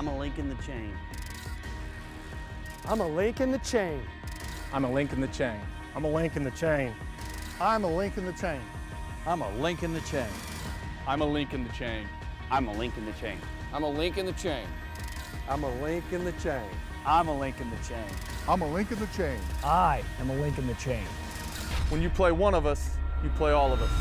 I'm a link in the chain. I'm a link in the chain. I'm a link in the chain. I'm a link in the chain. I'm a link in the chain. I'm a link in the chain. I'm a link in the chain. I'm a link in the chain. I'm a link in the chain. I'm a link in the chain. I'm a link in the chain. I'm a link in the chain. I am a link in the chain. When you play one of us, you play all of us.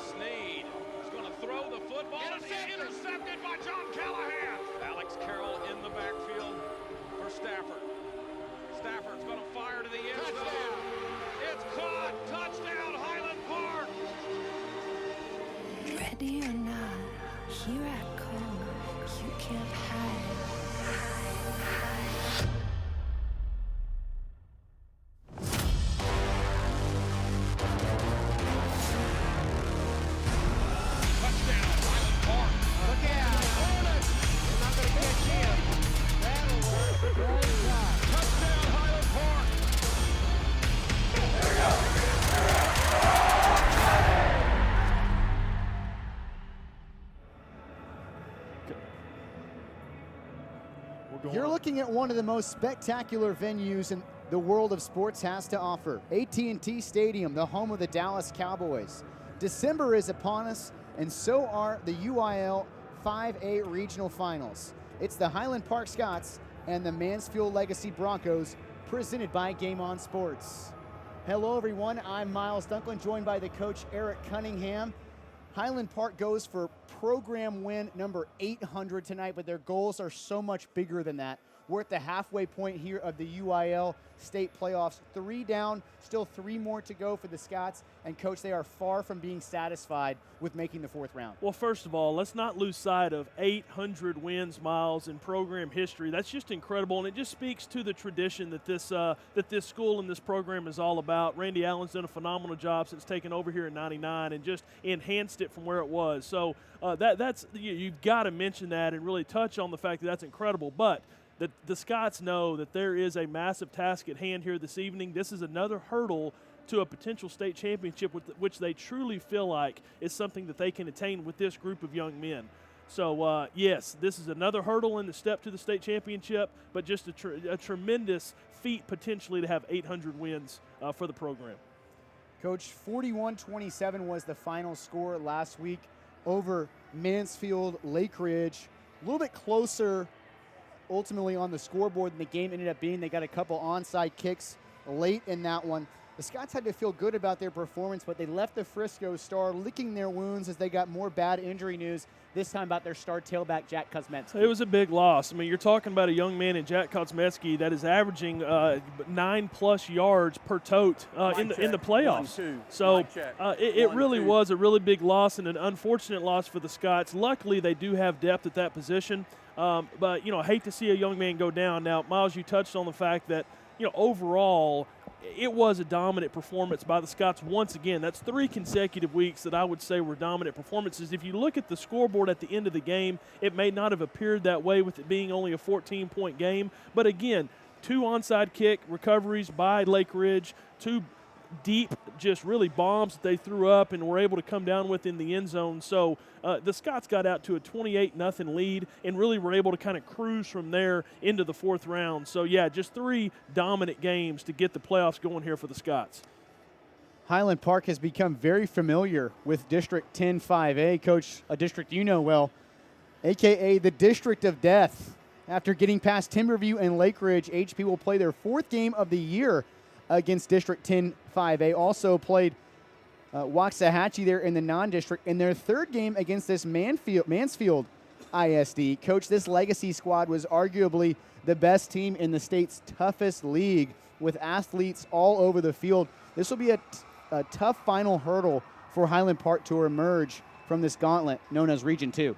Sneed is going to throw the football and intercepted by John Callahan. Alex Carroll in the backfield for Stafford. Stafford's going to fire to the end zone. It's caught. Touchdown, Highland Park. Ready or not, here I come. You can't hide. Touchdown, Highland Park. Look out. They're not going to catch him. That'll work. Great job. Touchdown, Highland Park. You're looking at one of the most spectacular venues in the world of sports has to offer. AT&T Stadium, the home of the Dallas Cowboys. December is upon us, and so are the UIL 5A regional finals. It's the Highland Park Scots and the Mansfield Legacy Broncos, presented by Game On Sports. Hello everyone, I'm Miles Dunklin, joined by the coach Eric Cunningham. Highland Park goes for program win number 800 tonight, but their goals are so much bigger than that. We're at the halfway point here of the UIL state playoffs. 3 down, still 3 more to go for the Scots. And coach, they are far from being satisfied with making the 4th round. Well, first of all, let's not lose sight of 800 wins, Miles, in program history. That's just incredible, and it just speaks to the tradition that this school and this program is all about. Randy Allen's done a phenomenal job since taking over here in '99 and just enhanced it from where it was. So you've got to mention that and really touch on the fact that that's incredible. But the Scots know that there is a massive task at hand here this evening. This is another hurdle to a potential state championship, which they truly feel like is something that they can attain with this group of young men. So, yes, this is another hurdle in the step to the state championship, but just a tremendous feat potentially to have 800 wins for the program. Coach, 41-27 was the final score last week over Mansfield Lake Ridge. A little bit closer ultimately on the scoreboard than the game ended up being. They got a couple onside kicks late in that one. The Scots had to feel good about their performance, but they left the Frisco Star licking their wounds as they got more bad injury news, this time about their star tailback, Jack Kozmetsky. It was a big loss. I mean, you're talking about a young man in Jack Kozmetsky that is averaging 9+ yards per tote in the playoffs. 1-2. So it really 1-2. was a really big loss and an unfortunate loss for the Scots. Luckily, they do have depth at that position. But, I hate to see a young man go down. Now, Miles, you touched on the fact that, overall, it was a dominant performance by the Scots once again. That's 3 consecutive weeks that I would say were dominant performances. If you look at the scoreboard at the end of the game, it may not have appeared that way with it being only a 14-point game. But again, 2 onside kick recoveries by Lake Ridge, 2 deep, just really bombs that they threw up and were able to come down with in the end zone. So the Scots got out to a 28-0 lead and really were able to kind of cruise from there into the 4th round. So, yeah, just 3 dominant games to get the playoffs going here for the Scots. Highland Park has become very familiar with District 10 5A, Coach, a district you know well, a.k.a. the District of Death. After getting past Timberview and Lake Ridge, HP will play their 4th game of the year against District 10 5A. Also played Waxahachie there in the non-district in their 3rd game against this Mansfield ISD. Coach, this Legacy squad was arguably the best team in the state's toughest league with athletes all over the field. This will be a tough final hurdle for Highland Park to emerge from this gauntlet known as Region 2.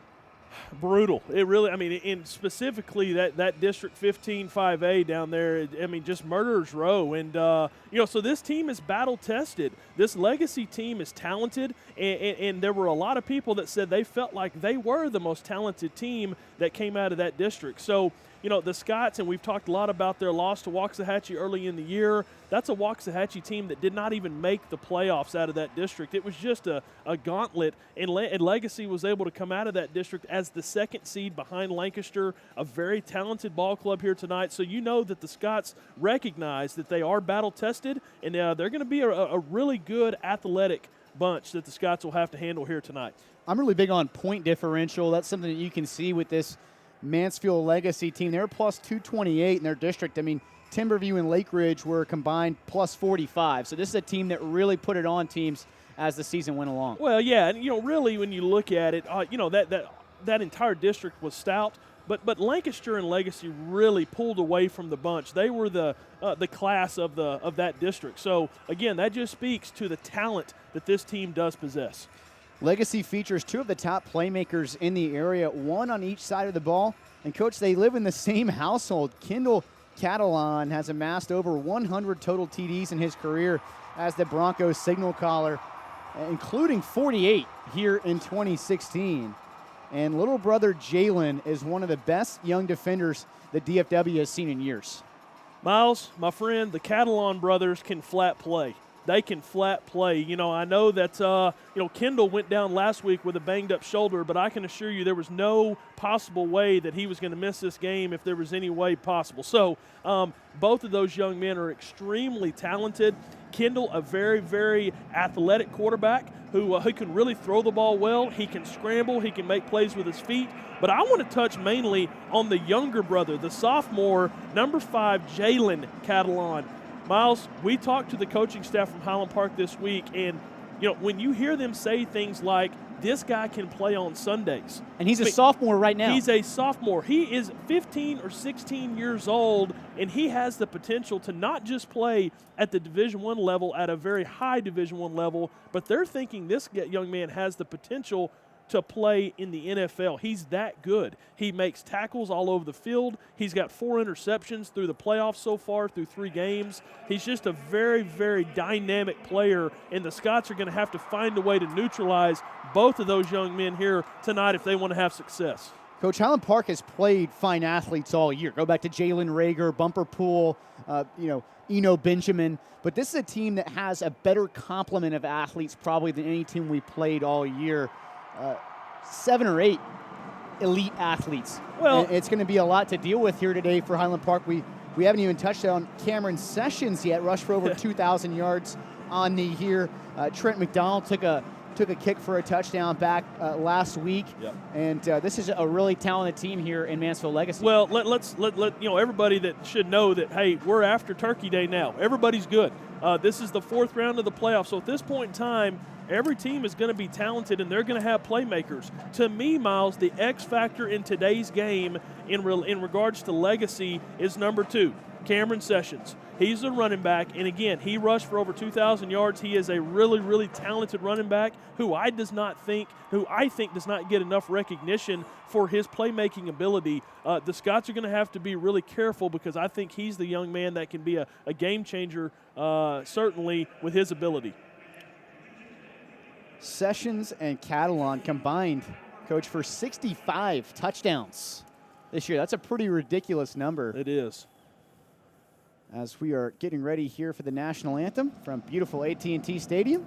Brutal. It really, I mean, in specifically that District 15 5A down there, I mean, just murderer's row. And, so this team is battle tested. This Legacy team is talented, and there were a lot of people that said they felt like they were the most talented team that came out of that district. So, the Scots, and we've talked a lot about their loss to Waxahachie early in the year. That's a Waxahachie team that did not even make the playoffs out of that district. It was just a gauntlet, and Legacy was able to come out of that district as the second seed behind Lancaster, a very talented ball club here tonight. So you know that the Scots recognize that they are battle-tested, and they're going to be a really good athletic bunch that the Scots will have to handle here tonight. I'm really big on point differential. That's something that you can see with this Mansfield Legacy team. They're plus 228 in their district. I mean, Timberview and Lake Ridge were combined plus 45. So this is a team that really put it on teams as the season went along. Well, yeah, and really when you look at it, that entire district was stout. But Lancaster and Legacy really pulled away from the bunch. They were the class of that district. So again, that just speaks to the talent that this team does possess. Legacy features two of the top playmakers in the area, one on each side of the ball. And, Coach, they live in the same household. Kendall Catalon has amassed over 100 total TDs in his career as the Bronco signal caller, including 48 here in 2016. And little brother Jalen is one of the best young defenders the DFW has seen in years. Miles, my friend, the Catalon brothers can flat play. They can flat play. I know that, Kendall went down last week with a banged-up shoulder, but I can assure you there was no possible way that he was going to miss this game if there was any way possible. So both of those young men are extremely talented. Kendall, a very, very athletic quarterback who can really throw the ball well. He can scramble. He can make plays with his feet. But I want to touch mainly on the younger brother, the sophomore, number 5, Jalen Catalon. Miles, we talked to the coaching staff from Highland Park this week, and when you hear them say things like, this guy can play on Sundays. And he's a sophomore right now. He's a sophomore. He is 15 or 16 years old, and he has the potential to not just play at the Division I level, at a very high Division I level, but they're thinking this young man has the potential to play in the NFL. He's that good. He makes tackles all over the field. He's got 4 interceptions through the playoffs so far, through 3 games. He's just a very, very dynamic player, and the Scots are going to have to find a way to neutralize both of those young men here tonight if they want to have success. Coach, Highland Park has played fine athletes all year. Go back to Jalen Rager, Bumper Pool, Eno Benjamin. But this is a team that has a better complement of athletes probably than any team we played all year. 7 or 8 elite athletes. Well, and it's going to be a lot to deal with here today for Highland Park. We haven't even touched on Cameron Sessions yet. Rushed for over 2,000 yards on the year. Trent McDonald took a kick for a touchdown back last week. Yep. And this is a really talented team here in Mansfield Legacy. Well, let's everybody that should know that, hey, we're after Turkey Day now. Everybody's good. This is the 4th round of the playoffs. So at this point in time, every team is going to be talented, and they're going to have playmakers. To me, Miles, the X factor in today's game in regards to Legacy is number 2, Cameron Sessions. He's a running back, and again, he rushed for over 2,000 yards. He is a really, really talented running back who I think does not get enough recognition for his playmaking ability. The Scots are going to have to be really careful because I think he's the young man that can be a game changer, certainly with his ability. Sessions and Catalon combined, Coach, for 65 touchdowns this year. That's a pretty ridiculous number. It is. As we are getting ready here for the national anthem from beautiful AT&T Stadium.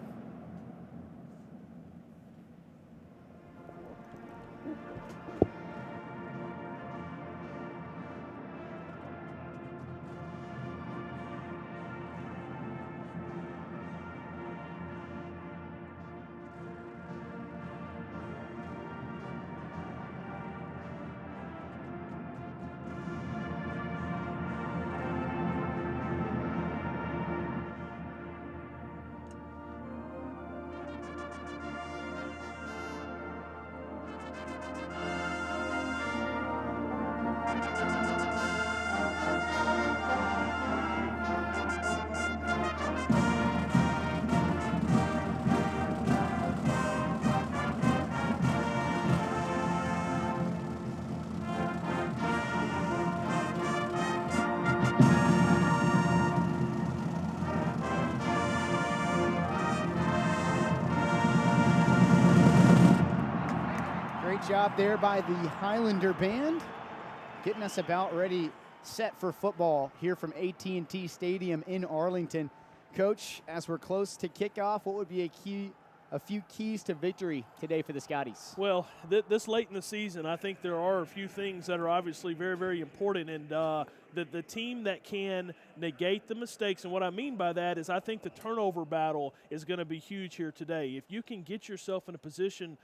job there by the Highlander band, getting us about ready, set for football here from AT&T Stadium in Arlington. Coach, as we're close to kickoff, what would be a few keys to victory today for the Scotties? Well, this late in the season, I think there are a few things that are obviously very, very important, and the team that can negate the mistakes, and what I mean by that is I think the turnover battle is going to be huge here today. If you can get yourself in a position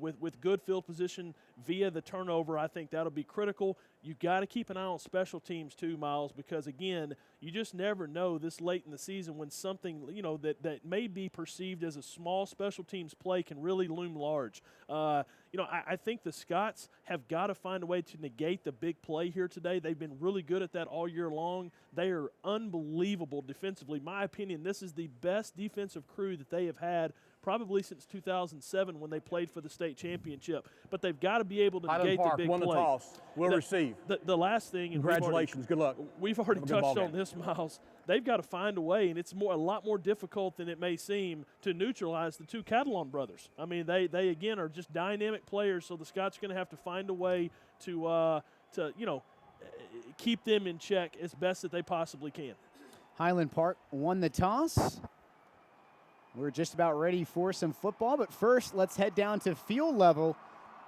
with good field position via the turnover, I think that'll be critical. You got to keep an eye on special teams too, Miles, because again, you just never know this late in the season when something that may be perceived as a small special teams play can really loom large. I think the Scots have got to find a way to negate the big play here today. They've been really good at that all year long. They are unbelievable defensively. My opinion, this is the best defensive crew that they have had probably since 2007 when they played for the state championship. But they've got to be able to negate the big won play. The toss. We'll receive. The last thing, and congratulations, good luck. We've already touched on this, Miles. They've got to find a way, and it's a lot more difficult than it may seem to neutralize the two Catalon brothers. I mean, they again are just dynamic players, so the Scots are going to have to find a way to keep them in check as best that they possibly can. Highland Park won the toss. We're just about ready for some football, but first let's head down to field level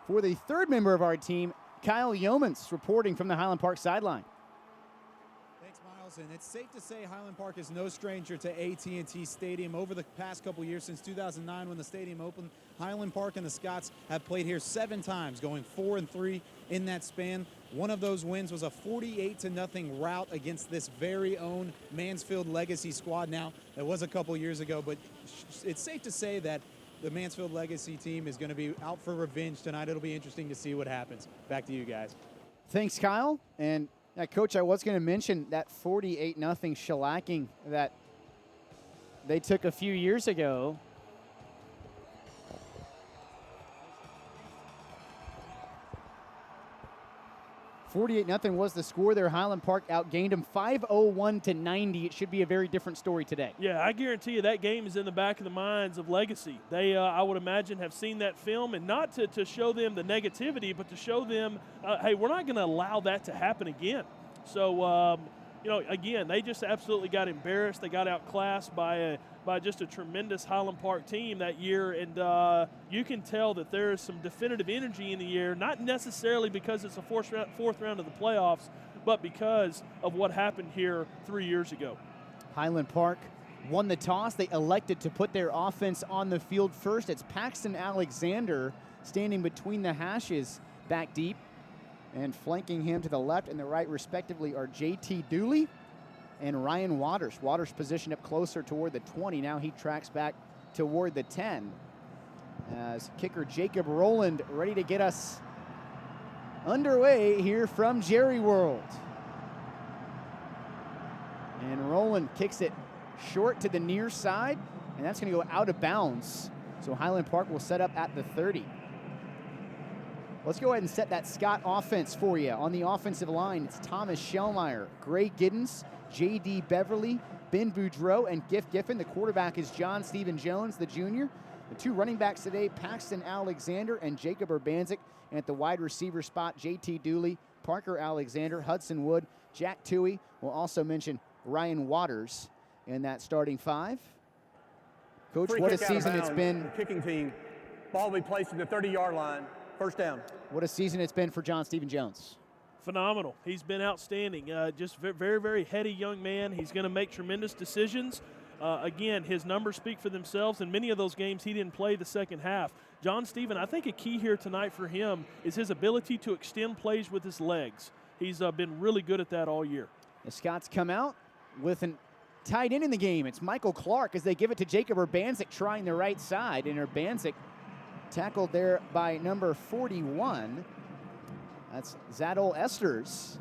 for the third member of our team, Kyle Yeomans, reporting from the Highland Park sideline. Thanks, Miles. And it's safe to say Highland Park is no stranger to AT&T Stadium. Over the past couple years, since 2009 when the stadium opened, Highland Park and the Scots have played here 7 times, going 4-3 in that span. One of those wins was a 48-0 rout against this very own Mansfield Legacy squad. Now, that was a couple years ago, but it's safe to say that the Mansfield Legacy team is going to be out for revenge tonight. It'll be interesting to see what happens. Back to you guys. Thanks, Kyle. And Coach, I was going to mention that 48-0 shellacking that they took a few years ago. $48-0 was the score there. Highland Park outgained them 501-90. It should be a very different story today. Yeah, I guarantee you that game is in the back of the minds of Legacy. They, I would imagine, have seen that film, and not to show them the negativity, but to show them, hey, we're not going to allow that to happen again. So, again, they just absolutely got embarrassed. They got outclassed by just a tremendous Highland Park team that year, and you can tell that there is some definitive energy in the air, not necessarily because it's a fourth round of the playoffs, but because of what happened here 3 years ago. Highland Park won the toss. They elected to put their offense on the field first. It's Paxton Alexander standing between the hashes back deep, and flanking him to the left and the right respectively are JT Dooley and Ryan Waters. Waters positioned up closer toward the 20. Now he tracks back toward the 10. As kicker Jacob Rowland ready to get us underway here from Jerry World. And Rowland kicks it short to the near side, and that's going to go out of bounds. So Highland Park will set up at the 30. Let's go ahead and set that Scott offense for you. On the offensive line, it's Thomas Shellmeyer, Gray Giddens, J.D. Beverly, Ben Boudreau, and Giffen. The quarterback is John Stephen Jones, the junior. The two running backs today, Paxton Alexander and Jacob Urbanczyk. And at the wide receiver spot, J.T. Dooley, Parker Alexander, Hudson Wood, Jack Toohey. We'll also mention Ryan Waters in that starting 5. Coach, what a season it's been. The kicking team, ball will be placed at the 30-yard line. First down. What a season it's been for John Stephen Jones. Phenomenal. He's been outstanding. Just very, very heady young man. He's going to make tremendous decisions. Again, his numbers speak for themselves. In many of those games, he didn't play the second half. John Stephen, I think a key here tonight for him is his ability to extend plays with his legs. He's been really good at that all year. The Scots come out with a tight end in the game. It's Michael Clark as they give it to Jacob Urbanczyk trying the right side. And Urbanczyk tackled there by number 41. That's Zadol Esters.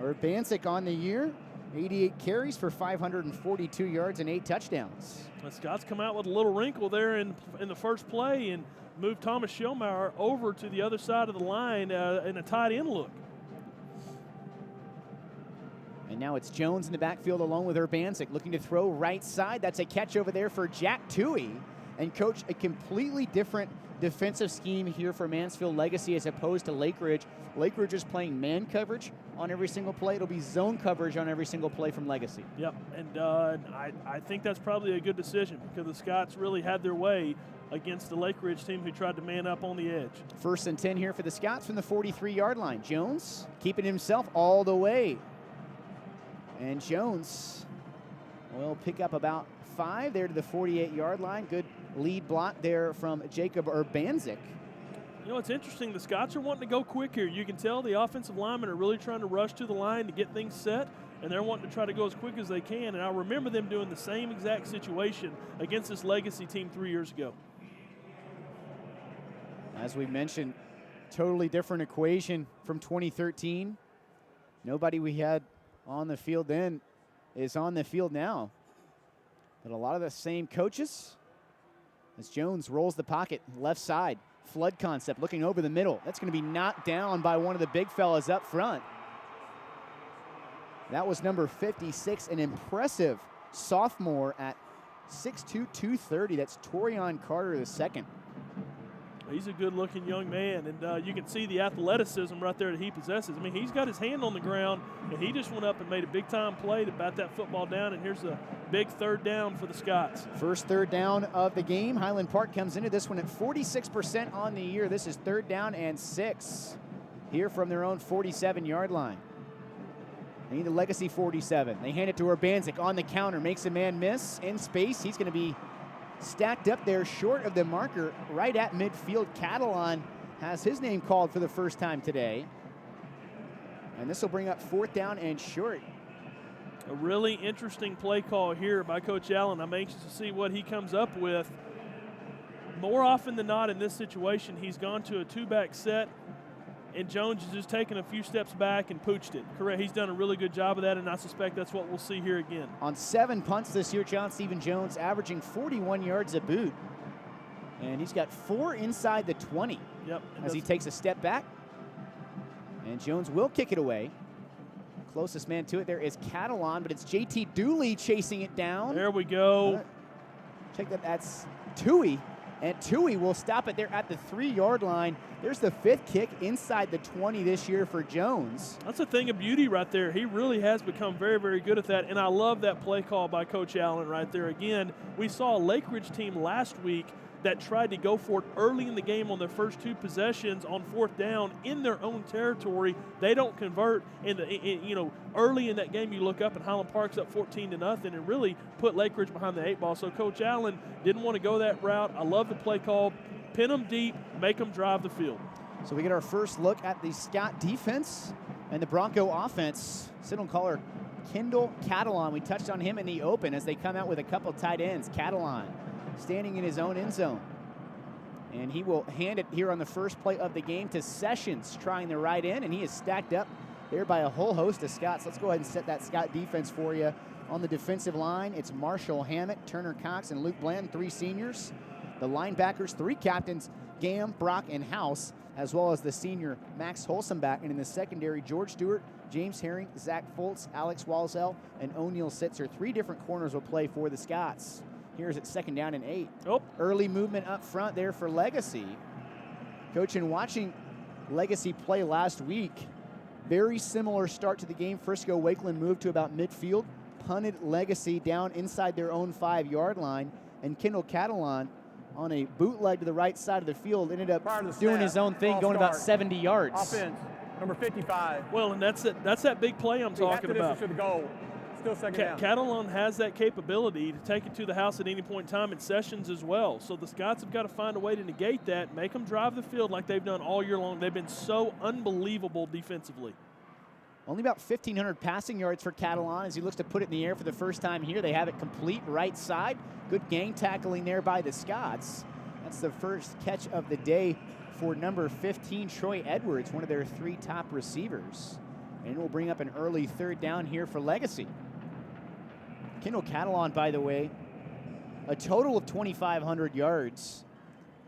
Urbanczyk on the year, 88 carries for 542 yards and 8 touchdowns. The Scots come out with a little wrinkle there in the first play and move Thomas Shellmeyer over to the other side of the line in a tight end look. And now it's Jones in the backfield along with Urbanczyk looking to throw right side. That's a catch over there for Jack Toohey. and coach a completely different defensive scheme here for Mansfield Legacy as opposed to Lake Ridge. Lake Ridge is playing man coverage on every single play. It'll be zone coverage on every single play from Legacy. Yep, and I think that's probably a good decision because the Scots really had their way against the Lake Ridge team who tried to man up on the edge. 1st and 10 here for the Scots from the 43-yard line. Jones keeping himself all the way. And Jones will pick up about 5 there to the 48-yard line. Good lead block there from Jacob Urbanczyk. You know, it's interesting. The Scots are wanting to go quick here. You can tell the offensive linemen are really trying to rush to the line to get things set, and they're wanting to try to go as quick as they can. And I remember them doing the same exact situation against this Legacy team 3 years ago. As we mentioned, totally different equation from 2013. Nobody we had on the field then is on the field now. But a lot of the same coaches. As Jones rolls the pocket, left side, flood concept, looking over the middle. That's going to be knocked down by one of the big fellas up front. That was number 56, an impressive sophomore at 6'2", 230. That's Torian Carter II. He's a good-looking young man, and you can see the athleticism right there that he possesses. I mean, he's got his hand on the ground, and he just went up and made a big-time play to bat that football down, and here's a big 3rd down for the Scots. First 3rd down of the game. Highland Park comes into this one at 46% on the year. This is 3rd down and 6 here from their own 47-yard line. They need the Legacy 47. They hand it to Urbanczyk on the counter, makes a man miss in space. He's going to be stacked up there short of the marker right at midfield. Catalon has his name called for the first time today. And this will bring up 4th down and short. A really interesting play call here by Coach Allen. I'm anxious to see what he comes up with. More often than not in this situation, he's gone to a 2-back set, and Jones has just taken a few steps back and pooched it. Correct. He's done a really good job of that, and I suspect that's what we'll see here again. On 7 punts this year, John Stephen Jones averaging 41 yards a boot. And he's got 4 inside the 20. Yep. As he takes a step back. And Jones will kick it away. Closest man to it there is Catalon, but it's JT Dooley chasing it down. There we go. Check that. That's Tui. And Tui will stop it there at the 3-yard line. There's the 5th kick inside the 20 this year for Jones. That's a thing of beauty right there. He really has become very, very good at that, and I love that play call by Coach Allen right there. Again, we saw a Lake Ridge team last week that tried to go for it early in the game on their first 2 possessions on 4th down in their own territory. They don't convert. Early in that game, you look up and Highland Park's up 14-0 and really put Lake Ridge behind the 8 ball. So Coach Allen didn't want to go that route. I love the play call. Pin them deep, make them drive the field. So we get our first look at the Scott defense and the Bronco offense. Signal caller Kendall Catalon. We touched on him in the open as they come out with a couple tight ends. Catalon standing in his own end zone. And he will hand it here on the first play of the game to Sessions, trying the right end, and he is stacked up there by a whole host of Scots. Let's go ahead and set that Scott defense for you. On the defensive line, it's Marshall Hammett, Turner Cox, and Luke Bland, 3 seniors. The linebackers, 3 captains, Gam, Brock, and House, as well as the senior Max Holsenbach. And in the secondary, George Stewart, James Herring, Zach Foltz, Alex Walsell, and O'Neal Sitzer. 3 different corners will play for the Scots. Here's it 2nd down and 8. Oh. Early movement up front there for Legacy. Coach, in watching Legacy play last week, very similar start to the game. Frisco Wakeland moved to about midfield, punted Legacy down inside their own 5-yard line, and Kendall Catalon on a bootleg to the right side of the field ended up doing his own thing, going about 70 yards. Offense, number 55. Well, and that's that big play I'm talking about. To the goal. Still 2nd down. Catalon has that capability to take it to the house at any point in time, and Sessions as well. So the Scots have got to find a way to negate that, make them drive the field like they've done all year long. They've been so unbelievable defensively. Only about 1,500 passing yards for Catalon as he looks to put it in the air for the first time here. They have it complete right side. Good gang tackling there by the Scots. That's the first catch of the day for number 15, Troy Edwards, one of their 3 top receivers. And we'll bring up an early 3rd down here for Legacy. Kendall Catalon, by the way, a total of 2,500 yards,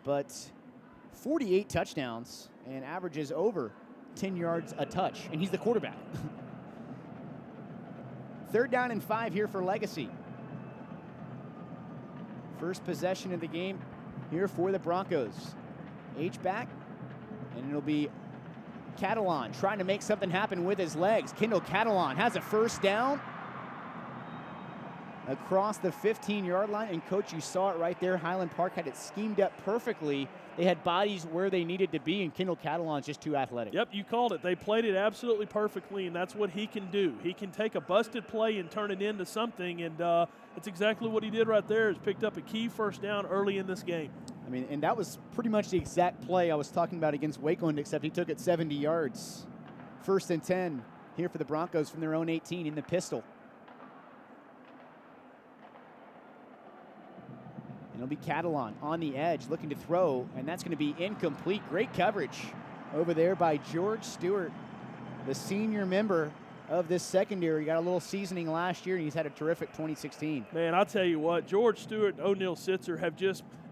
but 48 touchdowns and averages over 10 yards a touch, and he's the quarterback. 3rd down and 5 here for Legacy. First possession of the game here for the Broncos. H-back, and it'll be Catalon trying to make something happen with his legs. Kendall Catalon has a first down across the 15-yard line. And, Coach, you saw it right there. Highland Park had it schemed up perfectly. They had bodies where they needed to be, and Kendall Catalon's just too athletic. Yep, you called it. They played it absolutely perfectly, and that's what he can do. He can take a busted play and turn it into something, and that's exactly what he did right there, is picked up a key first down early in this game. I mean, and that was pretty much the exact play I was talking about against Wakeland, except he took it 70 yards. 1st and 10 here for the Broncos from their own 18 in the pistol. And it'll be Catalon on the edge looking to throw, and that's going to be incomplete. Great coverage over there by George Stewart, the senior member of this secondary. Got a little seasoning last year, and he's had a terrific 2016. Man, I'll tell you what, George Stewart and O'Neal Sitzer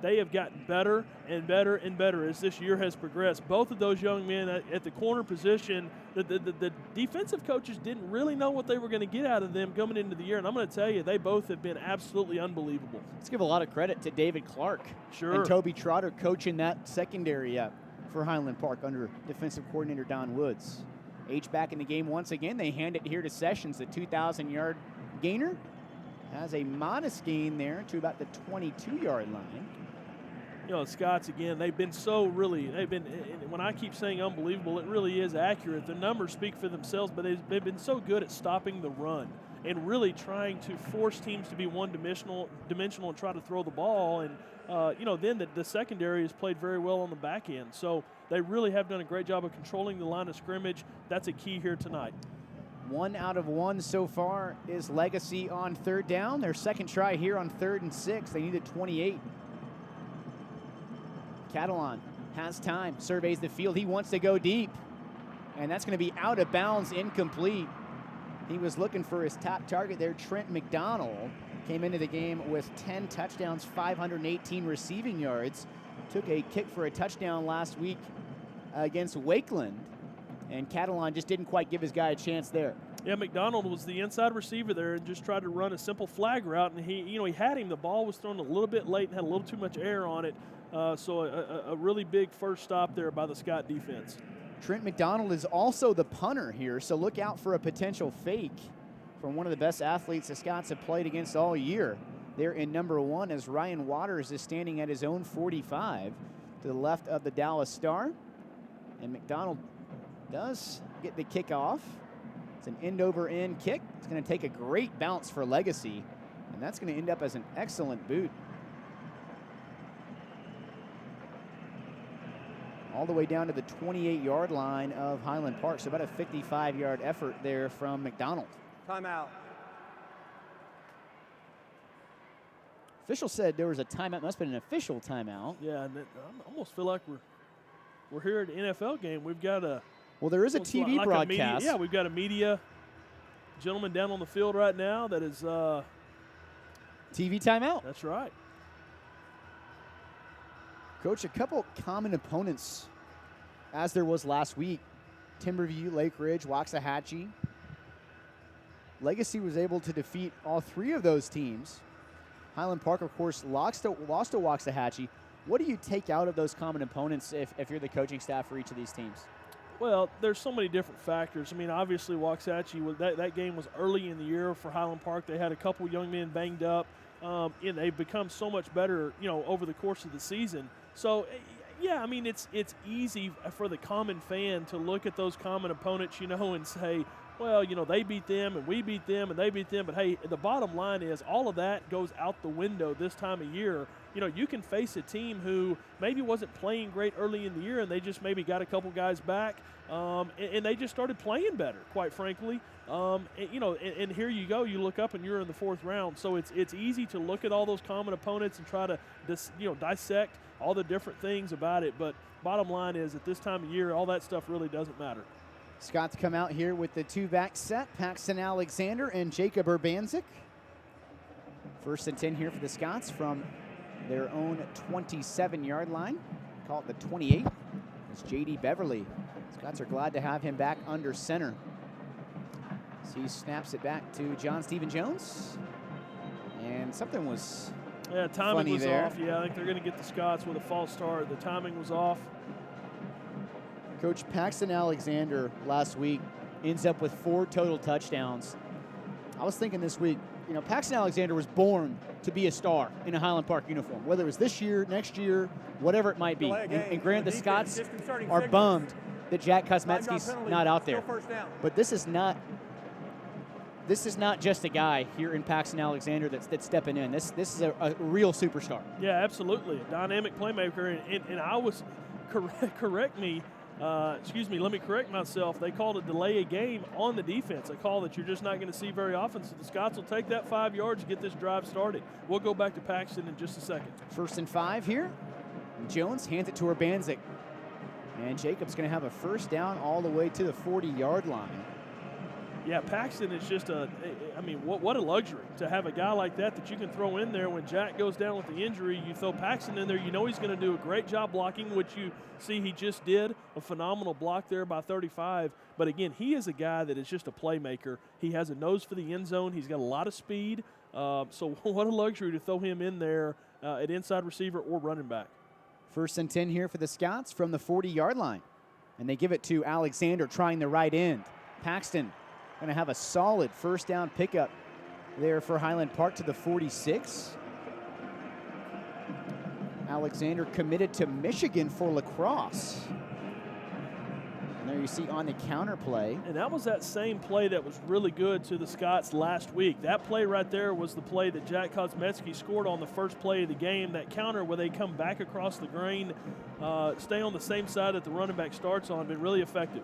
they have gotten better and better and better as this year has progressed. Both of those young men at the corner position, the defensive coaches didn't really know what they were going to get out of them coming into the year, and I'm going to tell you, they both have been absolutely unbelievable. Let's give a lot of credit to David Clark and Toby Trotter coaching that secondary up for Highland Park under defensive coordinator Don Woods. H-back in the game once again. They hand it here to Sessions, the 2,000-yard gainer. Has a modest gain there to about the 22-yard line. You know, Scots, again, when I keep saying unbelievable, it really is accurate. The numbers speak for themselves, but they've been so good at stopping the run and really trying to force teams to be one-dimensional and try to throw the ball. And, then the secondary has played very well on the back end. So they really have done a great job of controlling the line of scrimmage. That's a key here tonight. 1 out of 1 so far is Legacy on 3rd down. Their second try here on 3rd and 6. They needed 28. Catalon has time, surveys the field. He wants to go deep, and that's going to be out of bounds, incomplete. He was looking for his top target there. Trent McDonald came into the game with 10 touchdowns, 518 receiving yards. Took a kick for a touchdown last week against Wakeland, and Catalon just didn't quite give his guy a chance there. Yeah, McDonald was the inside receiver there and just tried to run a simple flag route, and he had him. The ball was thrown a little bit late and had a little too much air on it. So a really big first stop there by the Scott defense. Trent McDonald is also the punter here, so look out for a potential fake from one of the best athletes the Scots have played against all year. There in number 1 as Ryan Waters is standing at his own 45 to the left of the Dallas Star. And McDonald does get the kickoff. It's an end-over-end kick. It's going to take a great bounce for Legacy, and that's going to end up as an excellent boot. All the way down to the 28-yard line of Highland Park. So about a 55-yard effort there from McDonald. Timeout. Official said there was a timeout. Must have been an official timeout. Yeah, and I almost feel like we're here at an NFL game. We've got there is a TV broadcast. We've got a media gentleman down on the field right now that is TV timeout. That's right. Coach, a couple common opponents, as there was last week. Timberview, Lake Ridge, Waxahachie. Legacy was able to defeat all 3 of those teams. Highland Park, of course, lost to Waxahachie. What do you take out of those common opponents if you're the coaching staff for each of these teams? Well, there's so many different factors. I mean, obviously, Waxahachie, that game was early in the year for Highland Park. They had a couple young men banged up, and they've become so much better, over the course of the season. So, yeah, I mean, it's easy for the common fan to look at those common opponents, and say, well, they beat them and we beat them and they beat them. But, hey, the bottom line is all of that goes out the window this time of year. You can face a team who maybe wasn't playing great early in the year and they just maybe got a couple guys back and they just started playing better, quite frankly. And here you go. You look up and you're in the 4th round. So it's easy to look at all those common opponents and try to dissect all the different things about it. But bottom line is at this time of year, all that stuff really doesn't matter. Scots come out here with the 2-back set, Paxton Alexander and Jacob Urbanczyk. 1st and 10 here for the Scots from their own 27-yard line. Call it the 28. It's J.D. Beverly. Scots are glad to have him back under center. So he snaps it back to John Stephen Jones. And something was Yeah, timing funny was there. off. Yeah, I think they're going to get the Scots with a false start. The timing was off. Coach Paxton Alexander last week ends up with 4 total touchdowns. I was thinking this week, you know, Paxton Alexander was born to be a star in a Highland Park uniform, whether it was this year, next year, whatever it might be. And granted, the Scots are bummed that Jack Kozmetsky's not out there. But this is not just a guy here in Paxton Alexander that's stepping in. This is a real superstar. Yeah, absolutely. A dynamic playmaker. And I was, correct me, let me correct myself. They called a delay a game on the defense, a call that you're just not going to see very often. So the Scots will take that 5 yards to get this drive started. We'll go back to Paxton in just a second. 1st and 5 here. Jones hands it to Urbanczyk. And Jacob's going to have a first down all the way to the 40-yard line. Yeah, Paxton is just what a luxury to have a guy like that you can throw in there. When Jack goes down with the injury, you throw Paxton in there, you know he's going to do a great job blocking, which you see he just did, a phenomenal block there by 35. But again, he is a guy that is just a playmaker. He has a nose for the end zone. He's got a lot of speed. So what a luxury to throw him in there at inside receiver or running back. 1st and 10 here for the Scots from the 40-yard line. And they give it to Alexander trying the right end. Paxton going to have a solid first down pickup there for Highland Park to the 46. Alexander committed to Michigan for lacrosse. And there you see on the counter play. And that was that same play that was really good to the Scots last week. That play right there was the play that Jack Kozmetsky scored on the first play of the game. That counter where they come back across the grain, stay on the same side that the running back starts on, been really effective.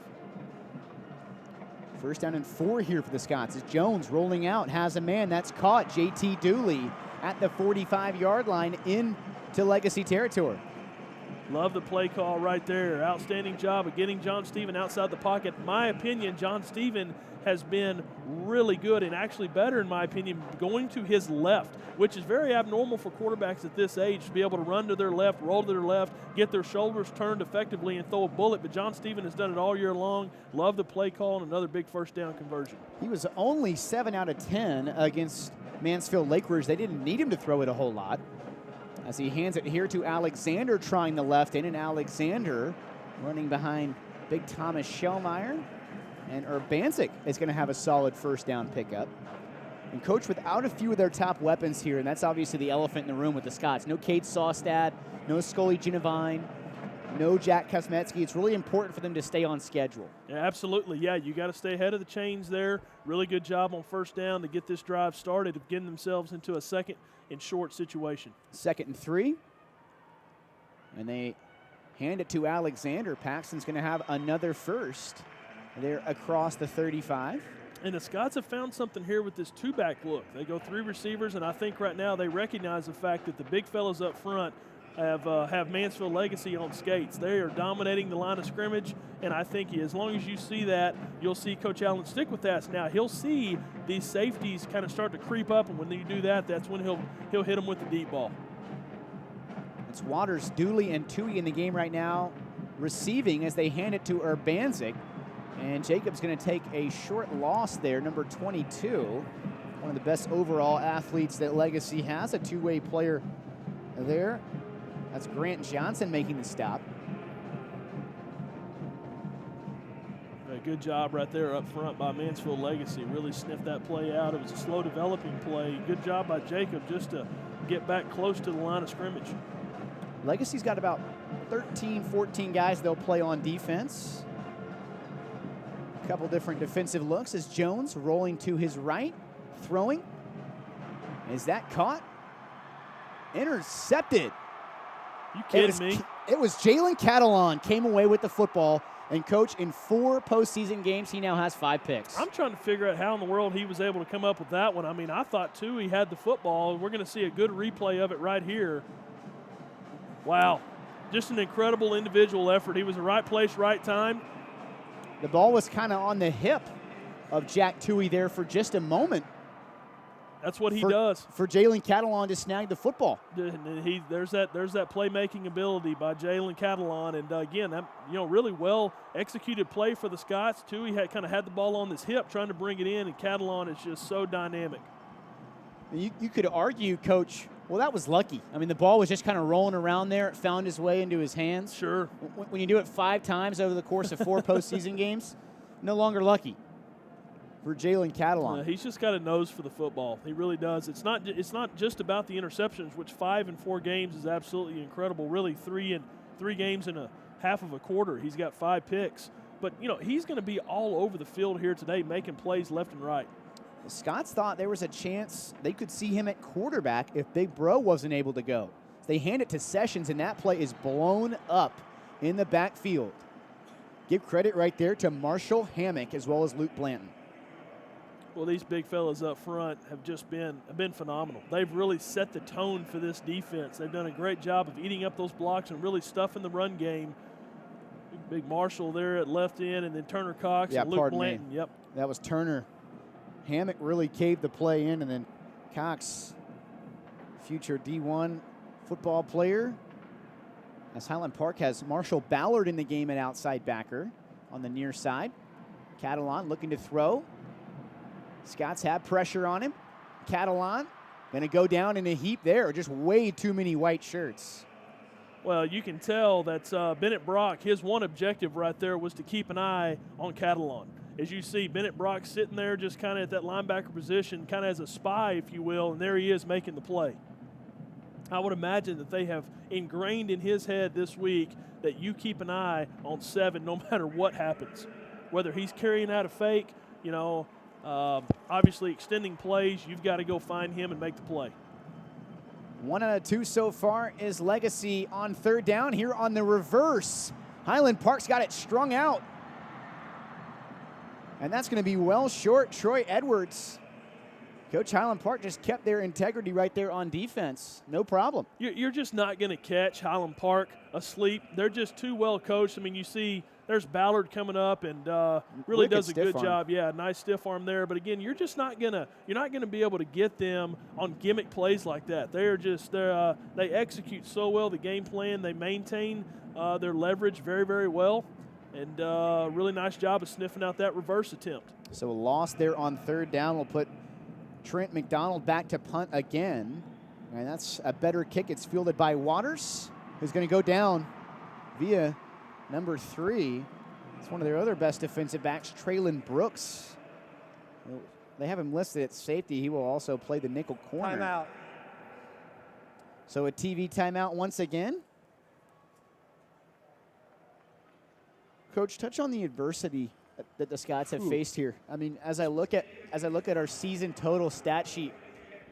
1st down and 4 here for the Scots as Jones rolling out, has a man. That's caught. J.T. Dooley at the 45-yard line into Legacy territory. Love the play call right there. Outstanding job of getting John Stephen outside the pocket. My opinion, John Stephen has been really good and actually better, in my opinion, going to his left, which is very abnormal for quarterbacks at this age to be able to run to their left, roll to their left, get their shoulders turned effectively and throw a bullet. But John Stephen has done it all year long. Love the play call and another big first down conversion. He was only 7 out of 10 against Mansfield Lake Ridge. They didn't need him to throw it a whole lot. As he hands it here to Alexander trying the left end, and Alexander running behind big Thomas Shellmeyer. And Urbanczyk is going to have a solid first down pickup. And coach without a few of their top weapons here, and that's obviously the elephant in the room with the Scots. No Cade Sawstad, no Scully Ginevine, no Jack Kozmetsky. It's really important for them to stay on schedule. Yeah, absolutely. Yeah, you got to stay ahead of the chains there. Really good job on first down to get this drive started of getting themselves into a 2nd and short situation. 2nd and 3. And they hand it to Alexander. Paxton's going to have another first there across the 35. And the Scots have found something here with this 2-back look. They go 3 receivers, and I think right now they recognize the fact that the big fellas up front have Mansfield Legacy on skates. They are dominating the line of scrimmage, and I think as long as you see that, you'll see Coach Allen stick with that. Now he'll see these safeties kind of start to creep up, and when you do that, that's when he'll hit them with the deep ball. It's Waters, Dooley, and Tui in the game right now, receiving as they hand it to Urbanczyk. And Jacob's going to take a short loss there, number 22. One of the best overall athletes that Legacy has, a two-way player there. That's Grant Johnson making the stop. A good job right there up front by Mansfield Legacy. Really sniffed that play out. It was a slow developing play. Good job by Jacob just to get back close to the line of scrimmage. Legacy's got about 13, 14 guys they'll play on defense. A couple different defensive looks as Jones rolling to his right, throwing. Is that caught? Intercepted. You kidding me? It was Jalen Catalon came away with the football. And, Coach, in 4 postseason games, he now has 5 picks. I'm trying to figure out how in the world he was able to come up with that one. I mean, I thought, too, he had the football. We're going to see a good replay of it right here. Wow. Just an incredible individual effort. He was in the right place, right time. The ball was kind of on the hip of Jack Tui there for just a moment. That's what he does. For Jalen Catalon to snag the football. There's that playmaking ability by Jalen Catalon, and again, really well executed play for the Scots too. He had kind of had the ball on his hip, trying to bring it in, and Catalon is just so dynamic. You could argue, Coach, Well, that was lucky. I mean, the ball was just kind of rolling around there. It found its way into his hands. Sure. When you do it 5 times over the course of 4 postseason games, no longer lucky for Jalen Catalon. Yeah, he's just got a nose for the football. He really does. It's not just about the interceptions, which 5 in 4 games is absolutely incredible. Really, 3 games in a half of a quarter, he's got 5 picks. But, he's going to be all over the field here today, making plays left and right. The Scots thought there was a chance they could see him at quarterback if Big Bro wasn't able to go. They hand it to Sessions, and that play is blown up in the backfield. Give credit right there to Marshall Hammock as well as Luke Blanton. Well, these big fellas up front have just been phenomenal. They've really set the tone for this defense. They've done a great job of eating up those blocks and really stuffing the run game. Big Marshall there at left end, and then Turner Cox and Luke Blanton. Me. Yep. That was Turner. Hammock really caved the play in, and then Cox, future D1 football player. As Highland Park has Marshall Ballard in the game at outside backer on the near side. Catalon looking to throw. Scots have pressure on him. Catalon going to go down in a heap there. Just way too many white shirts. Well, you can tell that Bennett Brock, his one objective right there was to keep an eye on Catalon. As you see, Bennett Brock sitting there just kind of at that linebacker position, kind of as a spy, if you will, and there he is making the play. I would imagine that they have ingrained in his head this week that you keep an eye on 7 no matter what happens. Whether he's carrying out a fake, obviously extending plays, you've got to go find him and make the play. 1 out of 2 so far is Legacy on 3rd down. Here on the reverse, Highland Park's got it strung out. And that's going to be well short. Troy Edwards. Coach Highland Park just kept their integrity right there on defense. No problem. You're just not going to catch Highland Park asleep. They're just too well coached. I mean, you see there's Ballard coming up and really does a good job. Yeah, nice stiff arm there. But again, you're not gonna be able to get them on gimmick plays like that. They execute so well the game plan. They maintain their leverage very, very well. And really nice job of sniffing out that reverse attempt. So a loss there on 3rd down will put Trent McDonald back to punt again. And that's a better kick. It's fielded by Waters, who's going to go down via number 3. It's one of their other best defensive backs, Traylon Brooks. They have him listed at safety. He will also play the nickel corner. Timeout. So a TV timeout once again. Coach, touch on the adversity that the Scots have faced here. I mean, as I look at our season total stat sheet,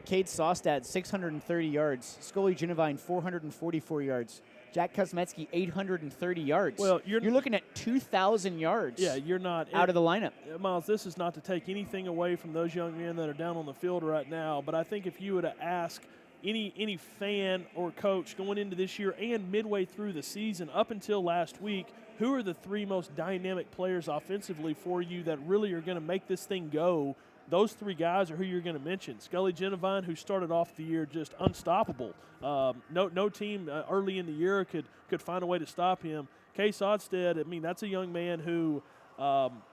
Cade Sawstad 630 yards, Scully Genevine 444 yards, Jack Kozmetsky 830 yards. Well, you're looking at 2,000 yards. Yeah, you're not out of the lineup. Miles, this is not to take anything away from those young men that are down on the field right now, but I think if you were to ask any fan or coach going into this year and midway through the season up until last week, who are the 3 most dynamic players offensively for you that really are going to make this thing go? Those 3 guys are who you're going to mention. Scully Genevine, who started off the year just unstoppable. No team early in the year could find a way to stop him. Case Odstead, I mean, that's a young man who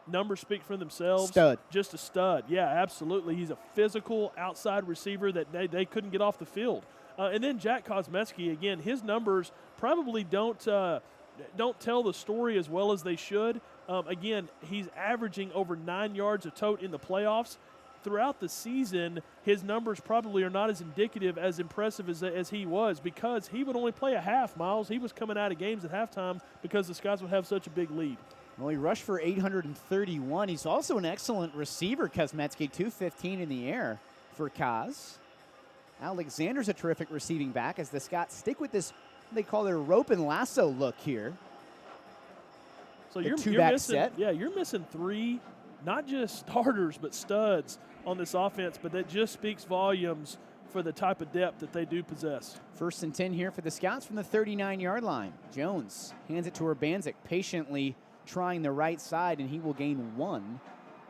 numbers speak for themselves. Stud. Just a stud. Yeah, absolutely. He's a physical outside receiver that they couldn't get off the field. And then Jack Kozmetsky, again, his numbers probably don't tell the story as well as they should. Again, he's averaging over 9 yards a tote in the playoffs. Throughout the season, his numbers probably are not as indicative, as impressive as he was, because he would only play a half, Miles. He was coming out of games at halftime because the Scots would have such a big lead. Well, he rushed for 831. He's also an excellent receiver, Kozmetsky, 215 in the air for Kaz. Alexander's a terrific receiving back as the Scots stick with this, they call their rope and lasso look here. So you're missing, yeah, you're missing 3, not just starters, but studs on this offense, but that just speaks volumes for the type of depth that they do possess. 1st and 10 here for the Scots from the 39-yard line. Jones hands it to Urbanczyk, patiently trying the right side, and he will gain 1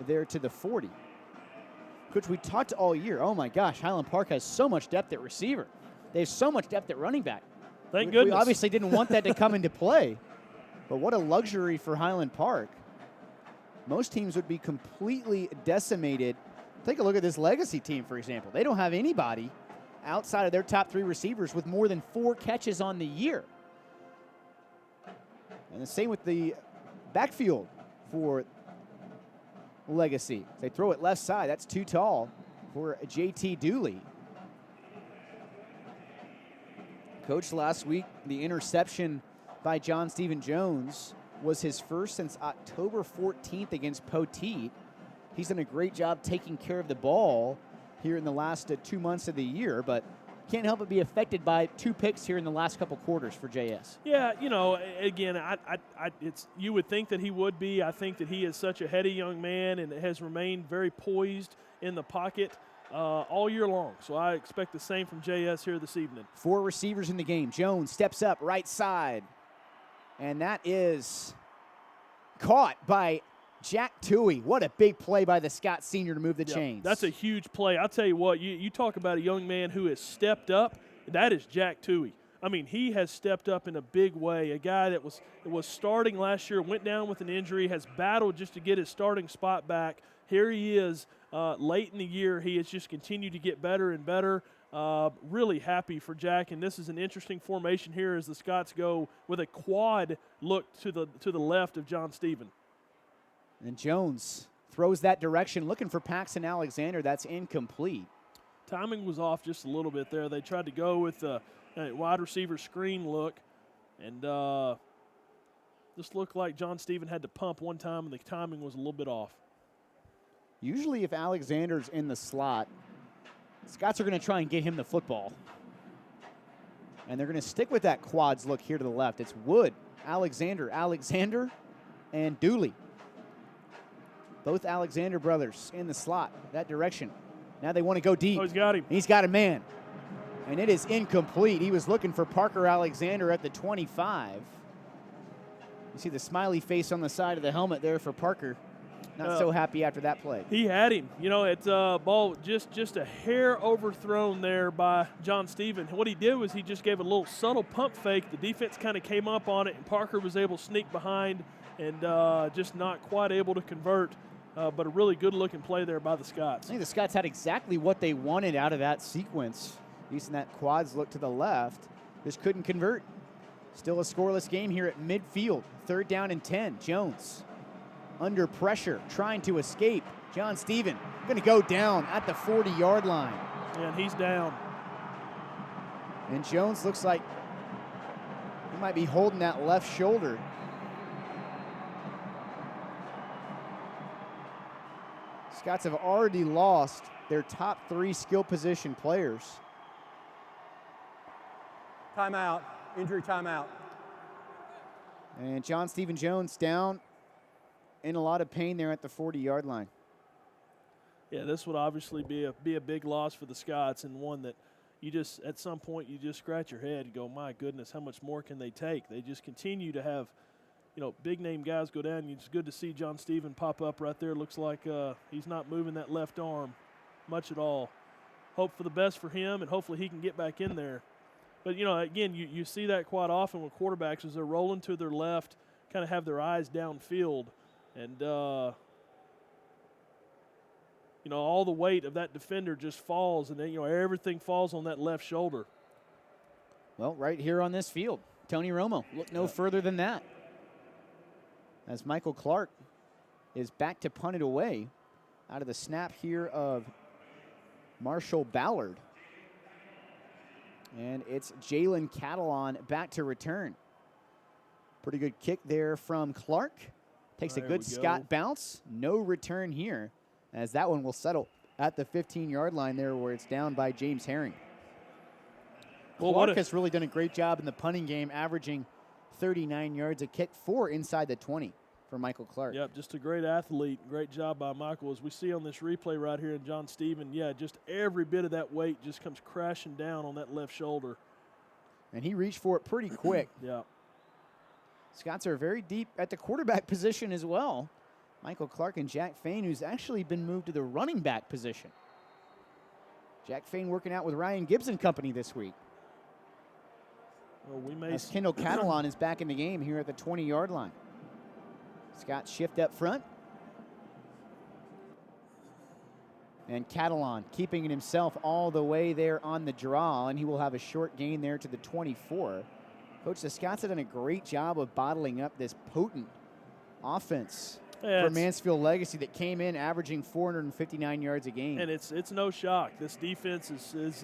there to the 40. Coach, we talked all year, oh my gosh, Highland Park has so much depth at receiver. They have so much depth at running back. Thank goodness. We obviously didn't want that to come into play, but what a luxury for Highland Park. Most teams would be completely decimated. Take a look at this Legacy team, for example. They don't have anybody outside of their top 3 receivers with more than 4 catches on the year. And the same with the backfield for Legacy. They throw it left side. That's too tall for JT Dooley. Coach, last week, the interception by John Stephen Jones was his first since October 14th against Poteet. He's done a great job taking care of the ball here in the last 2 months of the year, but can't help but be affected by 2 picks here in the last couple quarters for JS. Yeah, you know, again, you would think that he would be. I think that he is such a heady young man and has remained very poised in the pocket all year long. So I expect the same from JS here this evening. 4 receivers in the game. Jones steps up right side, and that is caught by Jack Toohey. What a big play by the Scots senior to move the chains. That's a huge play. I'll tell you what, you talk about a young man who has stepped up. That is Jack Toohey. I mean, he has stepped up in a big way. A guy that was starting last year, went down with an injury, has battled just to get his starting spot back. Here he is late in the year. He has just continued to get better and better. Really happy for Jack, and this is an interesting formation here as the Scots go with a quad look to the left of John Stephen. And Jones throws that direction, looking for Paxton Alexander. That's incomplete. Timing was off just a little bit there. They tried to go with a wide receiver screen look, and this looked like John Stephen had to pump one time, and the timing was a little bit off. Usually if Alexander's in the slot, Scots are going to try and get him the football. And they're going to stick with that quads look here to the left. It's Wood, Alexander, and Dooley. Both Alexander brothers in the slot, that direction. Now they want to go deep. Oh, he's got him. He's got a man. And it is incomplete. He was looking for Parker Alexander at the 25. You see the smiley face on the side of the helmet there for Parker. Not so happy after that play. He had him. You know, it's a ball just a hair overthrown there by John Stephen. What he did was he just gave a little subtle pump fake. The defense kind of came up on it, and Parker was able to sneak behind and just not quite able to convert. But a really good-looking play there by the Scots. I think the Scots had exactly what they wanted out of that sequence. Using that quads look to the left. Just couldn't convert. Still a scoreless game here at midfield. 3rd down and 10. Jones under pressure, trying to escape. John Stephen going to go down at the 40-yard line. And he's down. And Jones looks like he might be holding that left shoulder. Scots have already lost their top 3 skill position players. Timeout, injury timeout. And John Stephen Jones down in a lot of pain there at the 40-yard line. Yeah, this would obviously be a big loss for the Scots, and one that you just, at some point, you just scratch your head and go, my goodness, how much more can they take? They just continue to have, you know, big-name guys go down. It's good to see John Stephen pop up right there. Looks like he's not moving that left arm much at all. Hope for the best for him, and hopefully he can get back in there. But, you know, again, you see that quite often with quarterbacks as they're rolling to their left, kind of have their eyes downfield. And, you know, all the weight of that defender just falls, and then, you know, everything falls on that left shoulder. Well, right here on this field, Tony Romo, look no further than that. As Michael Clark is back to punt it away out of the snap here of Marshall Ballard. And it's Jalen Catalon back to return. Pretty good kick there from Clark. Takes a good Scott bounce. No return here, as that one will settle at the 15-yard line there where it's down by James Herring. Well, Clark has really done a great job in the punting game, averaging 39 yards a kick, 4 inside the 20 for Michael Clark. Yep, just a great athlete. Great job by Michael. As we see on this replay right here in John Stephen, yeah, just every bit of that weight just comes crashing down on that left shoulder. And he reached for it pretty quick. Yeah. Scots are very deep at the quarterback position as well. Michael Clark and Jack Fain, who's actually been moved to the running back position. Jack Fain working out with Ryan Gibbs and company this week. Well, we may as Kendall Catalon is back in the game here at the 20-yard line. Scots shift up front. And Catalon keeping it himself all the way there on the draw, and he will have a short gain there to the 24. Coach, the Scots have done a great job of bottling up this potent offense for Mansfield Legacy that came in averaging 459 yards a game. And it's no shock. This defense is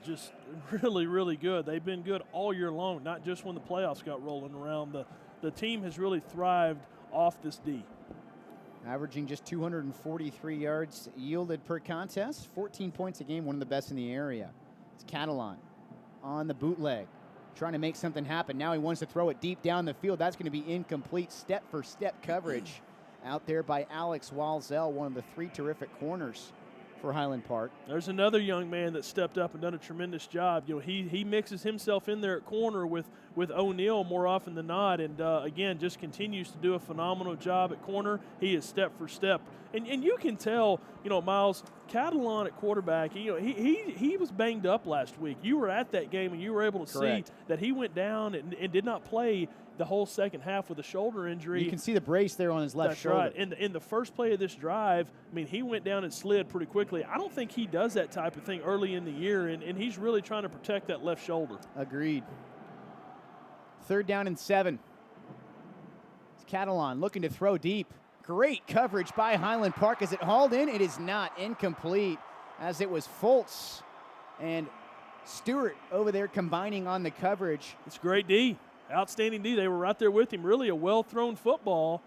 just really, really good. They've been good all year long, not just when the playoffs got rolling around. The team has really thrived off this D. Averaging just 243 yards yielded per contest, 14 points a game, one of the best in the area. It's Catalon on the bootleg, trying to make something happen. Now he wants to throw it deep down the field. That's going to be incomplete. Step-for-step coverage out there by Alex Walzell, one of the 3 terrific corners for Highland Park. There's another young man that stepped up and done a tremendous job. You know, he mixes himself in there at corner with O'Neal more often than not, and again, just continues to do a phenomenal job at corner. He is step for step, and you can tell, you know, Miles, Catalon at quarterback, you know, he was banged up last week. You were at that game, and you were able to see that he went down and did not play the whole second half with a shoulder injury. You can see the brace there on his left shoulder. That's right. In the first play of this drive, I mean, he went down and slid pretty quickly. I don't think he does that type of thing early in the year, and he's really trying to protect that left shoulder. Agreed. 3rd down and 7. It's Catalon looking to throw deep. Great coverage by Highland Park. Is it hauled in? It is not. Incomplete, as it was Fultz and Stewart over there combining on the coverage. It's great D. Outstanding D. They were right there with him. Really a well-thrown football.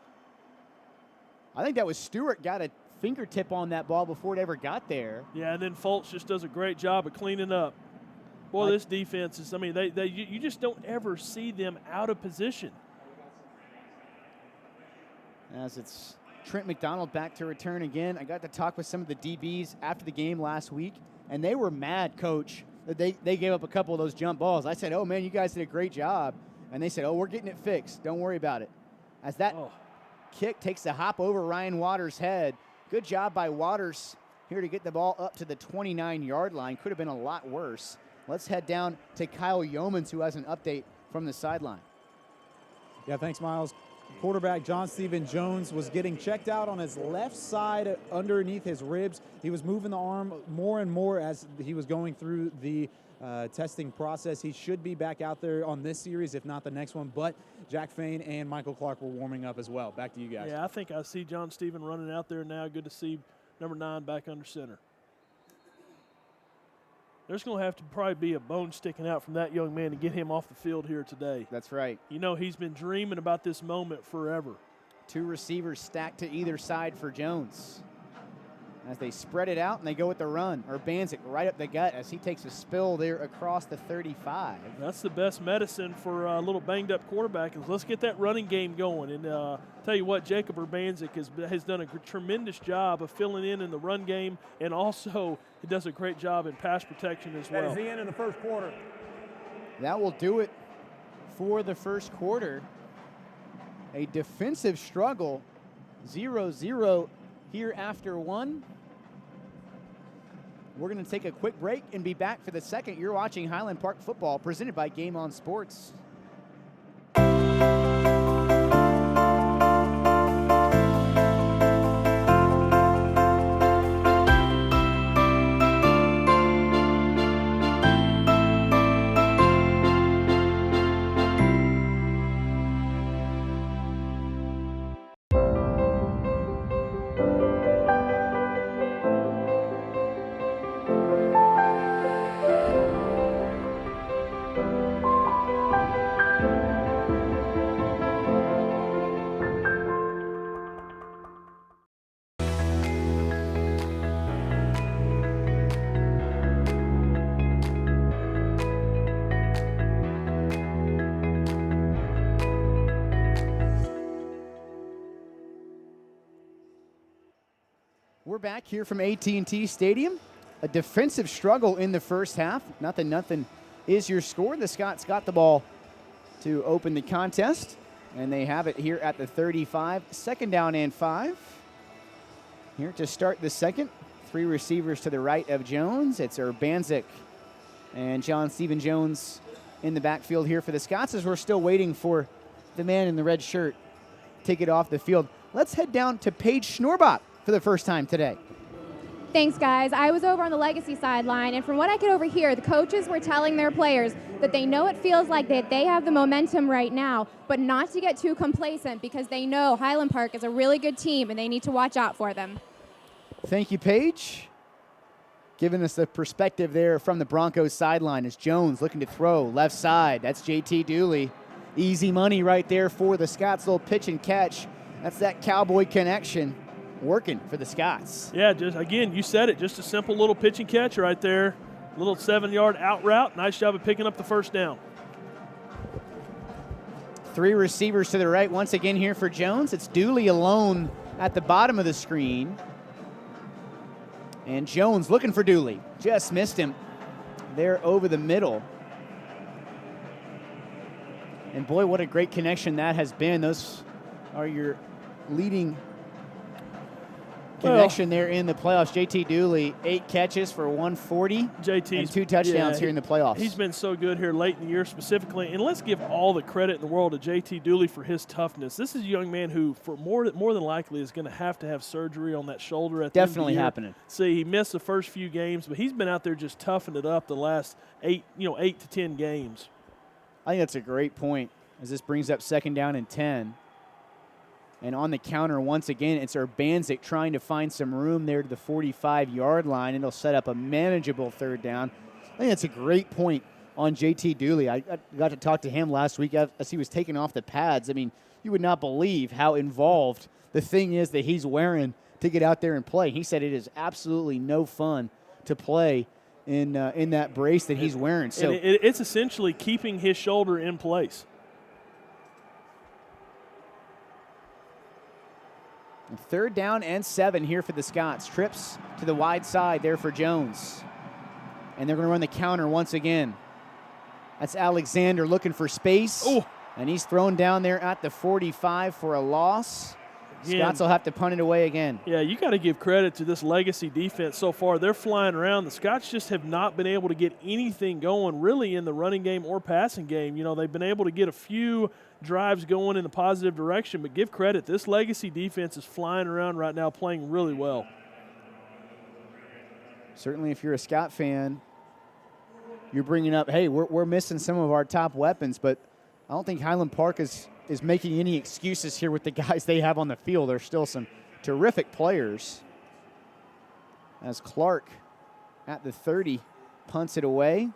I think that was Stewart got a fingertip on that ball before it ever got there. Yeah, and then Fultz just does a great job of cleaning up. Boy, this defense is, I mean, you just don't ever see them out of position. As it's Trent McDonald back to return again. I got to talk with some of the DBs after the game last week, and they were mad, Coach, that they gave up a couple of those jump balls. I said, oh, man, you guys did a great job. And they said, oh, we're getting it fixed. Don't worry about it. As that kick takes a hop over Ryan Waters' head. Good job by Waters here to get the ball up to the 29-yard line. Could have been a lot worse. Let's head down to Kyle Yeomans, who has an update from the sideline. Yeah, thanks, Miles. Quarterback John Stephen Jones was getting checked out on his left side underneath his ribs. He was moving the arm more and more as he was going through the testing process. He should be back out there on this series, if not the next one. But Jack Fain and Michael Clark were warming up as well. Back to you guys. Yeah, I think I see John Stephen running out there now. Good to see number 9 back under center. There's going to have to probably be a bone sticking out from that young man to get him off the field here today. That's right. You know, he's been dreaming about this moment forever. 2 receivers stacked to either side for Jones. As they spread it out and they go with the run. Urbanczyk right up the gut as he takes a spill there across the 35. That's the best medicine for a little banged-up quarterback is let's get that running game going. And tell you what, Jacob Urbanczyk has done a tremendous job of filling in the run game, and also he does a great job in pass protection as well. That is the end of the first quarter. That will do it for the first quarter. A defensive struggle, 0-0 here after 1. We're going to take a quick break and be back for the second. You're watching Highland Park football presented by Game On Sports. We're back here from AT&T Stadium. A defensive struggle in the first half. Nothing is your score. The Scots got the ball to open the contest, and they have it here at the 35. 2nd down and 5. Here to start the second. 3 receivers to the right of Jones. It's Urbanczyk and John Stephen Jones in the backfield here for the Scots as we're still waiting for the man in the red shirt to take it off the field. Let's head down to Paige Schnorbach for the first time today. Thanks, guys. I was over on the Legacy sideline, and from what I could overhear, the coaches were telling their players that they know it feels like that they have the momentum right now, but not to get too complacent because they know Highland Park is a really good team and they need to watch out for them. Thank you, Paige. Giving us the perspective there from the Broncos sideline as Jones looking to throw left side. That's JT Dooley. Easy money right there for the Scots. Little pitch and catch. That's that Cowboy connection working for the Scots. Yeah, just again, you said it. Just a simple little pitch and catch right there. Little 7-yard out route. Nice job of picking up the first down. 3 receivers to the right once again here for Jones. It's Dooley alone at the bottom of the screen. And Jones looking for Dooley. Just missed him there over the middle. And boy, what a great connection that has been. Those are your leading connection there in the playoffs. JT Dooley, 8 catches for 140 and 2 touchdowns here in the playoffs. He's been so good here late in the year specifically. And let's give all the credit in the world to JT Dooley for his toughness. This is a young man who, for more than likely, is going to have surgery on that shoulder at the end of the year. Happening. See, he missed the first few games, but he's been out there just toughing it up the last 8 to 10 games. I think that's a great point as this brings up 2nd down and 10. And on the counter, once again, it's Urbanczyk trying to find some room there to the 45-yard line, and it'll set up a manageable 3rd down. I think that's a great point on JT Dooley. I got to talk to him last week as he was taking off the pads. I mean, you would not believe how involved the thing is that he's wearing to get out there and play. He said it is absolutely no fun to play in that brace that he's wearing. So it's essentially keeping his shoulder in place. 3rd down and 7 here for the Scots. Trips to the wide side there for Jones. And they're going to run the counter once again. That's Alexander looking for space. Oh. And he's thrown down there at the 45 for a loss. Scots will have to punt it away again. Yeah, you got to give credit to this Legacy defense so far. They're flying around. The Scots just have not been able to get anything going really in the running game or passing game. You know, they've been able to get a few drives going in a positive direction, but give credit. This Legacy defense is flying around right now, playing really well. Certainly if you're a Scot fan, you're bringing up, hey, we're missing some of our top weapons, but I don't think Highland Park is making any excuses here with the guys they have on the field. There's still some terrific players. As Clark at the 30 punts it away,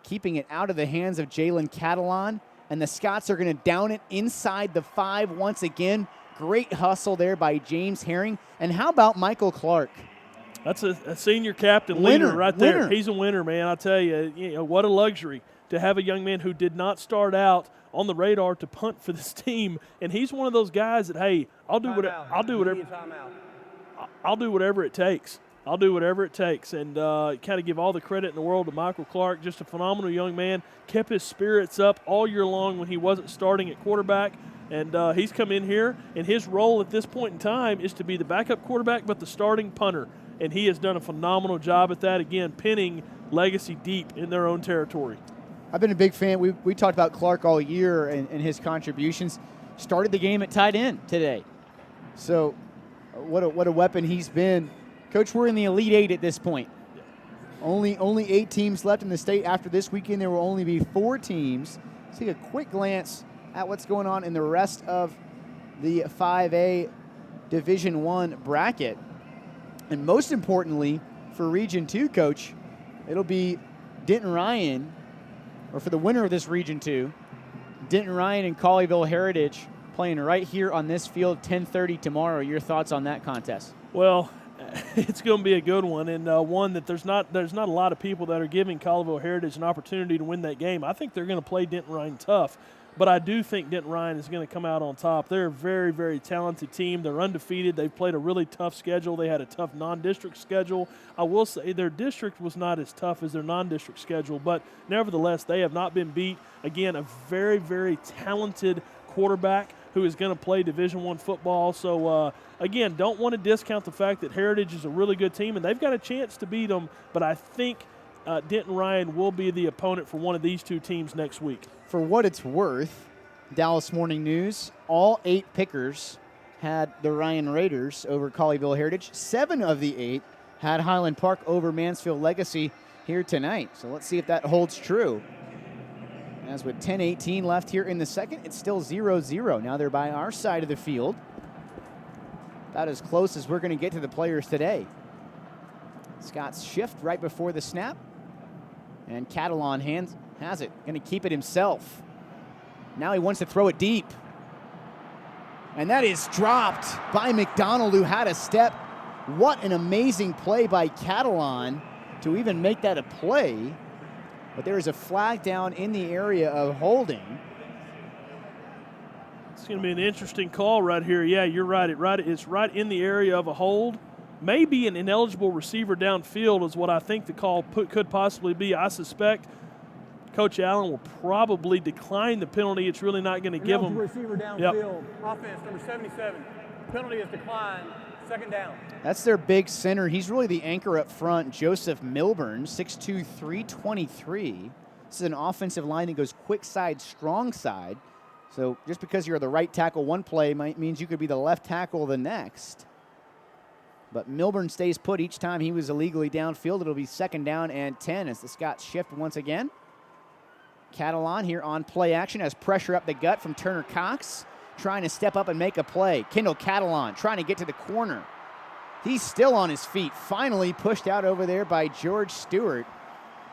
keeping it out of the hands of Jalen Catalon. And the Scots are going to down it inside the 5 once again. Great hustle there by James Herring. And how about Michael Clark? That's a senior captain leader right there. He's a winner, man. I tell you, what a luxury to have a young man who did not start out on the radar to punt for this team. And he's one of those guys that, hey, I'll do whatever it takes. I'll do whatever it takes, and kind of give all the credit in the world to Michael Clark. Just a phenomenal young man. Kept his spirits up all year long when he wasn't starting at quarterback, and he's come in here, and his role at this point in time is to be the backup quarterback but the starting punter, and he has done a phenomenal job at that, again, pinning Legacy deep in their own territory. I've been a big fan. We talked about Clark all year and his contributions. Started the game at tight end today. So what a weapon he's been. Coach, we're in the Elite 8 at this point. Only 8 teams left in the state. After this weekend, there will only be 4 teams. Let's take a quick glance at what's going on in the rest of the 5A Division I bracket. And most importantly, for Region 2, Coach, it'll be Denton Ryan, or for the winner of this Region 2, Denton Ryan and Colleyville Heritage playing right here on this field, 10:30 tomorrow. Your thoughts on that contest? Well, it's going to be a good one, and one that there's not a lot of people that are giving Colleyville Heritage an opportunity to win that game. I think they're going to play Denton Ryan tough, but I do think Denton Ryan is going to come out on top. They're a very, very talented team. They're undefeated. They've played a really tough schedule. They had a tough non-district schedule. I will say their district was not as tough as their non-district schedule, but nevertheless, they have not been beat. Again, a very, very talented quarterback who is going to play Division I football. So, again, don't want to discount the fact that Heritage is a really good team, and they've got a chance to beat them, but I think Denton Ryan will be the opponent for one of these 2 teams next week. For what it's worth, Dallas Morning News, all 8 pickers had the Ryan Raiders over Colleyville Heritage. 7 of the 8 had Highland Park over Mansfield Legacy here tonight. So let's see if that holds true. As with 10:18 left here in the second, it's still 0-0. Now they're by our side of the field. About as close as we're going to get to the players today. Scots shift right before the snap. And Catalon has it, going to keep it himself. Now he wants to throw it deep. And that is dropped by McDonald, who had a step. What an amazing play by Catalon to even make that a play. But there is a flag down in the area of holding. It's going to be an interesting call right here. Yeah, you're right. It's right in the area of a hold. Maybe an ineligible receiver downfield is what I think the call could possibly be. I suspect Coach Allen will probably decline the penalty. It's really not going to give him. Receiver downfield. Offense, number 77. Penalty is declined. Second down. That's their big center. He's really the anchor up front, Joseph Milburn, 6'2", 323. This is an offensive line that goes quick side, strong side. So just because you're the right tackle one play means you could be the left tackle the next. But Milburn stays put each time he was illegally downfield. It'll be second down and 10 as the Scots shift once again. Catalon here on play action has pressure up the gut from Turner Cox, trying to step up and make a play. Kendall Catalon trying to get to the corner. He's still on his feet, finally pushed out over there by George Stewart.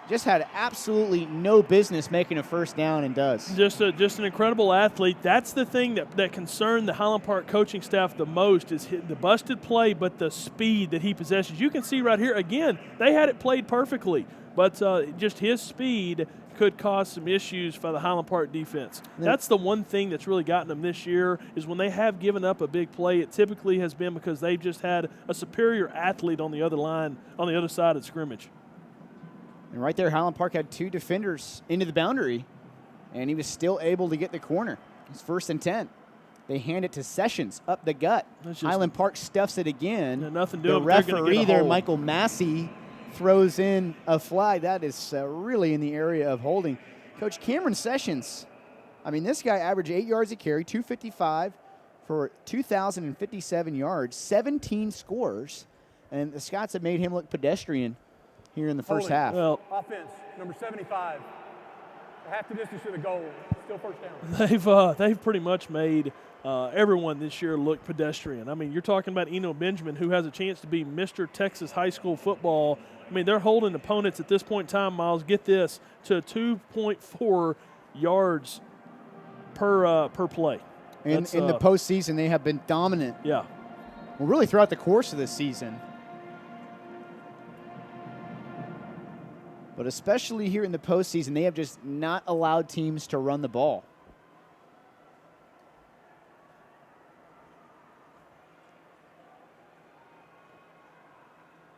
Just had absolutely no business making a first down and does. Just an incredible athlete. That's the thing that concerned the Highland Park coaching staff the most is the busted play, but the speed that he possesses. You can see right here, again, they had it played perfectly, but just his speed could cause some issues for the Highland Park defense. That's the one thing that's really gotten them this year is when they have given up a big play, it typically has been because they've just had a superior athlete on the other line, on the other side of the scrimmage. And right there, Highland Park had two defenders into the boundary, and he was still able to get the corner. It's 1st and 10. They hand it to Sessions up the gut. Highland Park stuffs it again. Nothing doing. The referee there, Michael Massey, throws in a flag. That is really in the area of holding. Coach Cameron Sessions, I mean, this guy averaged 8 yards a carry, 255 for 2,057 yards, 17 scores, and the Scots have made him look pedestrian here in the first half. Well, offense, number 75. Half the distance to the goal, still first down. They've pretty much made everyone this year look pedestrian. I mean, you're talking about Eno Benjamin, who has a chance to be Mr. Texas high school football. I mean, they're holding opponents at this point in time, Miles, get this, to 2.4 yards per play. In the postseason, they have been dominant. Yeah. Well, really throughout the course of the season. But especially here in the postseason, they have just not allowed teams to run the ball.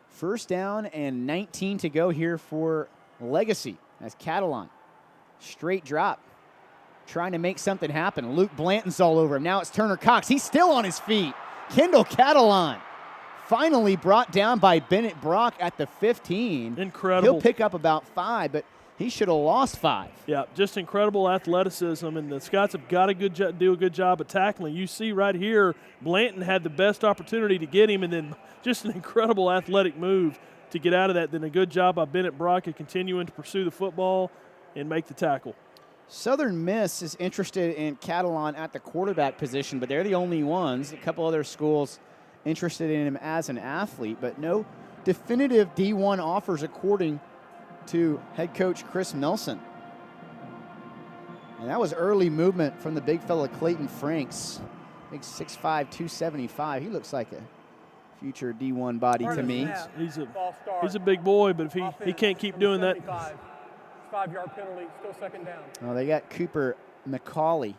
First down and 19 to go here for Legacy as Catalon. Straight drop. Trying to make something happen. Luke Blanton's all over him. Now it's Turner Cox. He's still on his feet. Kendall Catalon. Finally brought down by Bennett Brock at the 15. Incredible. He'll pick up about 5, but he should have lost 5. Yeah, just incredible athleticism, and the Scots have got to do a good job of tackling. You see right here, Blanton had the best opportunity to get him, and then just an incredible athletic move to get out of that. Then a good job by Bennett Brock of continuing to pursue the football and make the tackle. Southern Miss is interested in Catalon at the quarterback position, but they're the only ones. A couple other schools interested in him as an athlete, but no definitive D1 offers according to head coach Chris Nelson. And that was early movement from the big fella Clayton Franks. Big 6'5", 275. He looks like a future D1 body to me. He's a big boy, but if he can't keep doing that. 5-yard penalty, still second down. Oh, they got Cooper McCauley,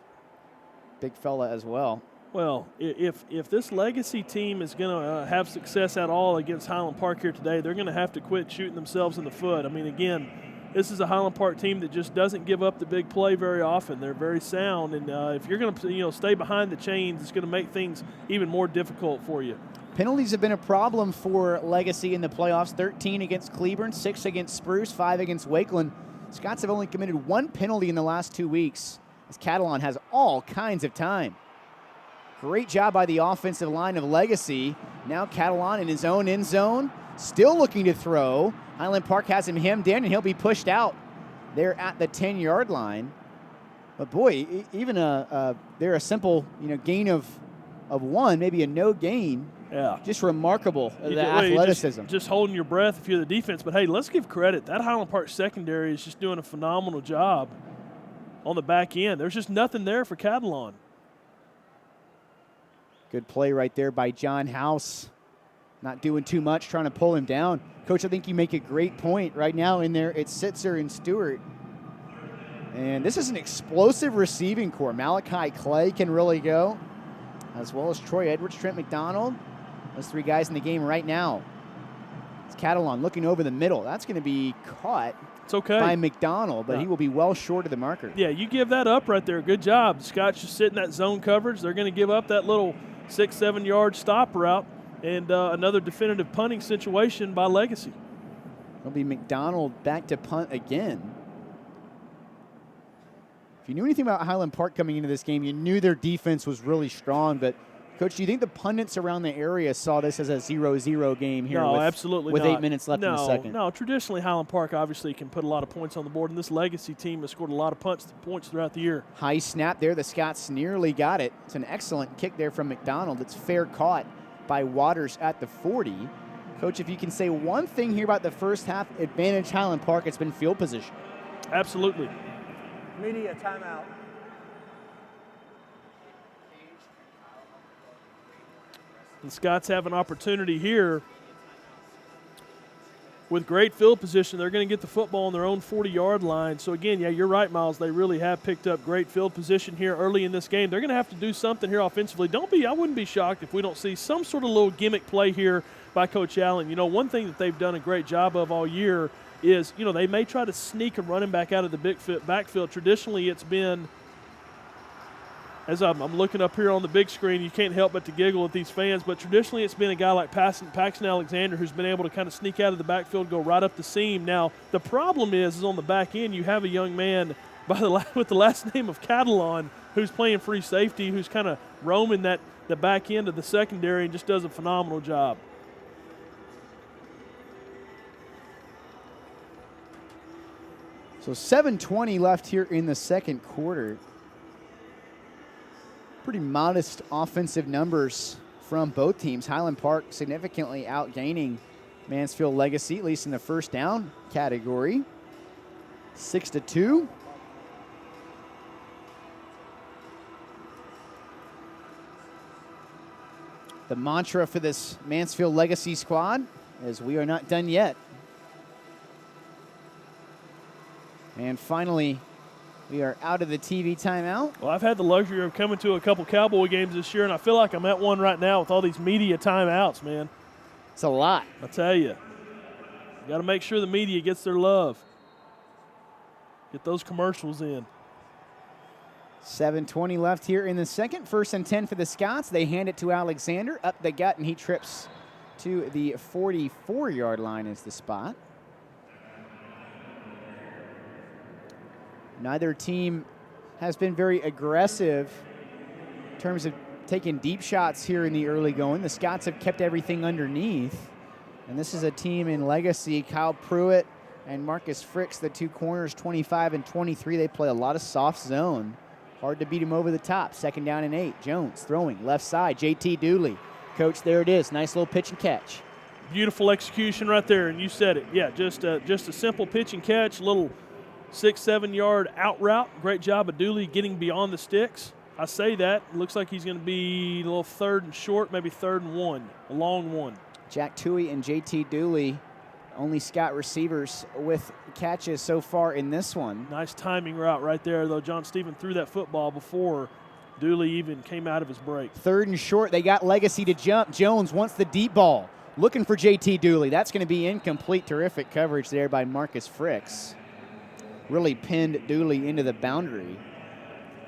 big fella as well. Well, if this Legacy team is going to have success at all against Highland Park here today, they're going to have to quit shooting themselves in the foot. I mean, again, this is a Highland Park team that just doesn't give up the big play very often. They're very sound, and if you're going to stay behind the chains, it's going to make things even more difficult for you. Penalties have been a problem for Legacy in the playoffs. 13 against Cleburne, 6 against Spruce, 5 against Wakeland. Scots have only committed 1 penalty in the last 2 weeks, as Catalon has all kinds of time. Great job by the offensive line of Legacy. Now Catalon in his own end zone. still looking to throw. Highland Park has him hemmed in, and he'll be pushed out there at the 10-yard line. But boy, even a simple gain of one, maybe a no gain. Yeah. Just remarkable, the athleticism. Just holding your breath if you're the defense. But, hey, let's give credit. That Highland Park secondary is just doing a phenomenal job on the back end. There's just nothing there for Catalon. Good play right there by John House. Not doing too much, trying to pull him down. Coach, I think you make a great point right now in there. It's Sitzer and Stewart. And this is an explosive receiving core. Malachi Clay can really go, as well as Troy Edwards, Trent McDonald. Those three guys in the game right now. It's Catalon looking over the middle. That's going to be caught by McDonald, but he will be well short of the marker. Yeah, you give that up right there. Good job. Scots just sitting that zone coverage. They're going to give up that little 6-7 yard stop route and another definitive punting situation by Legacy. It'll be McDonald back to punt again. If you knew anything about Highland Park coming into this game, you knew their defense was really strong. But, Coach, do you think the pundits around the area saw this as a 0-0 game here absolutely with not. 8 minutes left in the second? No, traditionally Highland Park obviously can put a lot of points on the board, and this Legacy team has scored a lot of points throughout the year. High snap there. The Scots nearly got it. It's an excellent kick there from McDonald. It's fair caught by Waters at the 40. Coach, if you can say one thing here about the first half advantage Highland Park, it's been field position. Absolutely. Media timeout. The Scots have an opportunity here with great field position. They're going to get the football on their own 40-yard line. So, again, yeah, you're right, Miles. They really have picked up great field position here early in this game. They're going to have to do something here offensively. I wouldn't be shocked if we don't see some sort of little gimmick play here by Coach Allen. One thing that they've done a great job of all year is, they may try to sneak a running back out of the backfield. Traditionally, it's been, as I'm looking up here on the big screen, you can't help but to giggle at these fans, but traditionally it's been a guy like Paxton Alexander who's been able to kind of sneak out of the backfield, go right up the seam. Now, the problem is on the back end, you have a young man with the last name of Catalon who's playing free safety, who's kind of roaming the back end of the secondary and just does a phenomenal job. So 7:20 left here in the second quarter. Pretty modest offensive numbers from both teams. Highland Park significantly outgaining Mansfield Legacy, at least in the first down category. 6-2. The mantra for this Mansfield Legacy squad is we are not done yet. And finally, we are out of the TV timeout. Well, I've had the luxury of coming to a couple Cowboy games this year, and I feel like I'm at one right now with all these media timeouts, man. It's a lot. I tell you. Got to make sure the media gets their love. Get those commercials in. 7:20 left here in the second. 1st and 10 for the Scots. They hand it to Alexander up the gut, and he trips to the 44-yard line is the spot. Neither team has been very aggressive in terms of taking deep shots here in the early going. The Scots have kept everything underneath. And this is a team in Legacy. Kyle Pruitt and Marcus Fricks, the two corners, 25 and 23. They play a lot of soft zone. Hard to beat him over the top. 2nd down and 8. Jones throwing left side. JT Dooley. Coach, there it is. Nice little pitch and catch. Beautiful execution right there, and you said it. Yeah, just a simple pitch and catch, little 6-7 yard out route. Great job of Dooley getting beyond the sticks. I say that. Looks like he's going to be a little 3rd and short, maybe 3rd and 1, a long one. Jack Toohey and JT Dooley, only Scott receivers with catches so far in this one. Nice timing route right there, though. John Stephen threw that football before Dooley even came out of his break. 3rd and short. They got Legacy to jump. Jones wants the deep ball. Looking for JT Dooley. That's going to be incomplete. Terrific coverage there by Marcus Fricks. Really pinned Dooley into the boundary.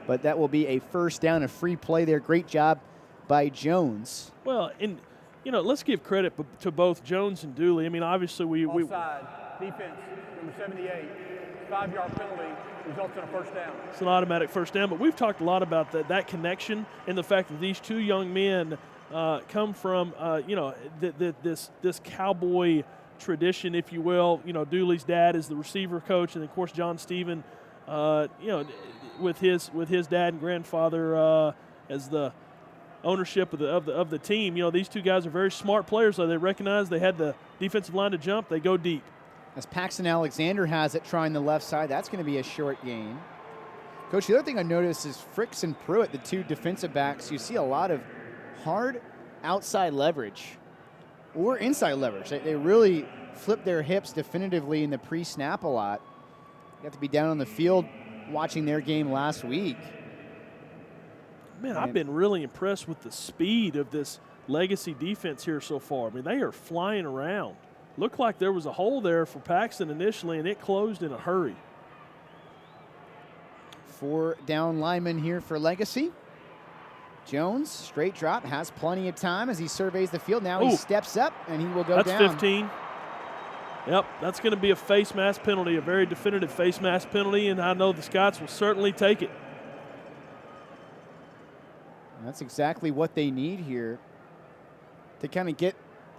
But that will be a 1st down, a free play there. Great job by Jones. Well, and, let's give credit to both Jones and Dooley. I mean, obviously we Offside, defense, number 78, 5-yard penalty, results in a 1st down. It's an automatic 1st down, but we've talked a lot about that connection and the fact that these two young men come from, this Cowboy tradition, if you will. Dooley's dad is the receiver coach, and of course John Stephen, with his dad and grandfather as the ownership of the team. These two guys are very smart players, so they recognize they had the defensive line to jump. They go deep. As Paxton Alexander has it trying the left side, that's going to be a short gain. Coach, the other thing I noticed is Fricks and Pruitt, the two defensive backs, you see a lot of hard outside leverage or inside leverage. They really flip their hips definitively in the pre-snap a lot. You have to be down on the field watching their game last week. Man, I've been really impressed with the speed of this Legacy defense here so far. I mean, they are flying around. Looked like there was a hole there for Paxton initially, and it closed in a hurry. 4 down linemen here for Legacy. Jones, straight drop, has plenty of time as he surveys the field. Now he steps up, and he will go down. That's 15. Yep, that's going to be a face mask penalty, a very definitive face mask penalty, and I know the Scots will certainly take it. That's exactly what they need here to kind of get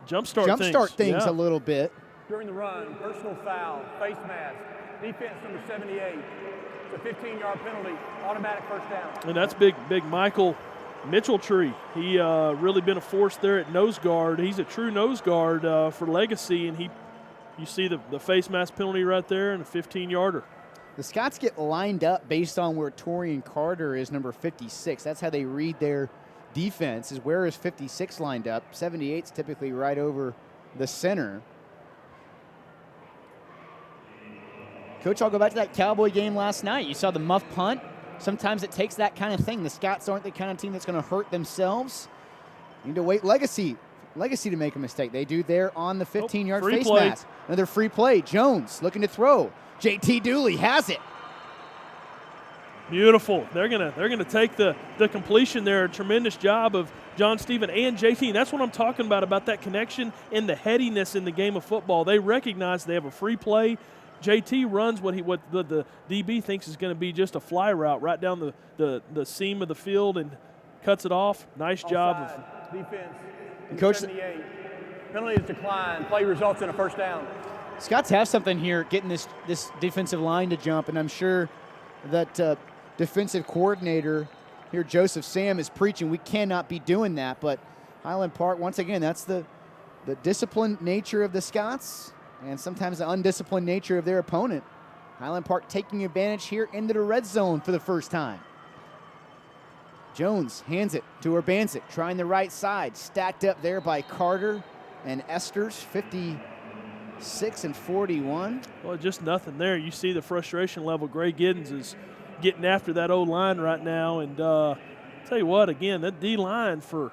jumpstart things a little bit. During the run, personal foul, face mask, defense number 78. It's a 15-yard penalty, automatic first down. And that's big Michael Mitchell-Tree. He really been a force there at nose guard. He's a true nose guard for Legacy, and you see the face mask penalty right there and a 15-yarder. The Scots get lined up based on where Torian Carter is, number 56. That's how they read their defense, is where is 56 lined up. 78's typically right over the center. Coach, I'll go back to that Cowboy game last night. You saw the muff punt. Sometimes it takes that kind of thing. The Scots aren't the kind of team that's going to hurt themselves. You need to wait Legacy to make a mistake. They do there on the 15-yard face mask. Another free play. Jones looking to throw. JT Dooley has it. Beautiful. They're gonna take the completion there. A tremendous job of John Stephen and JT. And that's what I'm talking about that connection and the headiness in the game of football. They recognize they have a free play. JT runs what the DB thinks is going to be just a fly route right down the seam of the field and cuts it off. Nice job. Defense. Coach, 78. Penalty is declined. Play results in a first down. Scots have something here getting this defensive line to jump, and I'm sure that defensive coordinator here, Joseph Sam, is preaching we cannot be doing that. But Highland Park, once again, that's the disciplined nature of the Scots and sometimes the undisciplined nature of their opponent. Highland Park taking advantage here into the red zone for the first time. Jones hands it to Urbanczyk, trying the right side. Stacked up there by Carter and Esters, 56 and 41. Well, just nothing there. You see the frustration level. Gray Giddens is getting after that O-line right now. And tell you what, again, that D-line for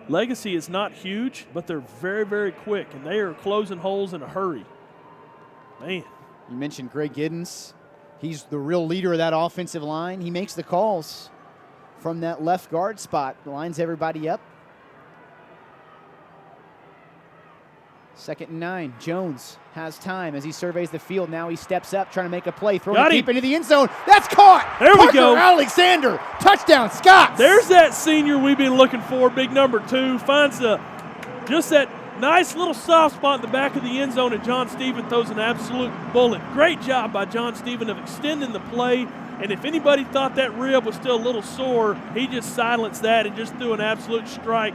Legacy is not huge, but they're very, very quick, and they are closing holes in a hurry. Man. You mentioned Gray Giddens. He's the real leader of that offensive line. He makes the calls from that left guard spot, lines everybody up. 2nd and 9. Jones has time as he surveys the field. Now he steps up, trying to make a play, throwing it deep into the end zone. That's caught. There we go. Alexander, touchdown, Scots. There's that senior we've been looking for, big number 2. Finds just that nice little soft spot in the back of the end zone, and John Stephen throws an absolute bullet. Great job by John Stephen of extending the play. And if anybody thought that rib was still a little sore, he just silenced that and just threw an absolute strike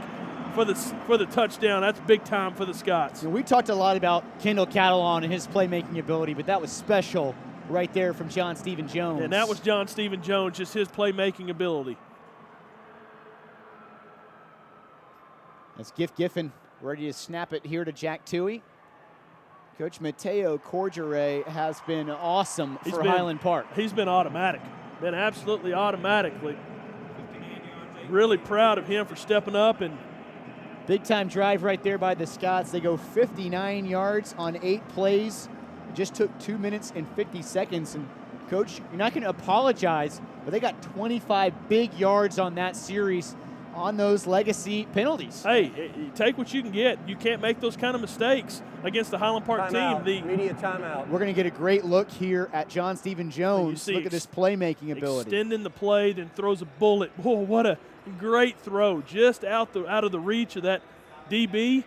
for the touchdown. That's big time for the Scots. We talked a lot about Kendall Catalon and his playmaking ability, but that was special right there from John Stephen Jones. And that was John Stephen Jones, just his playmaking ability. That's Giffen ready to snap it here to Jack Toohey. Coach Mateo Corgere has been awesome for Highland Park. He's been automatic, been absolutely automatically. Really proud of him for stepping up. And big time drive right there by the Scots. They go 59 yards on 8 plays. It just took 2 minutes and 50 seconds. And Coach, you're not going to apologize, but they got 25 big yards on that series. on those legacy penalties. Hey, you take what you can get. You can't make those kind of mistakes against the Highland Park Timeout. team. Immediate timeout. We're going to get a great look here at John Stephen Jones. see Look at this playmaking ability. Extending the play, then throws a bullet. Oh, what a great throw. Just out of the reach of that DB.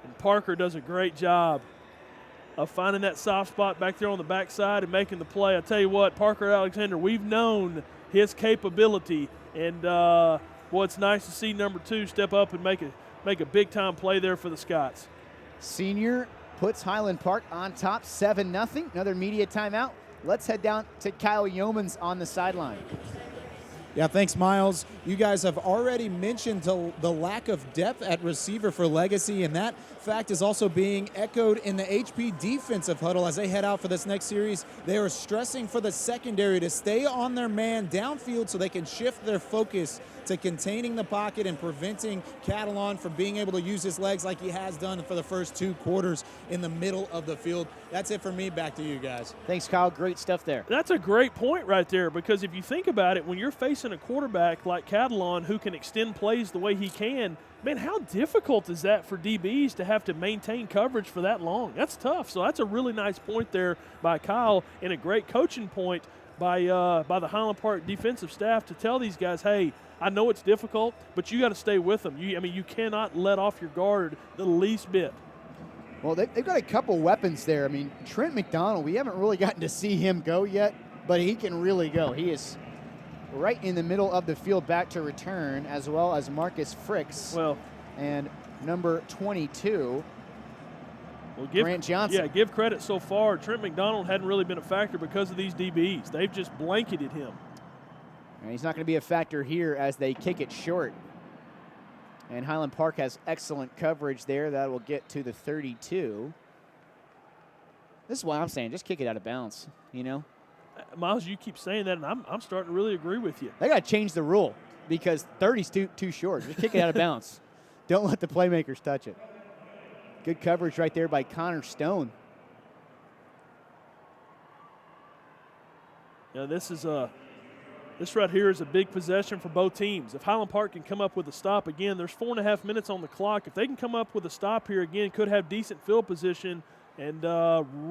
And Parker does a great job of finding that soft spot back there on the backside and making the play. I tell you what, Parker Alexander, we've known his capability. And, boy, it's nice to see number 2 step up and make a big-time play there for the Scots. Senior puts Highland Park on top 7-0. Another media timeout. Let's head down to Kyle Yeomans on the sideline. Yeah, thanks, Miles. You guys have already mentioned the lack of depth at receiver for Legacy, and that fact is also being echoed in the HP defensive huddle as they head out for this next series. They are stressing for the secondary to stay on their man downfield so they can shift their focus to containing the pocket and preventing Catalon from being able to use his legs like he has done for the first 2 quarters in the middle of the field. That's it for me. Back to you guys. Thanks, Kyle. Great stuff there. That's a great point right there, because if you think about it, when you're facing a quarterback like Catalon who can extend plays the way he can, man, how difficult is that for DBs to have to maintain coverage for that long? That's tough. So that's a really nice point there by Kyle, and a great coaching point by the Highland Park defensive staff to tell these guys, hey, I know it's difficult, but you got to stay with them. You cannot let off your guard the least bit. Well, they've got a couple weapons there. I mean, Trent McDonald, we haven't really gotten to see him go yet, but he can really go. He is right in the middle of the field back to return, as well as Marcus Fricks. Well, and number 22, Grant Johnson. Yeah, give credit so far. Trent McDonald hadn't really been a factor because of these DBs. They've just blanketed him. And he's not going to be a factor here as they kick it short. And Highland Park has excellent coverage there. That will get to the 32. This is why I'm saying just kick it out of bounds, you know? Miles, you keep saying that, and I'm starting to really agree with you. They got to change the rule because 30's too short. Just kick it out of bounds. Don't let the playmakers touch it. Good coverage right there by Connor Stone. Yeah, this right here is a big possession for both teams. If Highland Park can come up with a stop again, there's 4.5 minutes on the clock. If they can come up with a stop here again, could have decent field position and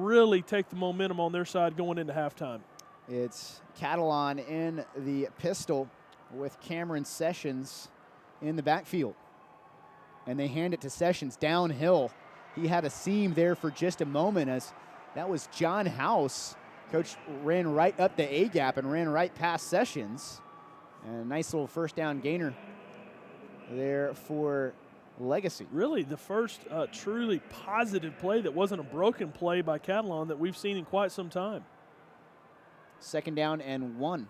really take the momentum on their side going into halftime. It's Catalon in the pistol with Cameron Sessions in the backfield. And they hand it to Sessions downhill. He had a seam there for just a moment as that was John House. Coach ran right up the A-gap and ran right past Sessions. And a nice little first down gainer there for Legacy. Really the first truly positive play that wasn't a broken play by Catalon that we've seen in quite some time. 2nd down and 1.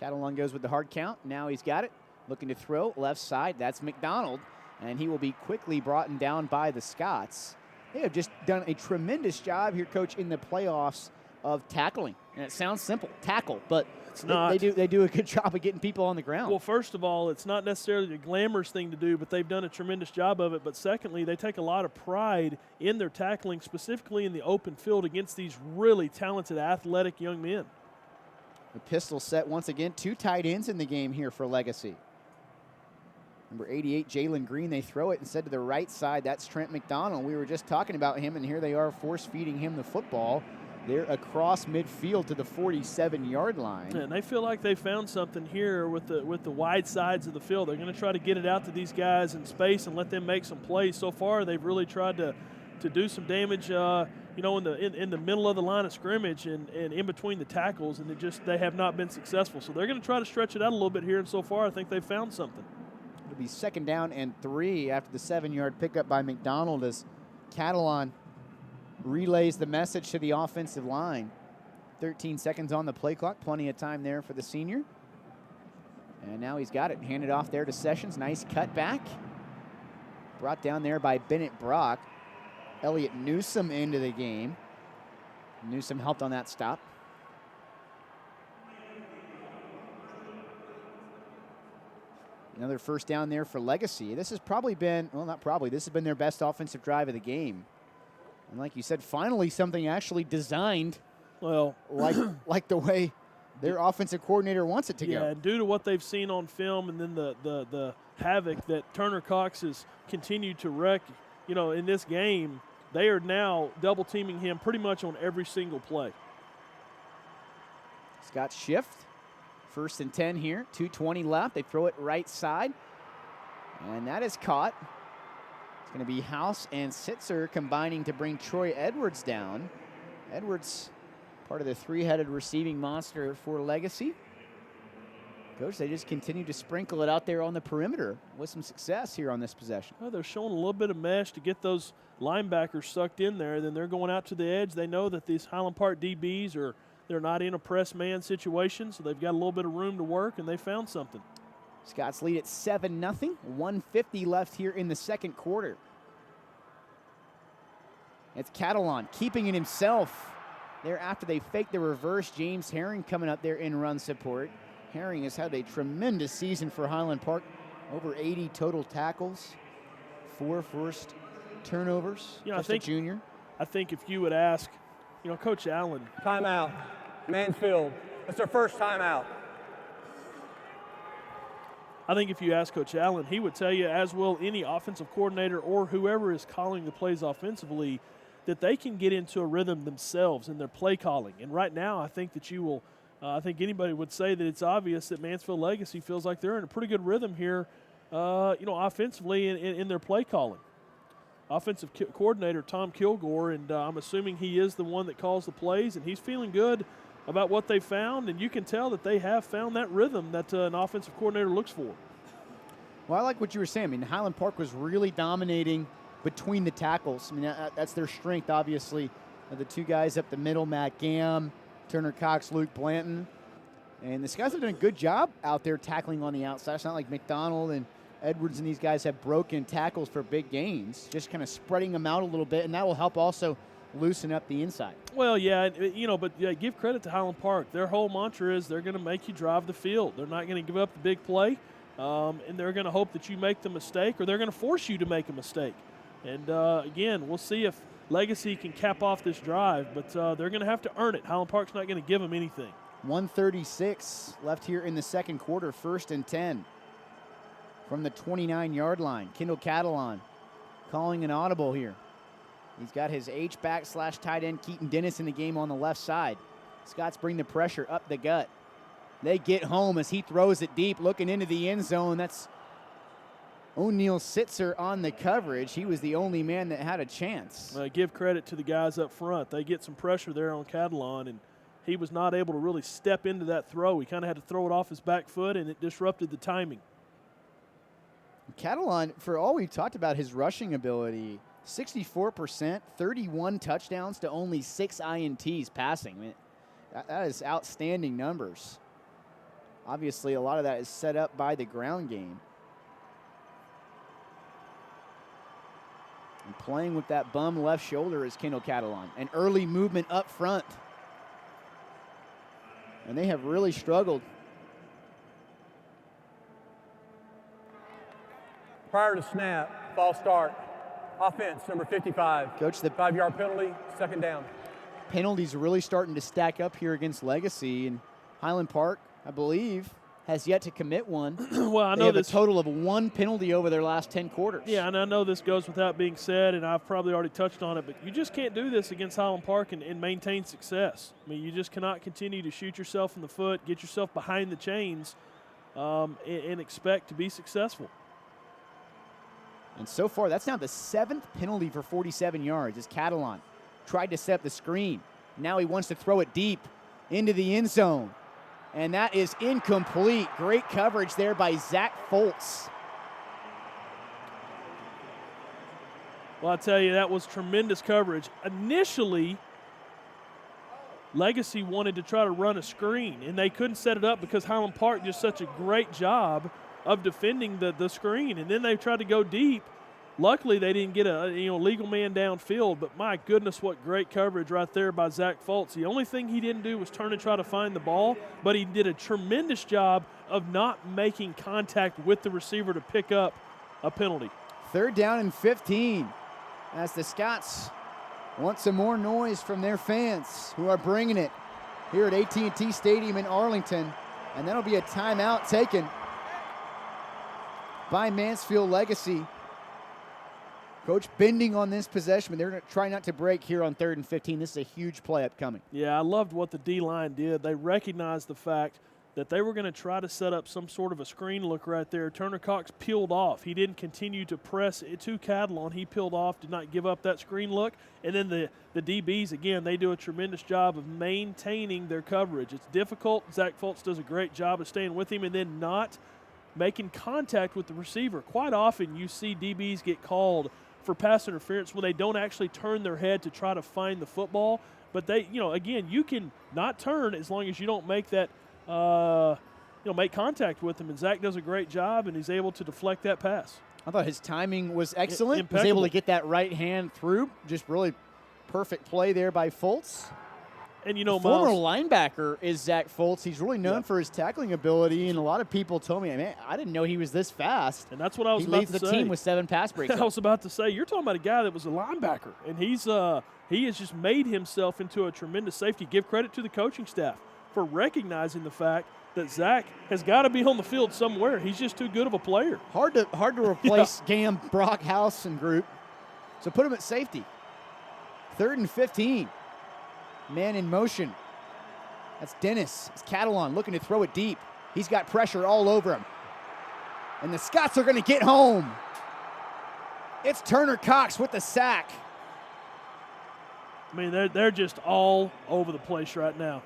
Catalon goes with the hard count. Now he's got it. Looking to throw left side. That's McDonald. And he will be quickly brought down by the Scots. They have just done a tremendous job here, Coach, in the playoffs of tackling. And it sounds simple, tackle, but it's not. They do a good job of getting people on the ground. Well, first of all, it's not necessarily a glamorous thing to do, but they've done a tremendous job of it. But secondly, they take a lot of pride in their tackling, specifically in the open field against these really talented, athletic young men. The pistol set once again. 2 tight ends in the game here for Legacy. Number 88, Jalen Green, they throw it instead to the right side. That's Trent McDonald. We were just talking about him, and here they are force-feeding him the football. They're across midfield to the 47-yard line. And they feel like they found something here with the wide sides of the field. They're going to try to get it out to these guys in space and let them make some plays. So far, they've really tried to do some damage, in the middle of the line of scrimmage and in between the tackles, and they have not been successful. So they're going to try to stretch it out a little bit here, and so far I think they've found something. It'll be 2nd down and 3 after the 7-yard pickup by McDonald as Catalon relays the message to the offensive line. 13 seconds on the play clock. Plenty of time there for the senior. And now he's got it. Handed off there to Sessions. Nice cut back. Brought down there by Bennett Brock. Elliott Newsom into the game. Newsom helped on that stop. Another first down there for Legacy. This has probably been, well, not probably, this has been their best offensive drive of the game. And like you said, finally something actually designed, well, like the way their offensive coordinator wants it to go. Yeah, due to what they've seen on film and then the havoc that Turner Cox has continued to wreak, in this game, they are now double teaming him pretty much on every single play. Scots shift. 1st and 10 here. 2:20 left. They throw it right side. And that is caught. It's going to be House and Sitzer combining to bring Troy Edwards down. Edwards, part of the three-headed receiving monster for Legacy. Coach, they just continue to sprinkle it out there on the perimeter with some success here on this possession. Well, they're showing a little bit of mesh to get those linebackers sucked in there. Then they're going out to the edge. They know that these Highland Park DBs they're not in a press man situation, so they've got a little bit of room to work, and they found something. Scots lead at 7-0. 1:50 left here in the second quarter. It's Catalon keeping it himself. There after they fake the reverse, James Herring coming up there in run support. Herring has had a tremendous season for Highland Park. Over 80 total tackles, 4 forced turnovers. I think, a junior. I think if you would ask, Coach Allen. Timeout. Mansfield. That's their first timeout. I think if you ask Coach Allen, he would tell you, as will any offensive coordinator or whoever is calling the plays offensively, that they can get into a rhythm themselves in their play calling. And right now, I think that you will I think anybody would say that it's obvious that Mansfield Legacy feels like they're in a pretty good rhythm here, offensively in their play calling. Offensive coordinator Tom Kilgore, and I'm assuming he is the one that calls the plays, and he's feeling good about what they found, and you can tell that they have found that rhythm that an offensive coordinator looks for. Well, I like what you were saying. I mean, Highland Park was really dominating between the tackles. I mean, that's their strength, obviously. The two guys up the middle, Matt Gamm, Turner Cox, Luke Blanton. And the guys have done a good job out there tackling on the outside. It's not like McDonald and Edwards and these guys have broken tackles for big gains, just kind of spreading them out a little bit, and that will help also loosen up the inside. Well, yeah, but give credit to Highland Park. Their whole mantra is they're going to make you drive the field. They're not going to give up the big play, and they're going to hope that you make the mistake, or they're going to force you to make a mistake. And, again, we'll see if Legacy can cap off this drive, but they're going to have to earn it. Highland Park's not going to give them anything. 1:36 left here in the second quarter, 1st and 10 from the 29-yard line. Kendall Catalon calling an audible here. He's got his H-back / tight end Keaton Dennis in the game on the left side. Scots bring the pressure up the gut. They get home as he throws it deep, looking into the end zone. That's O'Neal Sitzer on the coverage. He was the only man that had a chance. Give credit to the guys up front. They get some pressure there on Catalon, and he was not able to really step into that throw. He kind of had to throw it off his back foot, and it disrupted the timing. Catalon, for all we've talked about his rushing ability, 64%, 31 touchdowns to only 6 INTs passing. I mean, that is outstanding numbers. Obviously, a lot of that is set up by the ground game. And playing with that bum left shoulder is Kendall Catalon. An early movement up front. And they have really struggled. Prior to snap, false start. Offense, number 55. Coach, the 5-yard penalty, second down. Penalties are really starting to stack up here against Legacy. And Highland Park, I believe, has yet to commit one. Well, I know they have this a total of 1 penalty over their last 10 quarters. Yeah, and I know this goes without being said, and I've probably already touched on it, but you just can't do this against Highland Park and maintain success. I mean, you just cannot continue to shoot yourself in the foot, get yourself behind the chains, and expect to be successful. And so far, that's now the 7th penalty for 47 yards as Catalon tried to set up the screen. Now he wants to throw it deep into the end zone. And that is incomplete. Great coverage there by Zach Foltz. Well, I tell you, that was tremendous coverage. Initially, Legacy wanted to try to run a screen, and they couldn't set it up because Highland Park did such a great job of defending the screen. And then they tried to go deep. Luckily, they didn't get a legal man downfield, but my goodness, what great coverage right there by Zach Foltz. The only thing he didn't do was turn and try to find the ball, but he did a tremendous job of not making contact with the receiver to pick up a penalty. 3rd down and 15 as the Scots want some more noise from their fans who are bringing it here at AT&T Stadium in Arlington. And that'll be a timeout taken by Mansfield Legacy. Coach bending on this possession. They're going to try not to break here on 3rd and 15. This is a huge play upcoming. Yeah, I loved what the D-line did. They recognized the fact that they were going to try to set up some sort of a screen look right there. Turner Cox peeled off. He didn't continue to press it to Catalon. He peeled off, did not give up that screen look. And then the DBs, again, they do a tremendous job of maintaining their coverage. It's difficult. Zach Fultz does a great job of staying with him and then not making contact with the receiver. Quite often you see DBs get called for pass interference when they don't actually turn their head to try to find the football. But they, again, you can not turn as long as you don't make that make contact with him, and Zach does a great job, and he's able to deflect that pass. I thought his timing was excellent. Impeccable. Was able to get that right hand through. Just really perfect play there by Fultz. And former Miles, linebacker is Zach Fultz. He's really known for his tackling ability, and a lot of people told me, man, I didn't know he was this fast. And that's what I was he about leads to the say. team with 7 pass breaks. I was about to say, you're talking about a guy that was a linebacker, and he has just made himself into a tremendous safety. Give credit to the coaching staff for recognizing the fact that Zach has got to be on the field somewhere. He's just too good of a player. Hard to replace Gam, Brockhouse, and group. So put him at safety. 3rd and 15. Man in motion. That's Dennis. It's Catalon looking to throw it deep. He's got pressure all over him. And the Scots are going to get home. It's Turner Cox with the sack. I mean, they're just all over the place right now.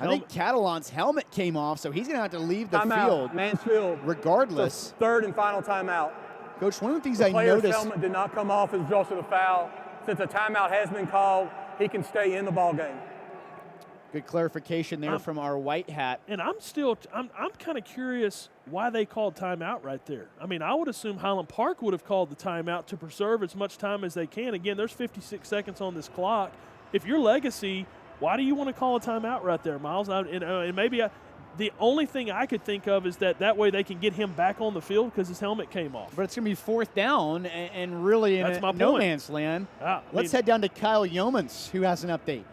I think Catalon's helmet came off, so he's going to have to leave the timeout, field. Mansfield. Regardless. 3rd and final timeout. Coach, one of the things the I player's noticed. helmet did not come off as a result of the foul. Since a timeout has been called, he can stay in the ball game. Good clarification there from our white hat. And I'm kind of curious why they called timeout right there. I mean, I would assume Highland Park would have called the timeout to preserve as much time as they can. Again, there's 56 seconds on this clock. If you're Legacy, why do you want to call a timeout right there, Miles? And maybe the only thing I could think of is that way they can get him back on the field because his helmet came off. But it's going to be 4th down and really in no man's land. Let's head down to Kyle Yeomans, who has an update.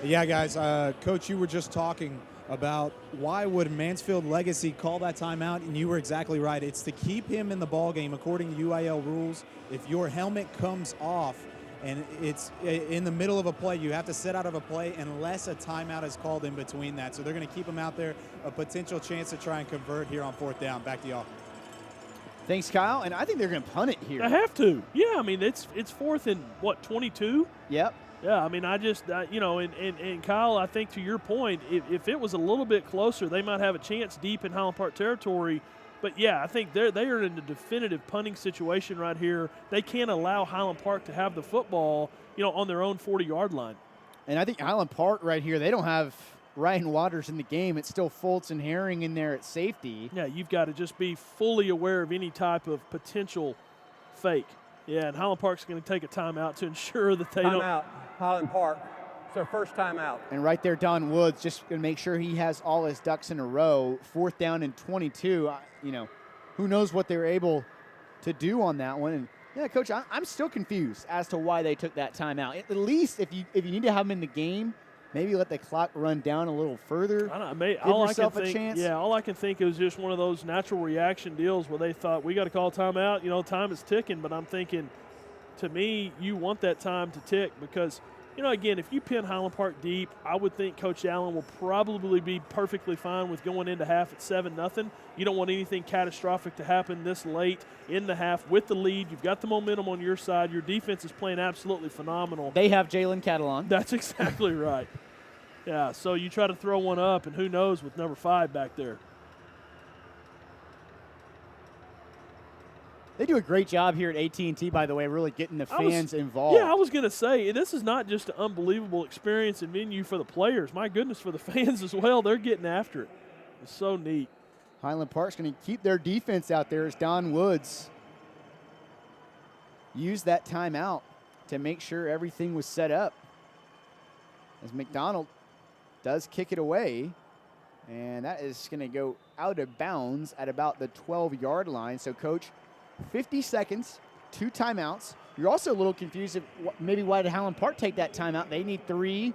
Yeah, guys. Coach, you were just talking about why would Mansfield Legacy call that timeout, and you were exactly right. It's to keep him in the ball game according to UIL rules. If your helmet comes off and it's in the middle of a play, you have to sit out of a play unless a timeout is called in between that. So they're going to keep him out there, a potential chance to try and convert here on 4th down. Back to y'all. Thanks, Kyle. And I think they're going to punt it here. I have to. Yeah, I mean, it's 4th and, 22? Yep. Yeah, I mean, and Kyle, I think to your point, if it was a little bit closer, they might have a chance deep in Highland Park territory. But, yeah, I think they are in a definitive punting situation right here. They can't allow Highland Park to have the football, on their own 40-yard line. And I think Highland Park right here, they don't have Ryan Waters in the game. It's still Fultz and Herring in there at safety. Yeah, you've got to just be fully aware of any type of potential fake. Yeah, and Highland Park's going to take a timeout to ensure that they don't. Timeout, Highland Park. It's their first timeout. And right there, Don Woods just going to make sure he has all his ducks in a row. 4th down and 22. Who knows what they were able to do on that one. And, yeah, Coach, I'm still confused as to why they took that timeout. At least if you need to have them in the game, maybe let the clock run down a little further. Give yourself a chance. Yeah, all I can think is just one of those natural reaction deals where they thought, we got to call timeout. Time is ticking. But I'm thinking, to me, you want that time to tick because, again, if you pin Highland Park deep, I would think Coach Allen will probably be perfectly fine with going into half at 7-0. You don't want anything catastrophic to happen this late in the half with the lead. You've got the momentum on your side. Your defense is playing absolutely phenomenal. They have Jalen Catalon. That's exactly right. Yeah, so you try to throw one up, and who knows with number 5 back there. They do a great job here at AT&T, by the way, really getting the fans involved. Yeah, I was going to say, this is not just an unbelievable experience and venue for the players. My goodness, for the fans as well, they're getting after it. It's so neat. Highland Park's going to keep their defense out there as Don Woods used that timeout to make sure everything was set up. As McDonald does kick it away, and that is going to go out of bounds at about the 12-yard line. So, Coach, 50 seconds, 2 timeouts. You're also a little confused maybe why did Highland Park take that timeout. They need 3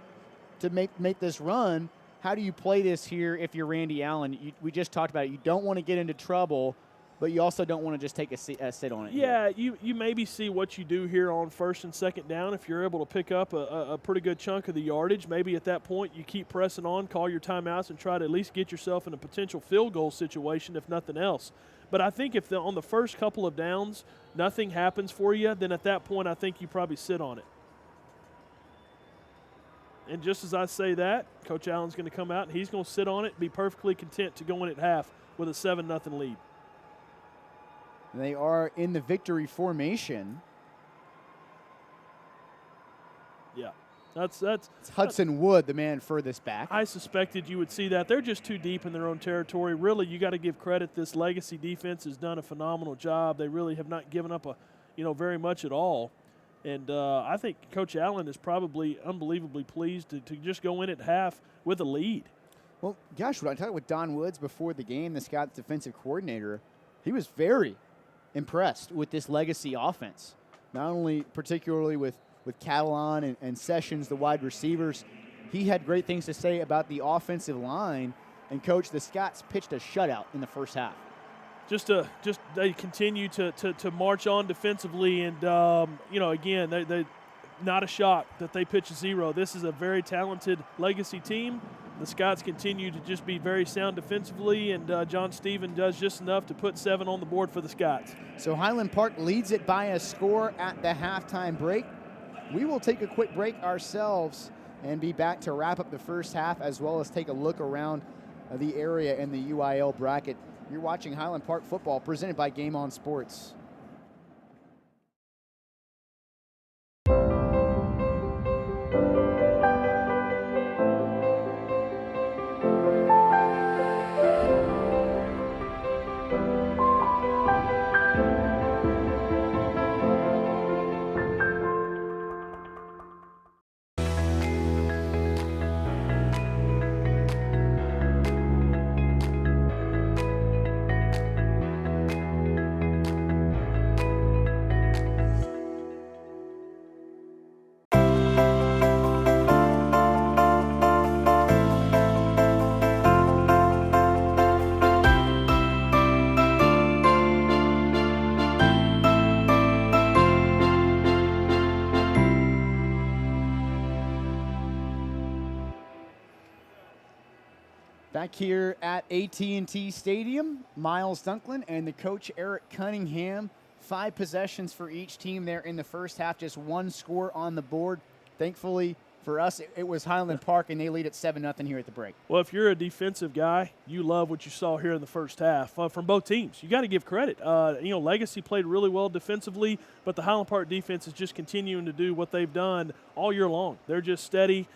to make this run. How do you play this here if you're Randy Allen? We just talked about it. You don't want to get into trouble, but you also don't want to just take a sit on it. Yeah, you maybe see what you do here on first and second down. If you're able to pick up a pretty good chunk of the yardage, maybe at that point you keep pressing on, call your timeouts, and try to at least get yourself in a potential field goal situation, if nothing else. But I think if on the first couple of downs nothing happens for you, then at that point I think you probably sit on it. And just as I say that, Coach Allen's going to come out and he's going to sit on it, be perfectly content to go in at half with a 7-0 lead. They are in the victory formation. Yeah. It's Hudson Wood, the man furthest back. I suspected you would see that. They're just too deep in their own territory. Really, you got to give credit. This Legacy defense has done a phenomenal job. They really have not given up very much at all. And I think Coach Allen is probably unbelievably pleased to just go in at half with a lead. Well, gosh, when I talked with Don Woods before the game, the Scots defensive coordinator, he was very impressed with this Legacy offense. Not only particularly with Catalon and Sessions, the wide receivers. He had great things to say about the offensive line. And, Coach, the Scots pitched a shutout in the first half. They continue to march on defensively, and again, they not a shock that they pitch a 0. This is a very talented Legacy team. The Scots continue to just be very sound defensively, and John Stephen does just enough to put 7 on the board for the Scots. So Highland Park leads it by a score at the halftime break. We will take a quick break ourselves and be back to wrap up the first half, as well as take a look around the area in the UIL bracket. You're watching Highland Park football, presented by Game On Sports. Back here at AT&T Stadium, Miles Dunklin and the coach Eric Cunningham. 5 possessions for each team there in the first half, just 1 score on the board. Thankfully for us, it was Highland Park, and they lead at 7-0 here at the break. Well, if you're a defensive guy, you love what you saw here in the first half from both teams. You got to give credit. Legacy played really well defensively, but the Highland Park defense is just continuing to do what they've done all year long. They're just steady.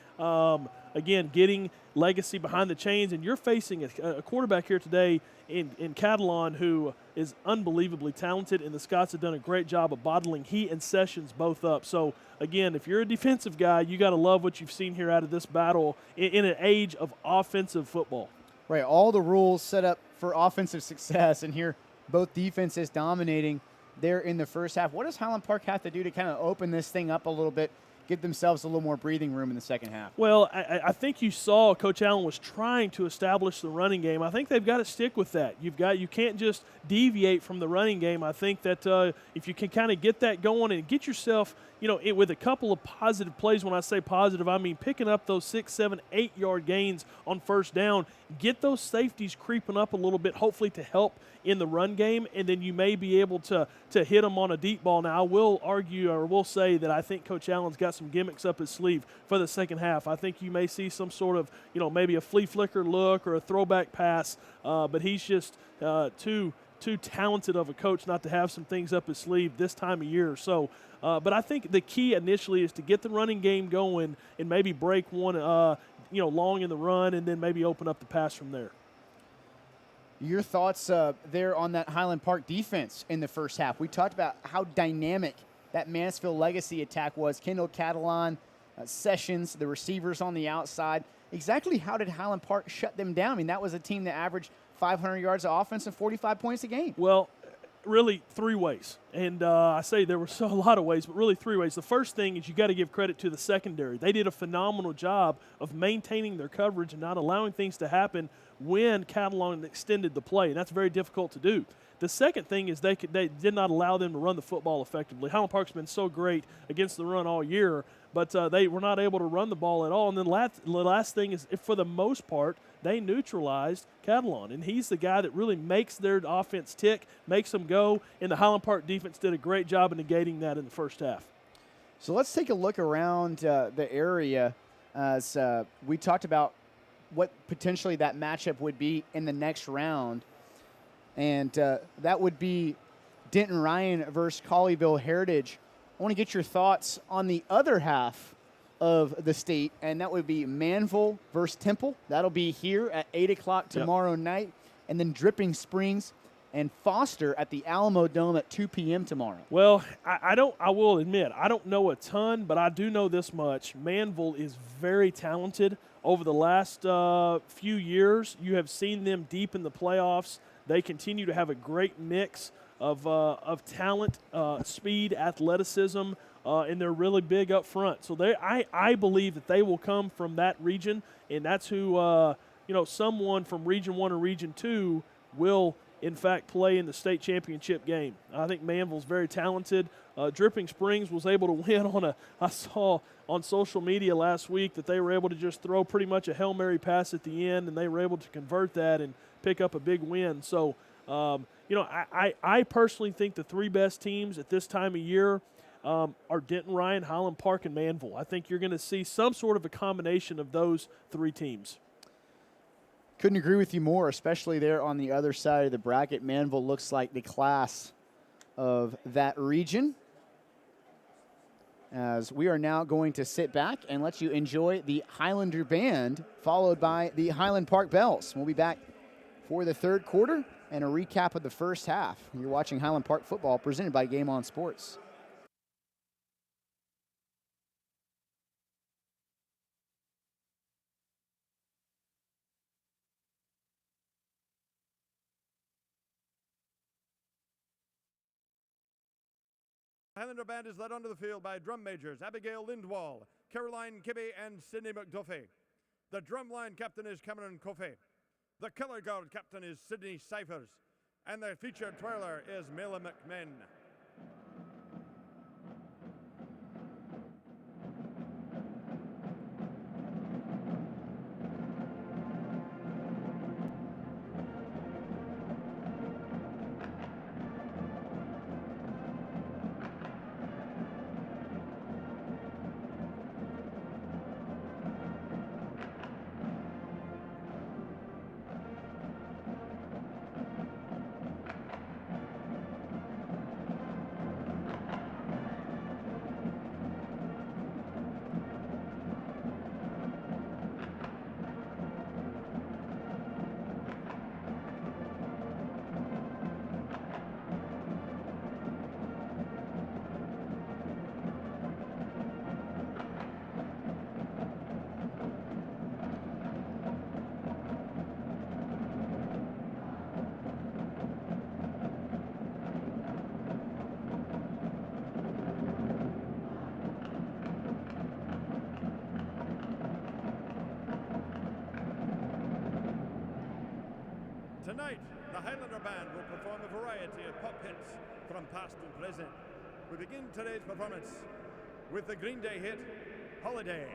Again, getting Legacy behind the chains, and you're facing a quarterback here today in Catalon who is unbelievably talented, and the Scots have done a great job of bottling he and Sessions both up. So, again, if you're a defensive guy, you got to love what you've seen here out of this battle in an age of offensive football. Right, all the rules set up for offensive success, and here both defenses dominating there in the first half. What does Highland Park have to do to kind of open this thing up a little bit, give themselves a little more breathing room in the second half? Well, I think you saw Coach Allen was trying to establish the running game. I think they've got to stick with that. You can't just deviate from the running game. I think that if you can kind of get that going and get yourself, with a couple of positive plays. When I say positive, I mean picking up those 6, 7, 8-yard gains on first down. Get those safeties creeping up a little bit, hopefully to help in the run game, and then you may be able to hit them on a deep ball. Now, I will argue or will say that I think Coach Allen's got some gimmicks up his sleeve for the second half. I think you may see some sort of, maybe a flea flicker look or a throwback pass, but he's just too talented of a coach not to have some things up his sleeve this time of year. So, but I think the key initially is to get the running game going and maybe break one, long in the run, and then maybe open up the pass from there. Your thoughts there on that Highland Park defense in the first half? We talked about how dynamic that Mansfield Legacy attack was. Kendall Catalon, Sessions, the receivers on the outside. Exactly how did Highland Park shut them down? I mean, that was a team that averaged 500 yards of offense and 45 points a game. Well, really three ways. And I say there were a lot of ways, but really three ways. The first thing is you got to give credit to the secondary. They did a phenomenal job of maintaining their coverage and not allowing things to happen when Catalon extended the play, and that's very difficult to do. The second thing is they did not allow them to run the football effectively. Highland Park's been so great against the run all year, but they were not able to run the ball at all. And then the last thing is, for the most part, they neutralized Catalon, and he's the guy that really makes their offense tick, makes them go, and the Highland Park defense did a great job of negating that in the first half. So let's take a look around the area as we talked about what potentially that matchup would be in the next round. And that would be Denton Ryan versus Colleyville Heritage. I want to get your thoughts on the other half of the state, and that would be Mansfield versus Temple. That'll be here at 8 o'clock tomorrow night. And then Dripping Springs and Foster at the Alamo Dome at 2 p.m. tomorrow. Well, I will admit, I don't know a ton, but I do know this much. Mansfield is very talented. Over the last few years, you have seen them deep in the playoffs. They continue to have a great mix of talent, speed, athleticism, and they're really big up front. So I believe that they will come from that region, and that's who someone from Region 1 or Region 2 will, in fact, play in the state championship game. I think Manville's very talented. Dripping Springs was able to win I saw on social media last week that they were able to just throw pretty much a Hail Mary pass at the end, and they were able to convert that and pick up a big win. So, I personally think the three best teams at this time of year are Denton Ryan, Highland Park, and Mansfield. I think you're going to see some sort of a combination of those three teams. Couldn't agree with you more, especially there on the other side of the bracket. Mansfield looks like the class of that region. As we are now going to sit back and let you enjoy the Highlander Band, followed by the Highland Park Bells. We'll be back for the third quarter and a recap of the first half. You're watching Highland Park football presented by Game On Sports. Highlander Band is led onto the field by drum majors Abigail Lindwall, Caroline Kibbe, and Sydney McDuffie. The drumline captain is Cameron Coffey. The color guard captain is Sydney Cyphers. And the featured twirler is Mela McMinn. Tonight, the Highlander Band will perform a variety of pop hits from past and present. We begin today's performance with the Green Day hit, Holiday.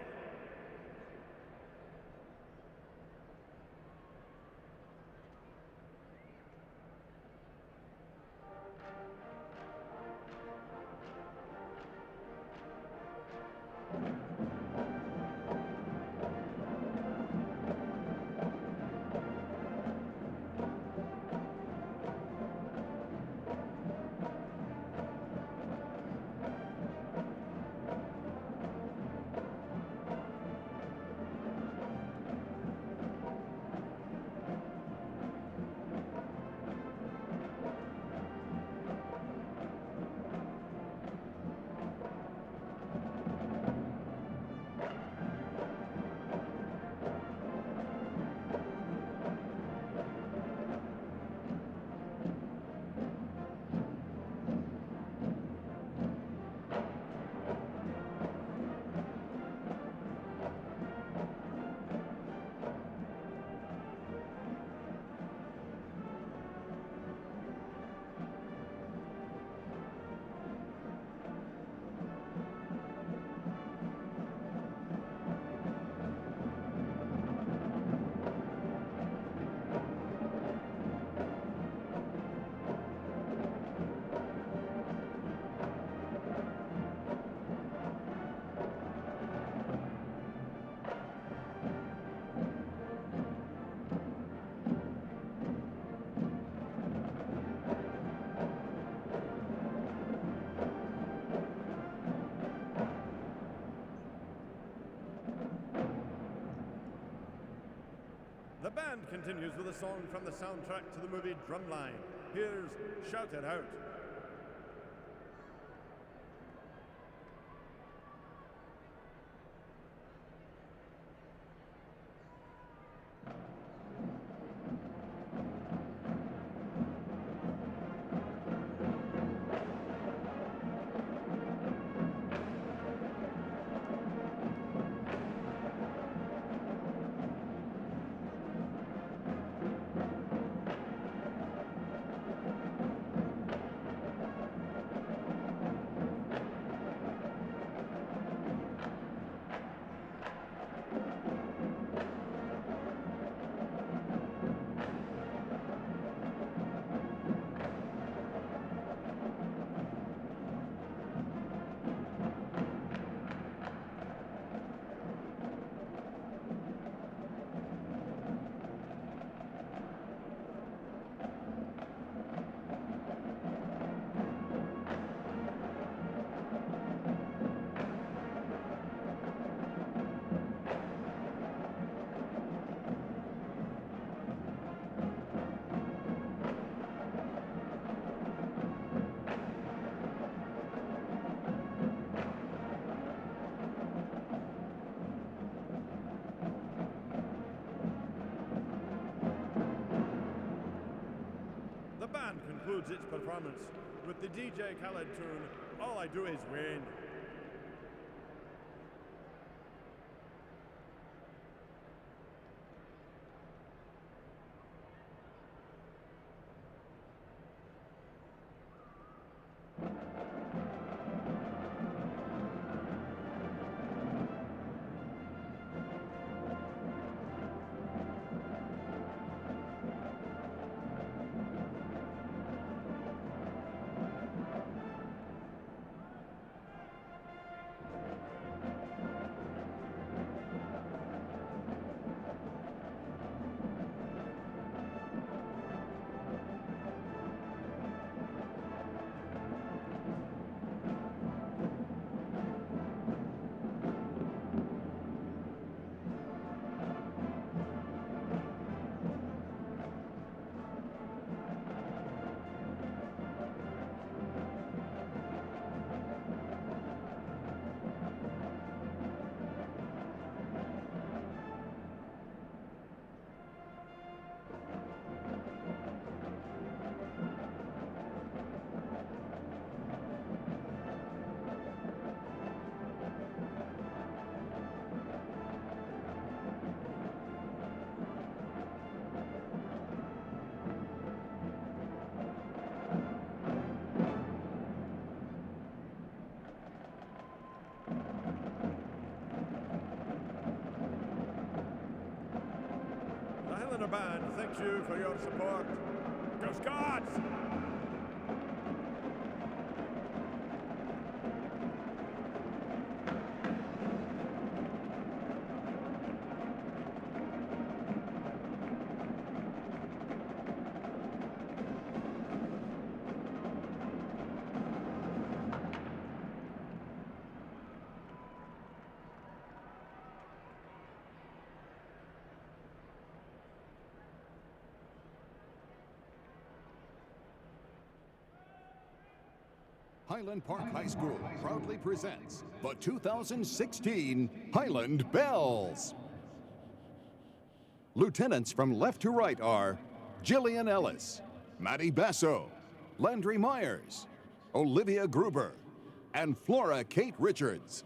continues with a song from the soundtrack to the movie Drumline. Here's Shout It Out. The band concludes its performance with the DJ Khaled tune, All I Do Is Win. The band thanks you for your support. Go Scots! Highland Park High School proudly presents the 2016 Highland Bells. Lieutenants from left to right are Jillian Ellis, Maddie Basso, Landry Myers, Olivia Gruber, and Flora Kate Richards.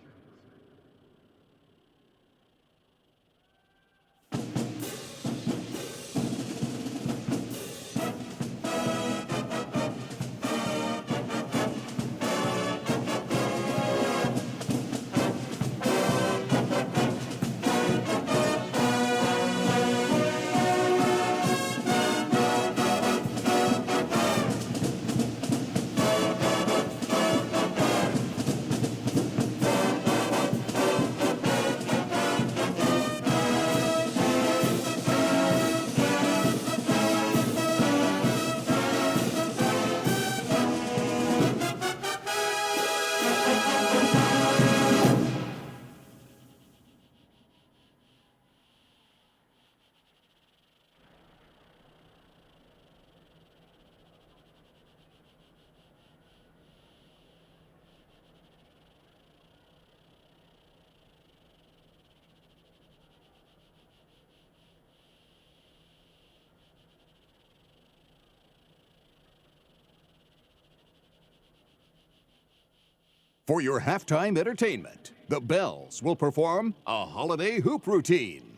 For your halftime entertainment, the Bells will perform a holiday hoop routine.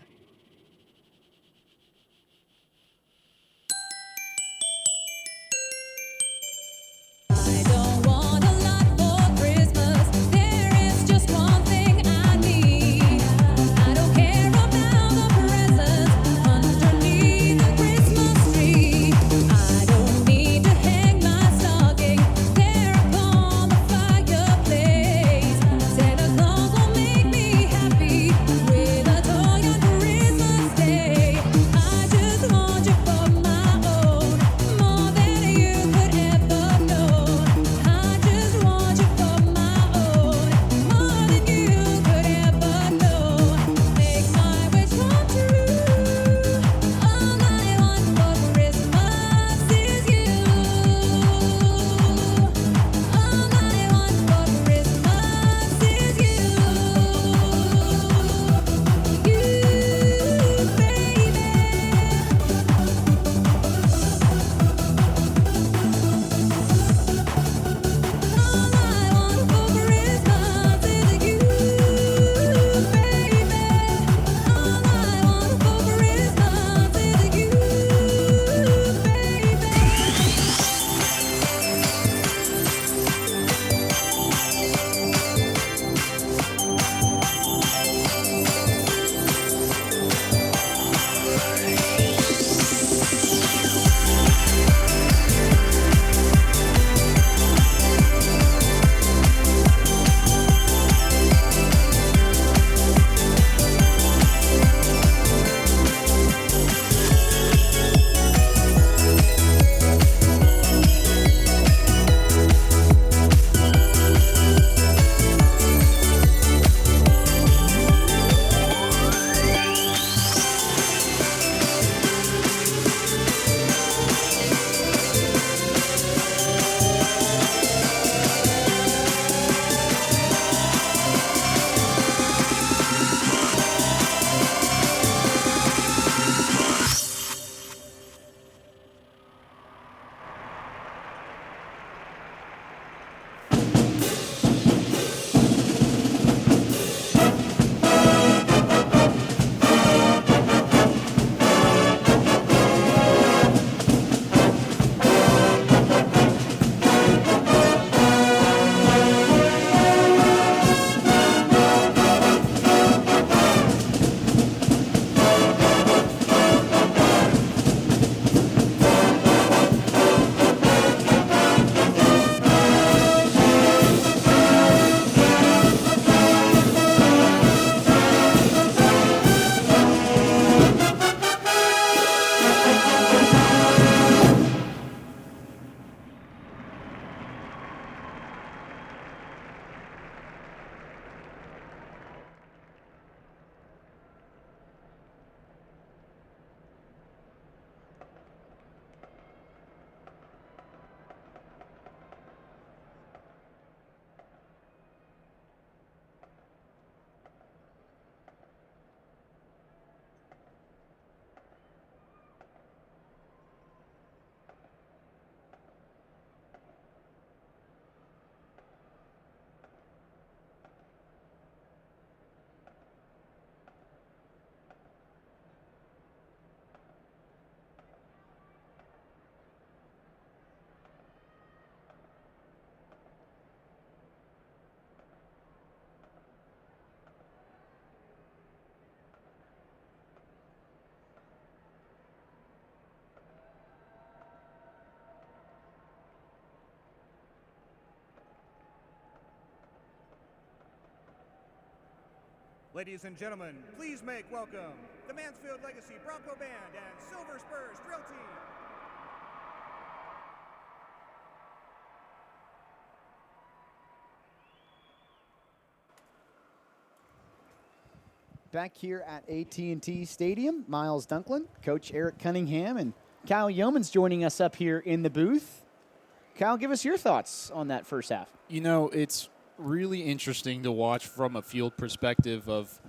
Ladies and gentlemen, please make welcome the Mansfield Legacy Bronco Band and Silver Spurs Drill Team. Back here at AT&T Stadium, Miles Dunklin, Coach Eric Cunningham, and Kyle Yeoman's joining us up here in the booth. Kyle, give us your thoughts on that first half. You know, it's really interesting to watch from a field perspective of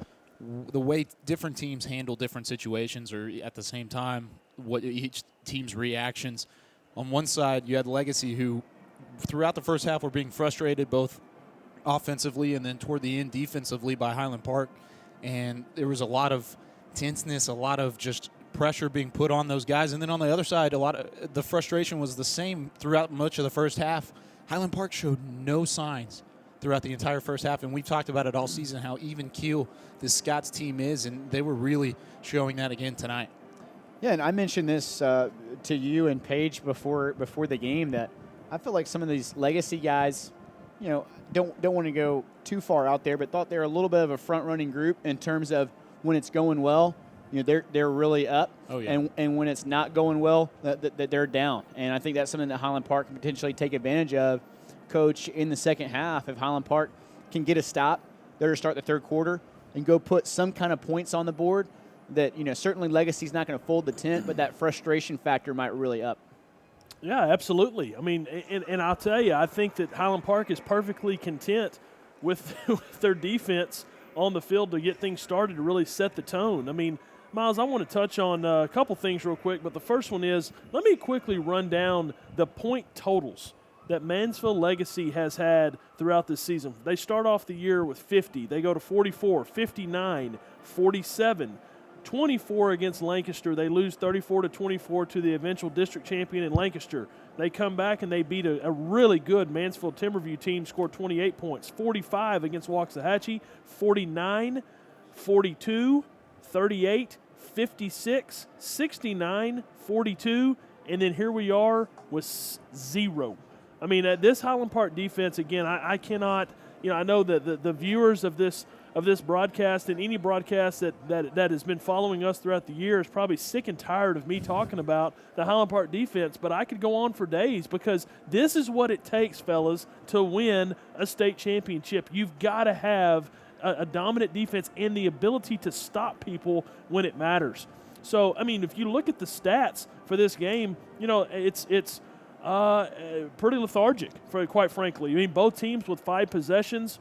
the way different teams handle different situations, or at the same time, what each team's reactions. On one side, you had Legacy, who throughout the first half were being frustrated both offensively and then toward the end defensively by Highland Park. And there was a lot of tenseness, a lot of just pressure being put on those guys. And then on the other side, a lot of the frustration was the same throughout much of the first half. Highland Park showed no signs throughout the entire first half, and we've talked about it all season, how even keel this Scots team is, and they were really showing that again tonight. Yeah, and I mentioned this to you and Paige before the game that I feel like some of these legacy guys, you know, don't want to go too far out there, but thought they're a little bit of a front-running group in terms of when it's going well, you know, they're really up. Oh, yeah. And when it's not going well, that they're down. And I think that's something that Highland Park can potentially take advantage of, Coach, in the second half. If Highland Park can get a stop there to start the third quarter and go put some kind of points on the board, that, you know, certainly Legacy's not going to fold the tent, but that frustration factor might really up. Yeah, absolutely. I mean, and I'll tell you, I think that Highland Park is perfectly content with their defense on the field to get things started, to really set the tone. I mean, Miles, I want to touch on a couple things real quick, but the first one is, let me quickly run down the point totals that Mansfield Legacy has had throughout this season. They start off the year with 50. They go to 44, 59, 47, 24 against Lancaster. They lose 34-24 to the eventual district champion in Lancaster. They come back and they beat a really good Mansfield Timberview team, scored 28 points. 45 against Waxahachie, 49, 42, 38, 56, 69, 42, and then here we are with 0. I mean, this Highland Park defense, again, I cannot, you know, I know that the viewers of this broadcast and any broadcast that has been following us throughout the year is probably sick and tired of me talking about the Highland Park defense, but I could go on for days because this is what it takes, fellas, to win a state championship. You've got to have a dominant defense and the ability to stop people when it matters. So, I mean, if you look at the stats for this game, you know, it's pretty lethargic, quite frankly. I mean, both teams with 5 possessions.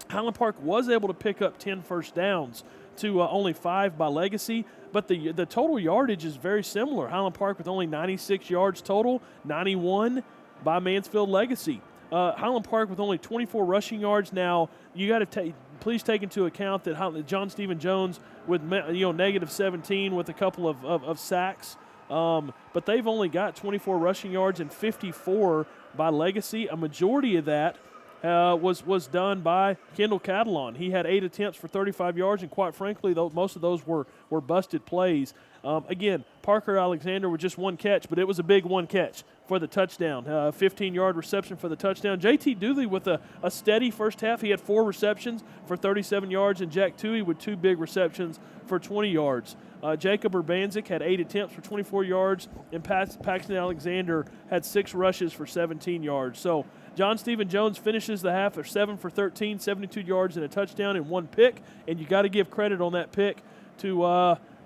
Highland Park was able to pick up 10 first downs to only 5 by Legacy, but the total yardage is very similar. Highland Park with only 96 yards total, 91 by Mansfield Legacy. Highland Park with only 24 rushing yards. Now, you got to please take into account that John Stephen Jones with negative 17 with a couple of sacks. But they've only got 24 rushing yards and 54 by Legacy. A majority of that was done by Kendall Catalon. He had 8 attempts for 35 yards, and quite frankly, most of those were busted plays. Again, Parker Alexander with just 1 catch, but it was a big 1 catch for the touchdown. 15-yard reception for the touchdown. J.T. Dooley with a steady first half. He had 4 receptions for 37 yards, and Jack Toohey with 2 big receptions for 20 yards. Jacob Urbanczyk had 8 attempts for 24 yards, and Paxton Alexander had 6 rushes for 17 yards. So John Stephen Jones finishes the half of 7 for 13, 72 yards and a touchdown and 1 pick, and you got to give credit on that pick to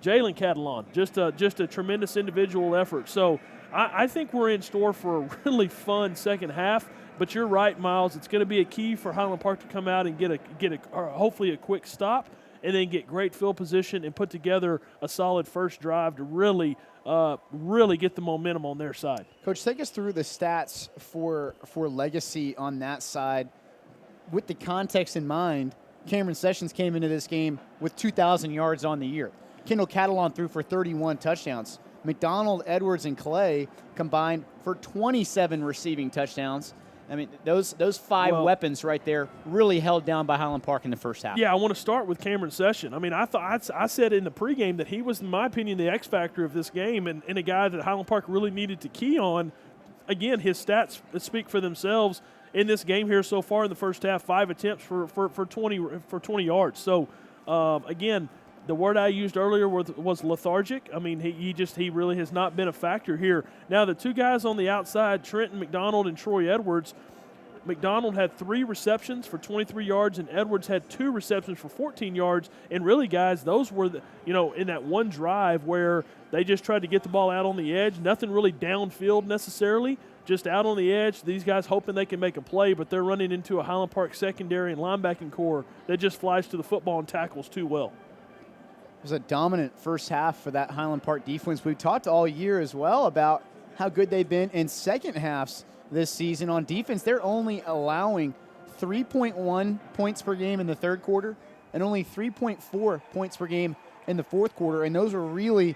Jalen Catalon. Just a tremendous individual effort. So I think we're in store for a really fun second half. But you're right, Miles. It's going to be a key for Highland Park to come out and get hopefully a quick stop, and then get great field position and put together a solid first drive to really get the momentum on their side. Coach, take us through the stats for Legacy on that side. With the context in mind, Cameron Sessions came into this game with 2,000 yards on the year. Kendall Catalon threw for 31 touchdowns. McDonald, Edwards, and Clay combined for 27 receiving touchdowns. I mean, those 5 weapons right there really held down by Highland Park in the first half. Yeah, I want to start with Cameron Session. I mean, I said in the pregame that he was, in my opinion, the X factor of this game, and a guy that Highland Park really needed to key on. Again, his stats speak for themselves in this game here so far in the first half. 5 attempts for 20 yards. So again, the word I used earlier was lethargic. I mean, he really has not been a factor here. Now, the 2 guys on the outside, Trenton McDonald and Troy Edwards, McDonald had 3 receptions for 23 yards, and Edwards had 2 receptions for 14 yards. And really, guys, those were, in that one drive where they just tried to get the ball out on the edge. Nothing really downfield necessarily, just out on the edge. These guys hoping they can make a play, but they're running into a Highland Park secondary and linebacking core that just flies to the football and tackles too well. It was a dominant first half for that Highland Park defense. We've talked all year as well about how good they've been in second halves this season on defense. They're only allowing 3.1 points per game in the third quarter and only 3.4 points per game in the fourth quarter. And those were really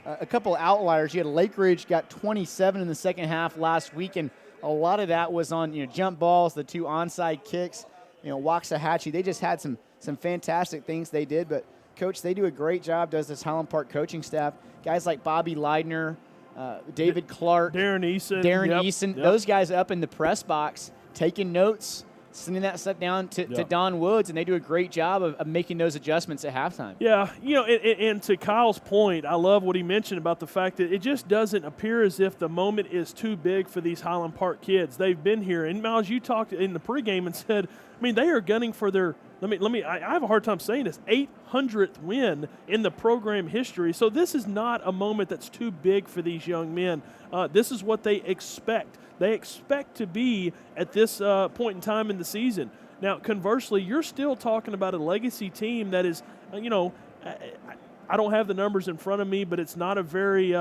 a couple outliers. You had Lake Ridge got 27 in the second half last week, and a lot of that was on jump balls, the 2 onside kicks. Waxahachie, they just had some fantastic things they did. But, Coach, they do a great job, does this Highland Park coaching staff. Guys like Bobby Leidner, David Clark, Darren Eason. Yep. Those guys up in the press box taking notes, sending that stuff down to Don Woods, and they do a great job of making those adjustments at halftime. Yeah, and to Kyle's point, I love what he mentioned about the fact that it just doesn't appear as if the moment is too big for these Highland Park kids. They've been here, and Miles, you talked in the pregame and said, they are gunning for their – I have a hard time saying this, 800th win in the program history. So this is not a moment that's too big for these young men. This is what they expect. They expect to be at this point in time in the season. Now, conversely, you're still talking about a legacy team that is, I don't have the numbers in front of me, but it's not a very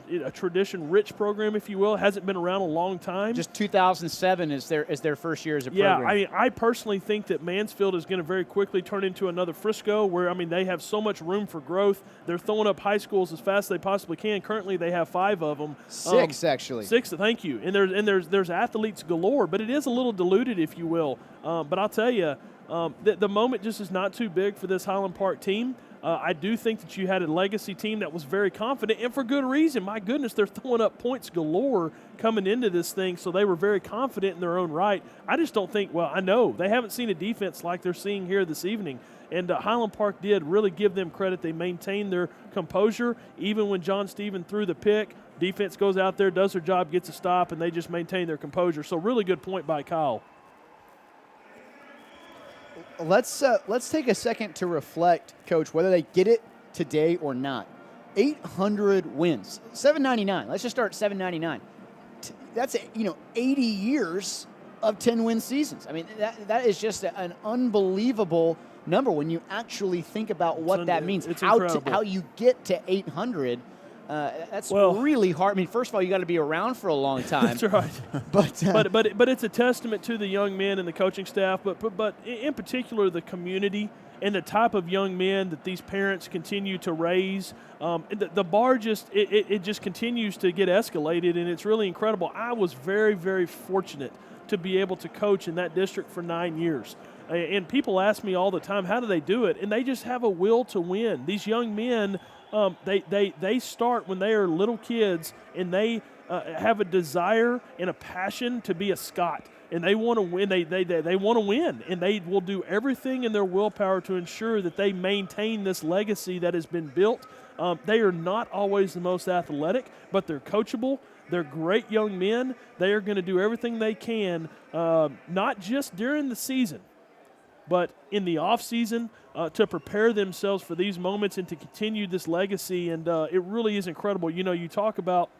a tradition-rich program, if you will. It hasn't been around a long time. Just 2007 is their first year as a program. Yeah, I personally think that Mansfield is going to very quickly turn into another Frisco where, they have so much room for growth. They're throwing up high schools as fast as they possibly can. Currently, they have 5 of them. 6, actually. 6, thank you. And there's athletes galore, but it is a little diluted, if you will. But I'll tell you, the moment just is not too big for this Highland Park team. I do think that you had a legacy team that was very confident, and for good reason. My goodness, they're throwing up points galore coming into this thing, so they were very confident in their own right. I just don't think, I know, they haven't seen a defense like they're seeing here this evening, and Highland Park did really give them credit. They maintained their composure, even when John Stephen threw the pick. Defense goes out there, does their job, gets a stop, and they just maintain their composure. So really good point by Kyle. Let's take a second to reflect, Coach, whether they get it today or not. 800 wins, 799. Let's just start at 799. That's 80 years of 10-win seasons. That is just an unbelievable number when you actually think about what that means. It's how you get to 800. That's really hard. First of all, you got to be around for a long time. That's right. but it's a testament to the young men and the coaching staff, but in particular the community and the type of young men that these parents continue to raise. The bar just continues to get escalated, and it's really incredible. I was very, very fortunate to be able to coach in that district for 9 years. And people ask me all the time, how do they do it? And they just have a will to win. These young men, they start when they are little kids, and they have a desire and a passion to be a Scot, and they want to win. They want to win, and they will do everything in their willpower to ensure that they maintain this legacy that has been built. They are not always the most athletic, but they're coachable. They're great young men. They are going to do everything they can, not just during the season, but in the off season, to prepare themselves for these moments and to continue this legacy. And it really is incredible. You talk about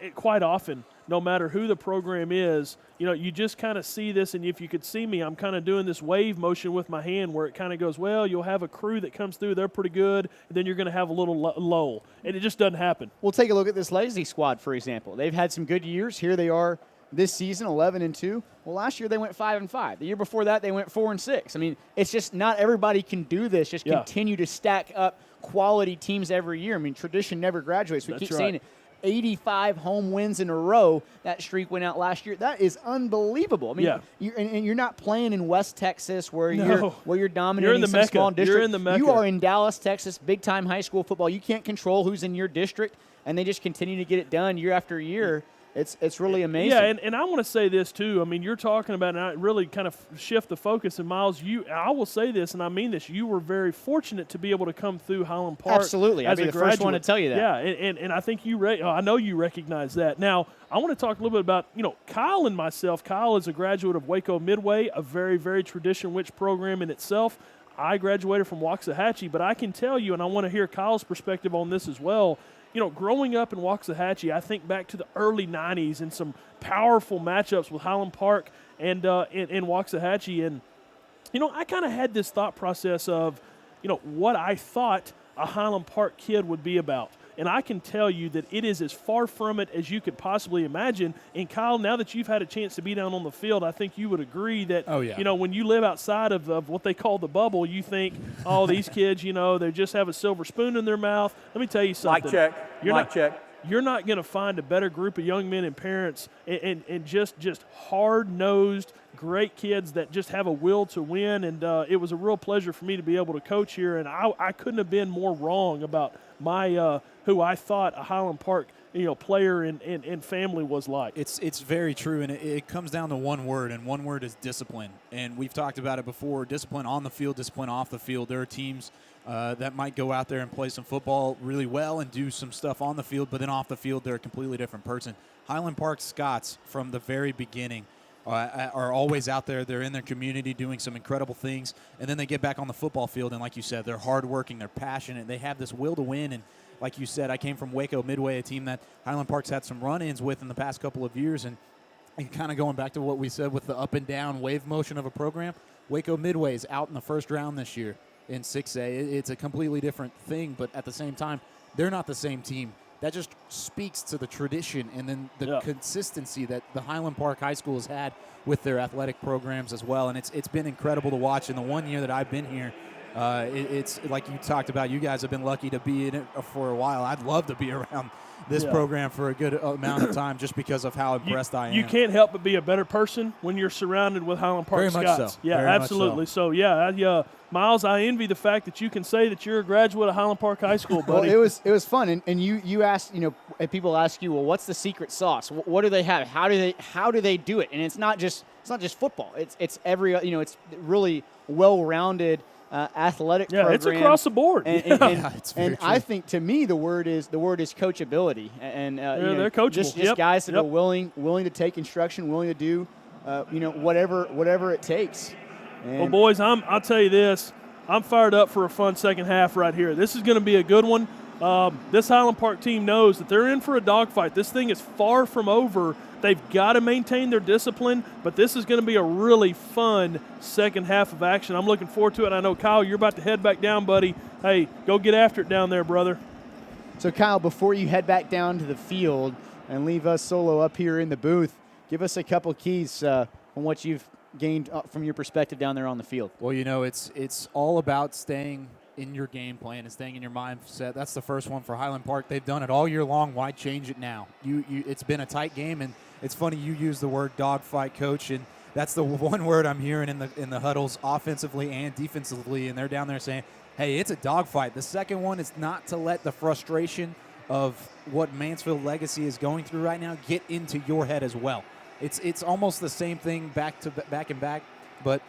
it quite often, no matter who the program is, you just kind of see this. And if you could see me, I'm kind of doing this wave motion with my hand where it kind of goes, you'll have a crew that comes through. They're pretty good. And then you're going to have a little lull. And it just doesn't happen. We'll take a look at this legacy squad, for example. They've had some good years. Here they are this season, 11-2. Well, last year they went 5-5. The year before that they went 4-6. It's just not everybody can do this. Just continue to stack up quality teams every year. Tradition never graduates. We keep saying it. 85 home wins in a row. That streak went out last year. That is unbelievable. You're not playing in West Texas where you're dominating some small district. You're in the Mecca. You are in Dallas, Texas, big-time high school football. You can't control who's in your district, and they just continue to get it done year after year. It's really amazing. Yeah, and I want to say this too. You're talking about, and I really kind of shift the focus. And Miles, I will say this, and I mean this. You were very fortunate to be able to come through Highland Park. Absolutely, I'd be the first one to tell you that. Yeah, and I think I know you recognize that. Now, I want to talk a little bit about Kyle and myself. Kyle is a graduate of Waco Midway, a very, very tradition-rich program in itself. I graduated from Waxahachie, but I can tell you, and I want to hear Kyle's perspective on this as well. Growing up in Waxahachie, I think back to the early 90s and some powerful matchups with Highland Park and in Waxahachie. And, I kind of had this thought process of, what I thought a Highland Park kid would be about. And I can tell you that it is as far from it as you could possibly imagine. And, Kyle, now that you've had a chance to be down on the field, I think you would agree that, when you live outside of what they call the bubble, you think, oh, these kids, they just have a silver spoon in their mouth. Let me tell you something. Mic check. You're not going to find a better group of young men and parents and just hard-nosed, great kids that just have a will to win. And it was a real pleasure for me to be able to coach here. And I couldn't have been more wrong about my who I thought a Highland Park player and family was like. It's very true, and it comes down to one word, and one word is discipline. And we've talked about it before, discipline on the field, discipline off the field. There are teams that might go out there and play some football really well and do some stuff on the field, but then off the field they're a completely different person. Highland Park Scots, from the very beginning, are always out there. They're in their community doing some incredible things, and then they get back on the football field, and like you said, they're hardworking, they're passionate, they have this will to win. And like you said, I came from Waco Midway, a team that Highland Park's had some run-ins with in the past couple of years, and kind of going back to what we said with the up and down wave motion of a program, Waco Midway is out in the first round this year in 6A. It's a completely different thing, but at the same time, they're not the same team. That just speaks to the tradition and then the consistency that the Highland Park High School has had with their athletic programs as well. And it's been incredible to watch. In the 1 year that I've been here, it's like you talked about, you guys have been lucky to be in it for a while. I'd love to be around this program for a good amount of time just because of how impressed I am. You can't help but be a better person when you're surrounded with Highland Park Scots. Very much so. Yeah, Very absolutely. So, Miles, I envy the fact that you can say that you're a graduate of Highland Park High School, buddy. Well, it was fun, and you asked, and people ask you, well, what's the secret sauce? What do they have? How do they do it? And it's not just football. It's every it's really well-rounded athletic program. It's across the board. And I think, to me, the word is coachability, and they're coachable. Just guys that are willing to take instruction, willing to do whatever it takes. And well, boys, I'll tell you this. I'm fired up for a fun second half right here. This is going to be a good one. This Highland Park team knows that they're in for a dogfight. This thing is far from over. They've got to maintain their discipline, but this is going to be a really fun second half of action. I'm looking forward to it. I know, Kyle, you're about to head back down, buddy. Hey, go get after it down there, brother. So, Kyle, before you head back down to the field and leave us solo up here in the booth, give us a couple keys on what you've gained from your perspective down there on the field. Well, it's all about staying in your game plan and staying in your mindset. That's the first one for Highland Park. They've done it all year long. Why change it now? It's been a tight game, and it's funny you use the word dogfight, Coach, and that's the one word I'm hearing in the huddles, offensively and defensively, and they're down there saying, hey, it's a dogfight. The second one is not to let the frustration of what Mansfield Legacy is going through right now get into your head as well. It's almost the same thing back and back, but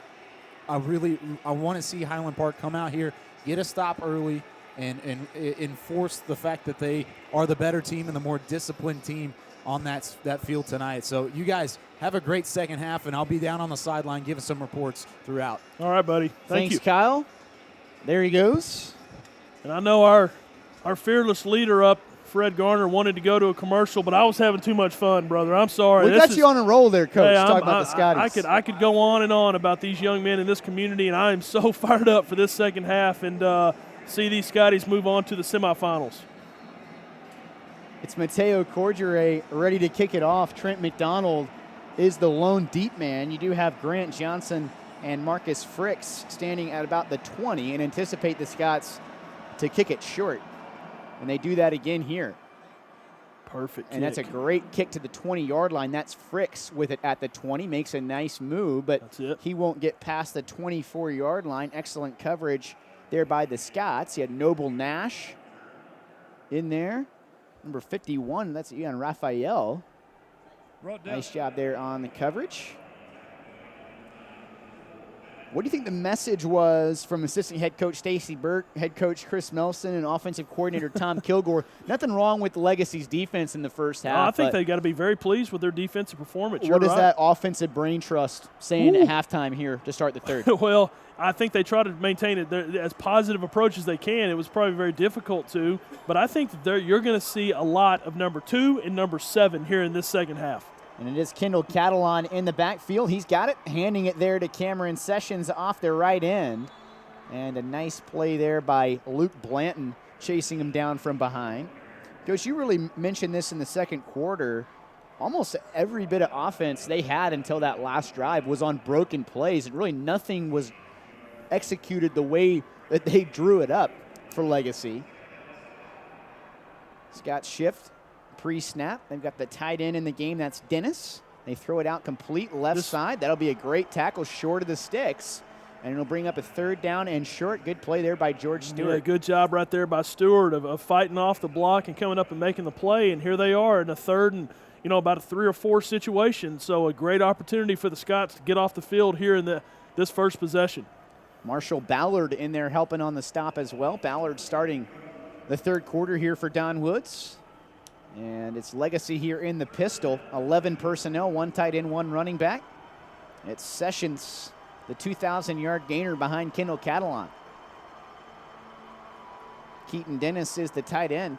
I want to see Highland Park come out here, get a stop early, and enforce the fact that they are the better team and the more disciplined team on that field tonight. So you guys have a great second half, and I'll be down on the sideline giving some reports throughout. All right, buddy. Thanks, you, Kyle. There he goes. And I know our fearless leader up, Fred Garner, wanted to go to a commercial, but I was having too much fun, brother. I'm sorry. We got you on a roll there, Coach, talking about the Scotties. I could go on and on about these young men in this community, and I am so fired up for this second half and see these Scotties move on to the semifinals. It's Mateo Cordure ready to kick it off. Trent McDonald is the lone deep man. You do have Grant Johnson and Marcus Fricks standing at about the 20 and anticipate the Scots to kick it short. And they do that again here. Perfect and kick. That's a great kick to the 20-yard line. That's Fricks with it at the 20. Makes a nice move, but he won't get past the 24-yard line. Excellent coverage there by the Scots. You had Noble Nash in there. Number 51, that's Ian Raphael. Nice job there on the coverage. What do you think the message was from assistant head coach Stacy Burke, head coach Chris Melson, and offensive coordinator Tom Kilgore? Nothing wrong with Legacy's defense in the first half. I think they got to be very pleased with their defensive performance. What is that offensive brain trust saying at halftime here to start the third? Well, I think they try to maintain it as positive approach as they can. It was probably very difficult to, but I think that you're going to see a lot of number 2 and number 7 here in this second half. And it is Kendall Catalon in the backfield. He's got it, handing it there to Cameron Sessions off their right end. And a nice play there by Luke Blanton, chasing him down from behind. Coach, you really mentioned this in the second quarter. Almost every bit of offense they had until that last drive was on broken plays, and really nothing was executed the way that they drew it up for Legacy. Scots shift, pre-snap. They've got the tight end in the game. That's Dennis. They throw it out complete left side. That'll be a great tackle short of the sticks. And it'll bring up a 3rd down and short. Good play there by George Stewart. Yeah, good job right there by Stewart of fighting off the block and coming up and making the play. And here they are in a 3rd and, about a 3 or 4 situation. So a great opportunity for the Scots to get off the field here in this first possession. Marshall Ballard in there helping on the stop as well. Ballard starting the 3rd quarter here for Don Woods. And it's Legacy here in the pistol. 11 personnel, 1 tight end, 1 running back. It's Sessions, the 2,000-yard gainer behind Kendall Catalon. Keaton Dennis is the tight end.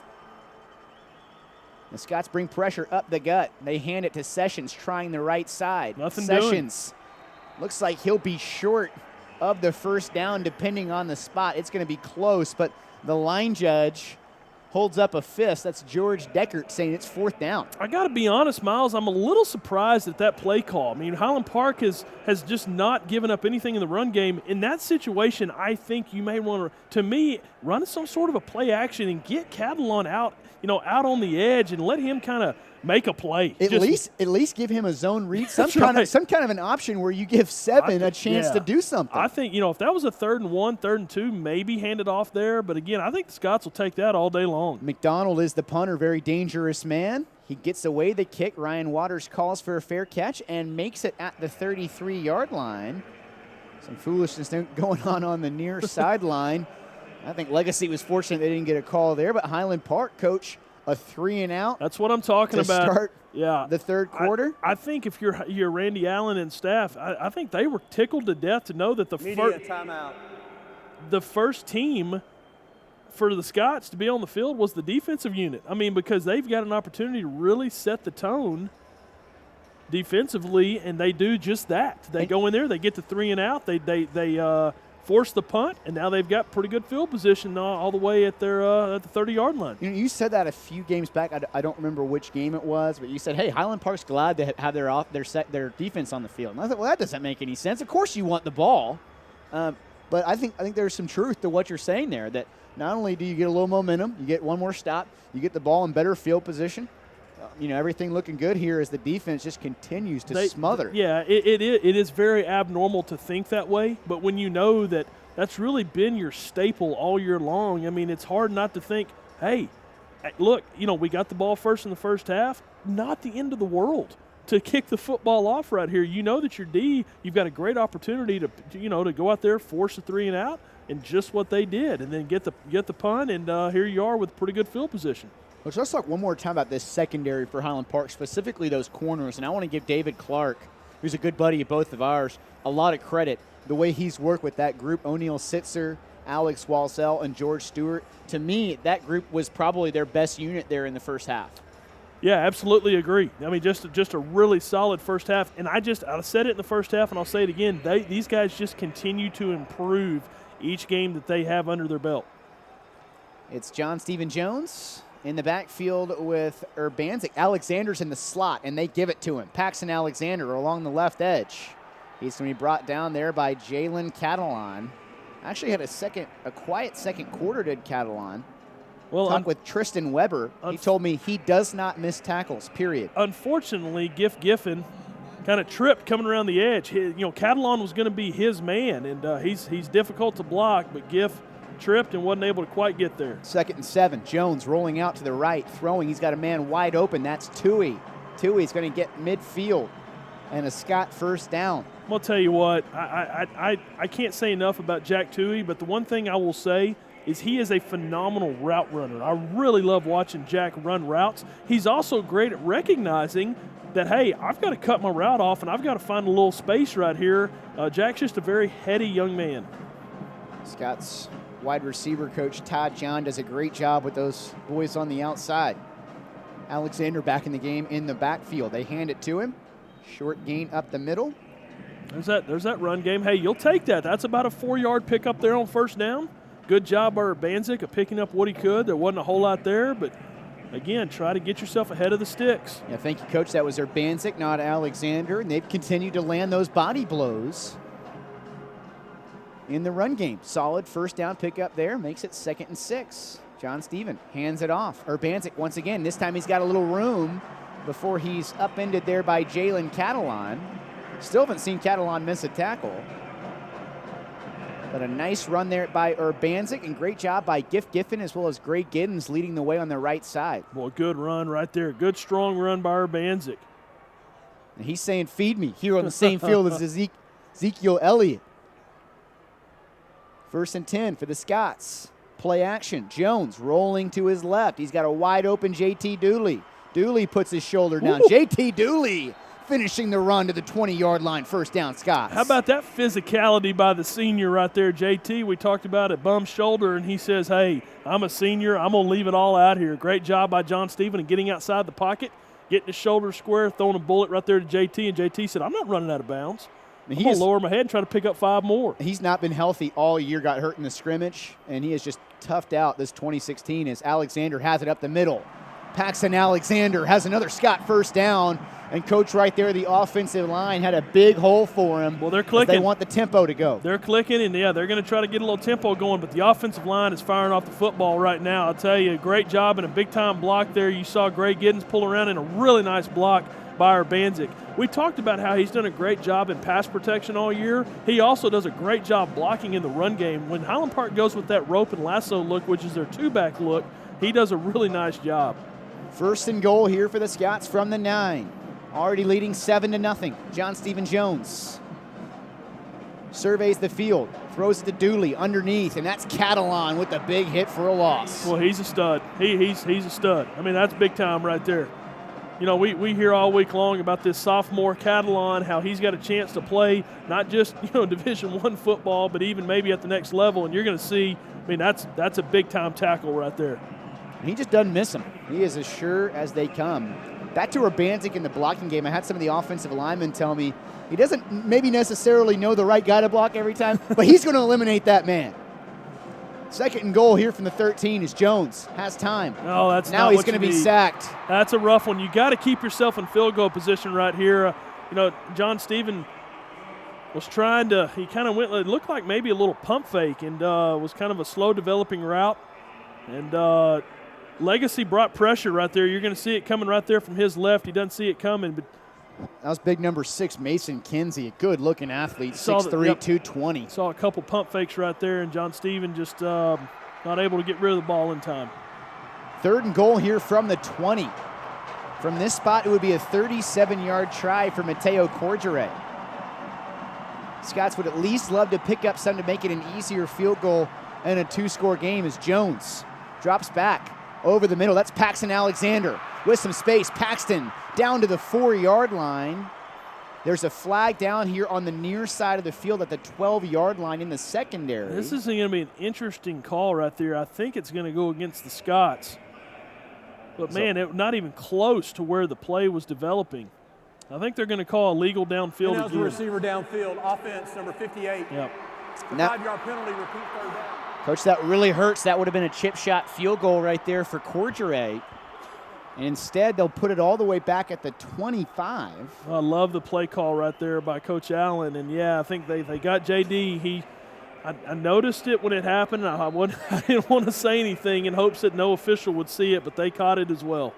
The Scots bring pressure up the gut. They hand it to Sessions, trying the right side. Sessions looks like he'll be short of the 1st down depending on the spot. It's going to be close, but the line judge holds up a fist. That's George Deckert saying it's 4th down. I got to be honest, Miles, I'm a little surprised at that play call. I mean, Highland Park has just not given up anything in the run game. In that situation, I think you may want to me, run some sort of a play action and get Catalon out, out on the edge and let him kind of make a play. At least give him a zone read, some kind of an option where you give 7 a chance to do something. I think, if that was a 3rd and 1, 3rd and 2, maybe hand it off there. But again, I think the Scots will take that all day long. McDonald is the punter, very dangerous man. He gets away the kick. Ryan Waters calls for a fair catch and makes it at the 33-yard line. Some foolishness going on the near sideline. I think Legacy was fortunate they didn't get a call there, but Highland Park, Coach, a 3 and out. That's what I'm talking about. Start the 3rd quarter. I think if you're Randy Allen and staff, I think they were tickled to death to know that the first team for the Scots to be on the field was the defensive unit. I mean, because they've got an opportunity to really set the tone defensively, and they do just that. They go in there, they get the 3 and out, they force the punt, and now they've got pretty good field position all the way at their at the 30-yard line. You said that a few games back. I don't remember which game it was, but you said, "Hey, Highland Park's glad to have their defense on the field." And I thought, well, that doesn't make any sense. Of course, you want the ball, but I think there's some truth to what you're saying there. That not only do you get a little momentum, you get one more stop, you get the ball in better field position. Everything looking good here as the defense just continues to smother. Yeah, it is very abnormal to think that way, but when you know that that's really been your staple all year long, I mean, it's hard not to think, hey, look, we got the ball first in the first half, not the end of the world to kick the football off right here. You know that your D, you've got a great opportunity to go out there, force a 3 and out, and just what they did, and then get the punt, and here you are with pretty good field position. Let's talk one more time about this secondary for Highland Park, specifically those corners. And I want to give David Clark, who's a good buddy of both of ours, a lot of credit. The way he's worked with that group, O'Neal Sitzer, Alex Walsell, and George Stewart. To me, that group was probably their best unit there in the first half. Yeah, absolutely agree. I mean, just a really solid first half. And I said it in the first half, and I'll say it again. These guys just continue to improve each game that they have under their belt. It's John Stephen Jones in the backfield with Urbanczyk. Alexander's in the slot, and they give it to him. Paxton Alexander along the left edge. He's going to be brought down there by Jalen Catalon. Actually had a quiet second quarter, did Catalon. Well, talked with Tristan Weber. He told me he does not miss tackles, period. Unfortunately, Giffen kind of tripped coming around the edge. Catalon was going to be his man, and he's difficult to block, but Giff tripped and wasn't able to quite get there. 2nd and 7. Jones rolling out to the right, throwing. He's got a man wide open. That's Toohey. Toohey's going to get midfield and a Scott 1st down. I'm going to tell you what, I can't say enough about Jack Toohey, but the one thing I will say is he is a phenomenal route runner. I really love watching Jack run routes. He's also great at recognizing that, hey, I've got to cut my route off and I've got to find a little space right here. Jack's just a very heady young man. Scott's wide receiver coach Todd John does a great job with those boys on the outside. Alexander back in the game in the backfield. They hand it to him. Short gain up the middle. There's that run game. Hey, you'll take that. That's about a 4-yard pickup there on 1st down. Good job by Urbanczyk of picking up what he could. There wasn't a whole lot there, but again, try to get yourself ahead of the sticks. Yeah, thank you, Coach. That was Urbanczyk, not Alexander, and they've continued to land those body blows in the run game. Solid first down pickup there, makes it 2nd and 6. John Stephen hands it off. Urbanczyk once again. This time he's got a little room before he's upended there by Jalen Catalon. Still haven't seen Catalon miss a tackle. But a nice run there by Urbanczyk, and great job by Giffen as well as Greg Giddens leading the way on the right side. Boy, good run right there. Good, strong run by Urbanczyk. And he's saying, feed me, here on the same field as Ezekiel Elliott. 1st and 10 for the Scots. Play action. Jones rolling to his left. He's got a wide open JT Dooley. Dooley puts his shoulder down. Ooh. JT Dooley finishing the run to the 20-yard line. 1st down, Scots. How about that physicality by the senior right there, JT? We talked about it, bum shoulder, and he says, hey, I'm a senior. I'm going to leave it all out here. Great job by John Stephen in getting outside the pocket, getting his shoulder square, throwing a bullet right there to JT, and JT said, I'm not running out of bounds. I'm going to lower my head and try to pick up 5 more. He's not been healthy all year, got hurt in the scrimmage, and he has just toughed out this 2016 as Alexander has it up the middle. Paxton Alexander has another Scott 1st down, and Coach right there, the offensive line, had a big hole for him. Well, they're clicking. They want the tempo to go. They're clicking, and, yeah, they're going to try to get a little tempo going, but the offensive line is firing off the football right now. I'll tell you, great job and a big-time block there. You saw Greg Giddens pull around in a really nice block by Urbanczyk. We talked about how he's done a great job in pass protection all year. He also does a great job blocking in the run game. When Highland Park goes with that rope and lasso look, which is their 2-back look, he does a really nice job. 1st and goal here for the Scots from the 9. Already leading 7-0. John Stephen Jones surveys the field, throws it to Dooley underneath, and that's Catalon with the big hit for a loss. Well, he's a stud. He's a stud. I mean, that's big time right there. You know, we hear all week long about this sophomore Catalon, how he's got a chance to play not just, Division I football, but even maybe at the next level. And you're going to see, I mean, that's a big-time tackle right there. He just doesn't miss him. He is as sure as they come. Back to Urbanczyk in the blocking game. I had some of the offensive linemen tell me he doesn't maybe necessarily know the right guy to block every time, but he's going to eliminate that man. 2nd and goal here from the 13 is Jones. Has time. No, that's now not he's what going to you be need. sacked. That's a rough one. You got to keep yourself in field goal position right here. John Stephen was trying to. He kind of went. It looked like maybe a little pump fake, and was kind of a slow developing route. And Legacy brought pressure right there. You're going to see it coming right there from his left. He doesn't see it coming, but. That was big number 6, Mason Kinsey, a good-looking athlete, 6'3", 220. Saw a couple pump fakes right there, and John Stephen just not able to get rid of the ball in time. 3rd and goal here from the 20. From this spot, it would be a 37-yard try for Mateo Corgere. Scots would at least love to pick up some to make it an easier field goal and a 2-score game as Jones drops back over the middle. That's Paxton Alexander with some space. Paxton down to the 4-yard line. There's a flag down here on the near side of the field at the 12-yard line in the secondary. This is going to be an interesting call right there. I think it's going to go against the Scots. But, man, not even close to where the play was developing. I think they're going to call a legal downfield Now again. the receiver downfield, offense number 58. Yep. 5-yard penalty, repeat 3rd down. Coach, that really hurts. That would have been a chip shot field goal right there for Corgere. And instead, they'll put it all the way back at the 25. I love the play call right there by Coach Allen. And, yeah, I think they got J.D. I noticed it when it happened. I didn't want to say anything in hopes that no official would see it, but they caught it as well.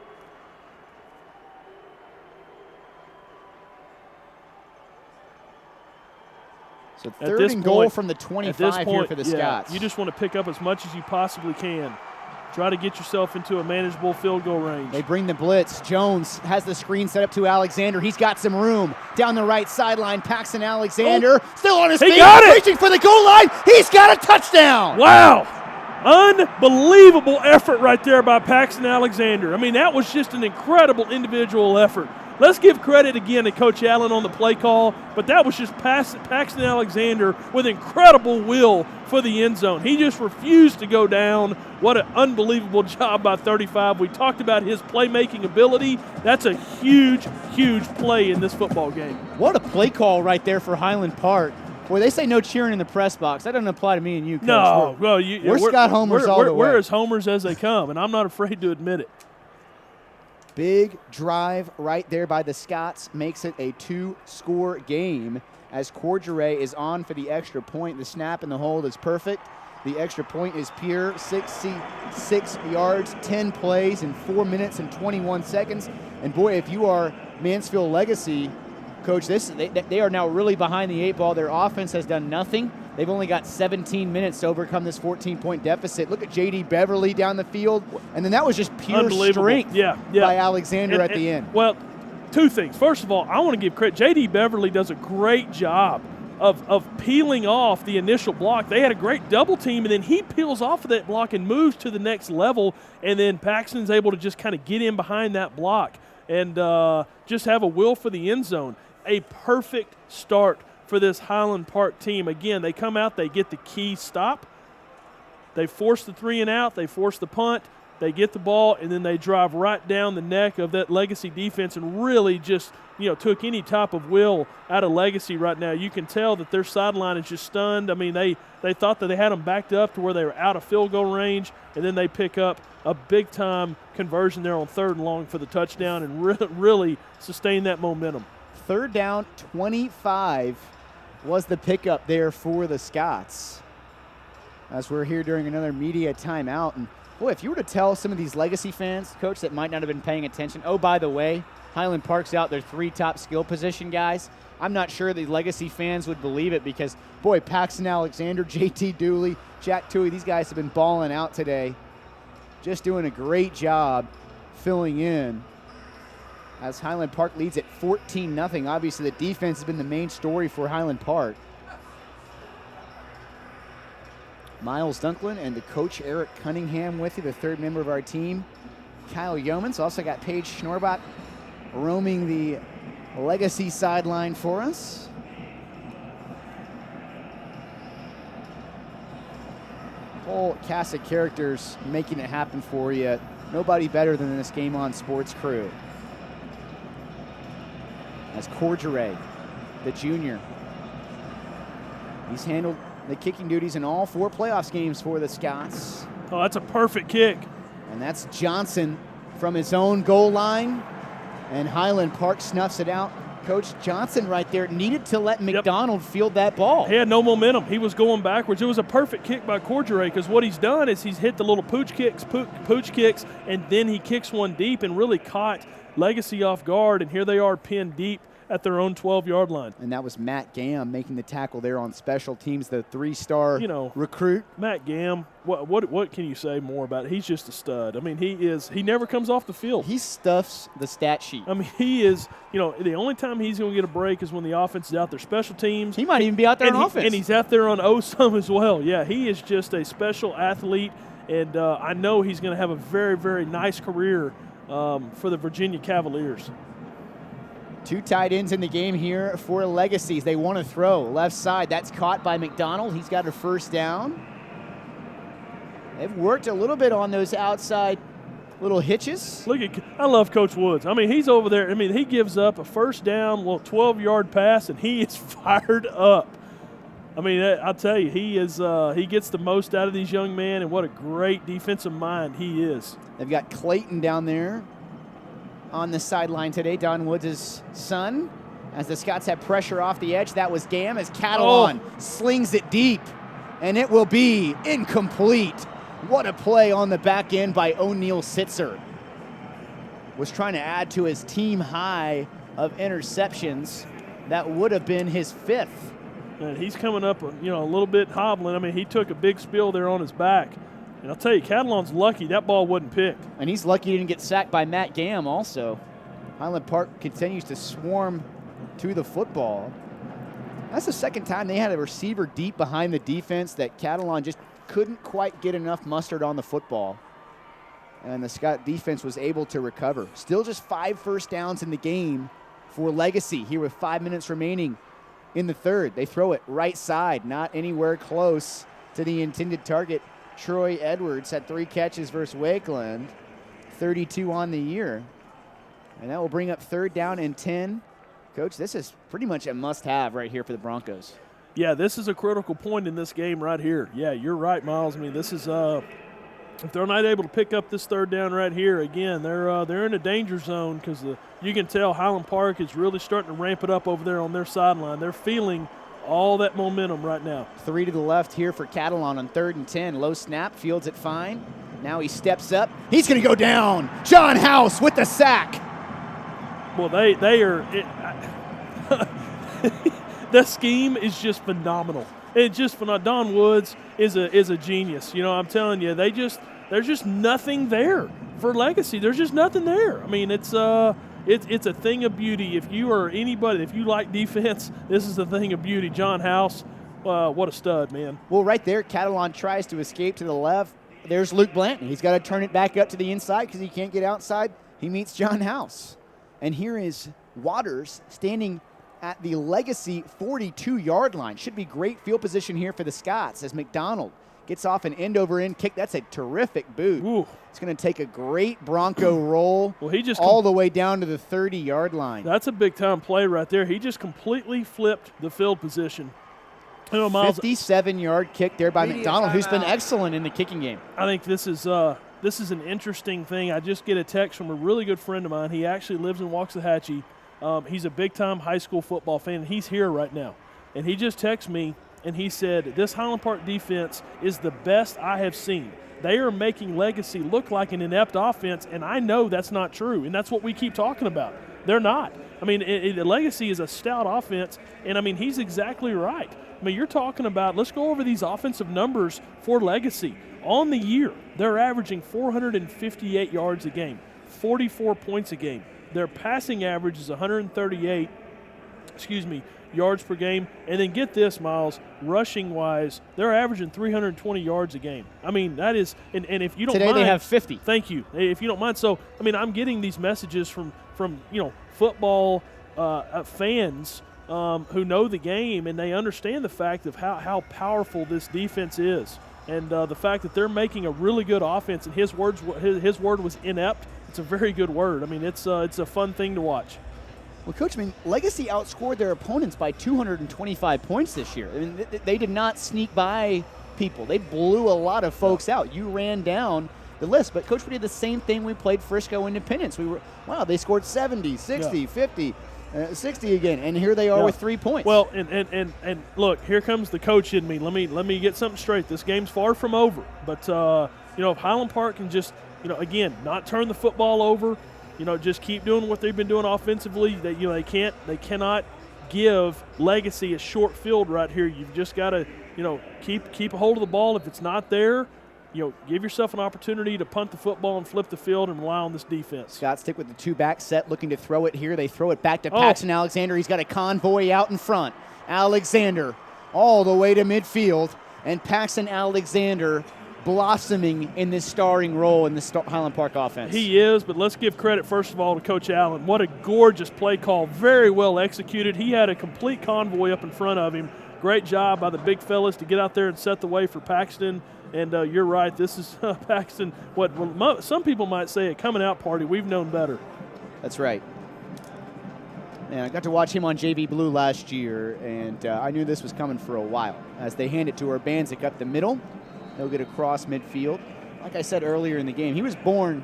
So 3rd and goal from the 25 here for the Scots. You just want to pick up as much as you possibly can. Try to get yourself into a manageable field goal range. They bring the blitz. Jones has the screen set up to Alexander. He's got some room down the right sideline. Paxton Alexander still on his feet. He got it. Reaching for the goal line. He's got a touchdown. Wow. Unbelievable effort right there by Paxton Alexander. I mean, that was just an incredible individual effort. Let's give credit again to Coach Allen on the play call, but that was just Paxton Alexander with incredible will for the end zone. He just refused to go down. What an unbelievable job by 35. We talked about his playmaking ability. That's a huge, huge play in this football game. What a play call right there for Highland Park. Boy, they say no cheering in the press box. That doesn't apply to me and you, Coach. No, we're Scott Homers all the way. We're as homers as they come, and I'm not afraid to admit it. Big drive right there by the Scots makes it a 2-score game as Cordray is on for the extra point. The snap and the hold is perfect. The extra point is pure, 66 yards, 10 plays in 4 minutes and 21 seconds. And boy, if you are Mansfield Legacy, Coach, they are now really behind the 8 ball. Their offense has done nothing. They've only got 17 minutes to overcome this 14-point deficit. Look at J.D. Beverly down the field. And then that was just pure strength by Alexander at the end. Well, 2 things. First of all, I want to give credit. J.D. Beverly does a great job of peeling off the initial block. They had a great double team, and then he peels off of that block and moves to the next level, and then Paxton's able to just kind of get in behind that block and just have a will for the end zone. A perfect start for this Highland Park team. Again, they come out, they get the key stop, they force the 3 and out, they force the punt, they get the ball, and then they drive right down the neck of that Legacy defense and really just, took any type of will out of Legacy right now. You can tell that their sideline is just stunned. I mean, they thought that they had them backed up to where they were out of field goal range, and then they pick up a big-time conversion there on 3rd and long for the touchdown and really sustain that momentum. 3rd down, 25 was the pickup there for the Scots. As we're here during another media timeout. And boy, if you were to tell some of these Legacy fans, Coach, that might not have been paying attention, oh, by the way, Highland Park's out their 3 top skill position guys, I'm not sure the Legacy fans would believe it because, boy, Paxton Alexander, J.T. Dooley, Jack Toohey, these guys have been balling out today. Just doing a great job filling in as Highland Park leads at 14-0. Obviously, the defense has been the main story for Highland Park. Miles Dunklin and the coach Eric Cunningham with you, the 3rd member of our team. Kyle Yeomans, also got Paige Schnorbach roaming the Legacy sideline for us. Whole cast of characters making it happen for you. Nobody better than this Game On Sports crew. As Cordray, the junior, he's handled the kicking duties in all 4 playoffs games for the Scots. Oh, that's a perfect kick. And that's Johnson from his own goal line. And Highland Park snuffs it out. Coach Johnson right there needed to let McDonald field that ball. He had no momentum. He was going backwards. It was a perfect kick by Cordray because what he's done is he's hit the little pooch kicks, and then he kicks one deep and really caught Legacy off guard, and here they are pinned deep at their own 12-yard line. And that was Matt Gam making the tackle there on special teams, the 3-star recruit. Matt Gam, what can you say more about it? He's just a stud. I mean, he never comes off the field. He stuffs the stat sheet. I mean, he is, the only time he's going to get a break is when the offense is out there. Special teams. He might even be out there on offense. And he's out there on OSUM as well. Yeah, he is just a special athlete, and I know he's going to have a very, very nice career for the Virginia Cavaliers. 2 tight ends in the game here for Legacies. They want to throw left side. That's caught by McDonald. He's got a 1st down. They've worked a little bit on those outside little hitches. I love Coach Woods. I mean, he's over there. I mean, he gives up a 1st down, little 12-yard pass, and he is fired up. I mean, I'll tell you, he gets the most out of these young men, and what a great defensive mind he is. They've got Clayton down there on the sideline today, Don Woods' son. As the Scots have pressure off the edge, that was Gam as Catalon slings it deep, and it will be incomplete. What a play on the back end by O'Neal Sitzer. Was trying to add to his team high of interceptions. That would have been his 5th. And he's coming up, a little bit hobbling. I mean, he took a big spill there on his back. And I'll tell you, Catalon's lucky that ball wasn't picked. And he's lucky he didn't get sacked by Matt Gam also. Highland Park continues to swarm to the football. That's the 2nd time they had a receiver deep behind the defense that Catalon just couldn't quite get enough mustard on the football. And the Scott defense was able to recover. Still just 5 first downs in the game for Legacy here with 5 minutes remaining in the 3rd. They throw it right side, not anywhere close to the intended target. Troy Edwards had 3 catches versus Wakeland, 32 on the year. And that will bring up 3rd down and 10. Coach, this is pretty much a must-have right here for the Broncos. Yeah, this is a critical point in this game right here. Yeah, you're right, Miles. I mean, this is if they're not able to pick up this third down right here, again, they're in a danger zone because you can tell Highland Park is really starting to ramp it up over there on their sideline. They're feeling all that momentum right now. 3 to the left here for Catalon on 3rd and 10. Low snap, fields it fine. Now he steps up. He's going to go down. John House with the sack. Well, they are the scheme is just phenomenal. It's just phenomenal. Don Woods is a genius. You know, I'm telling you, there's just nothing there for Legacy. There's just nothing there. I mean, it's a thing of beauty. If you are anybody, if you like defense, this is a thing of beauty. John House, what a stud, man. Well, right there, Catalon tries to escape to the left. There's Luke Blanton. He's got to turn it back up to the inside because he can't get outside. He meets John House. And here is Waters standing at the Legacy 42-yard line. Should be great field position here for the Scots as McDonald gets off an end-over-end kick. That's a terrific boot. Ooh. It's going to take a great Bronco roll all the way down to the 30-yard line. That's a big-time play right there. He just completely flipped the field position. You know, Miles, 57-yard kick there by McDonald, who's been excellent in the kicking game. I think this is an interesting thing. I just get a text from a really good friend of mine. He actually lives in Waxahachie. He's a big-time high school football fan, and he's here right now. And he just texted me, and he said, this Highland Park defense is the best I have seen. They are making Legacy look like an inept offense, and I know that's not true, and that's what we keep talking about. They're not. I mean, Legacy is a stout offense, and, I mean, he's exactly right. I mean, you're talking about, let's go over these offensive numbers for Legacy. On the year, they're averaging 458 yards a game, 44 points a game. Their passing average is 138, yards per game. And then get this, Miles, rushing-wise, they're averaging 320 yards a game. I mean, that is – and if you don't mind – Today they have 50. Thank you. If you don't mind. So, I mean, I'm getting these messages from football fans who know the game, and they understand the fact of how powerful this defense is. And the fact that they're making a really good offense, and his word was inept. It's a very good word. I mean, it's a fun thing to watch. Well, Coach, I mean, Legacy outscored their opponents by 225 points this year. I mean, they did not sneak by people. They blew a lot of folks out. You ran down the list. But, Coach, we did the same thing when we played Frisco Independence. They scored 70, 60, 50. 60 again, and here they are with 3 points. Well, and look, here comes the coach in me. Let me get something straight. This game's far from over, but if Highland Park can just again not turn the football over, just keep doing what they've been doing offensively. They cannot give Legacy a short field right here. You've just got to keep a hold of the ball. If it's not there, give yourself an opportunity to punt the football and flip the field and rely on this defense. Scott stick with the two-back set, looking to throw it here. They throw it back to Paxton Alexander. He's got a convoy out in front. Alexander all the way to midfield, and Paxton Alexander blossoming in this starring role in the Highland Park offense. He is, but let's give credit, first of all, to Coach Allen. What a gorgeous play call. Very well executed. He had a complete convoy up in front of him. Great job by the big fellas to get out there and set the way for Paxton. And you're right, this is Paxton, what some people might say a coming-out party. We've known better. That's right. And I got to watch him on JV Blue last year, and I knew this was coming for a while. As they hand it to Urbanczyk up the middle, he'll get across midfield. Like I said earlier in the game, he was born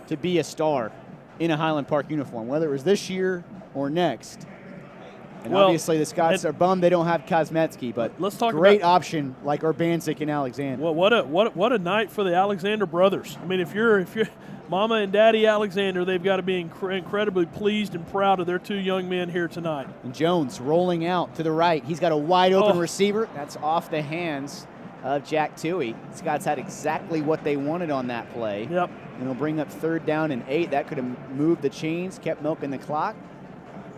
to be a star in a Highland Park uniform, whether it was this year or next. And obviously the Scots are bummed they don't have Kozmetsky, but let's talk great option like Urbanczyk and Alexander. Well, what a night for the Alexander brothers. I mean, if you're Mama and Daddy Alexander, they've got to be incredibly pleased and proud of their two young men here tonight. And Jones rolling out to the right. He's got a wide open receiver. That's off the hands of Jack Toohey. Scots had exactly what they wanted on that play. Yep. And it'll bring up 3rd down and 8. That could have moved the chains, kept milking the clock.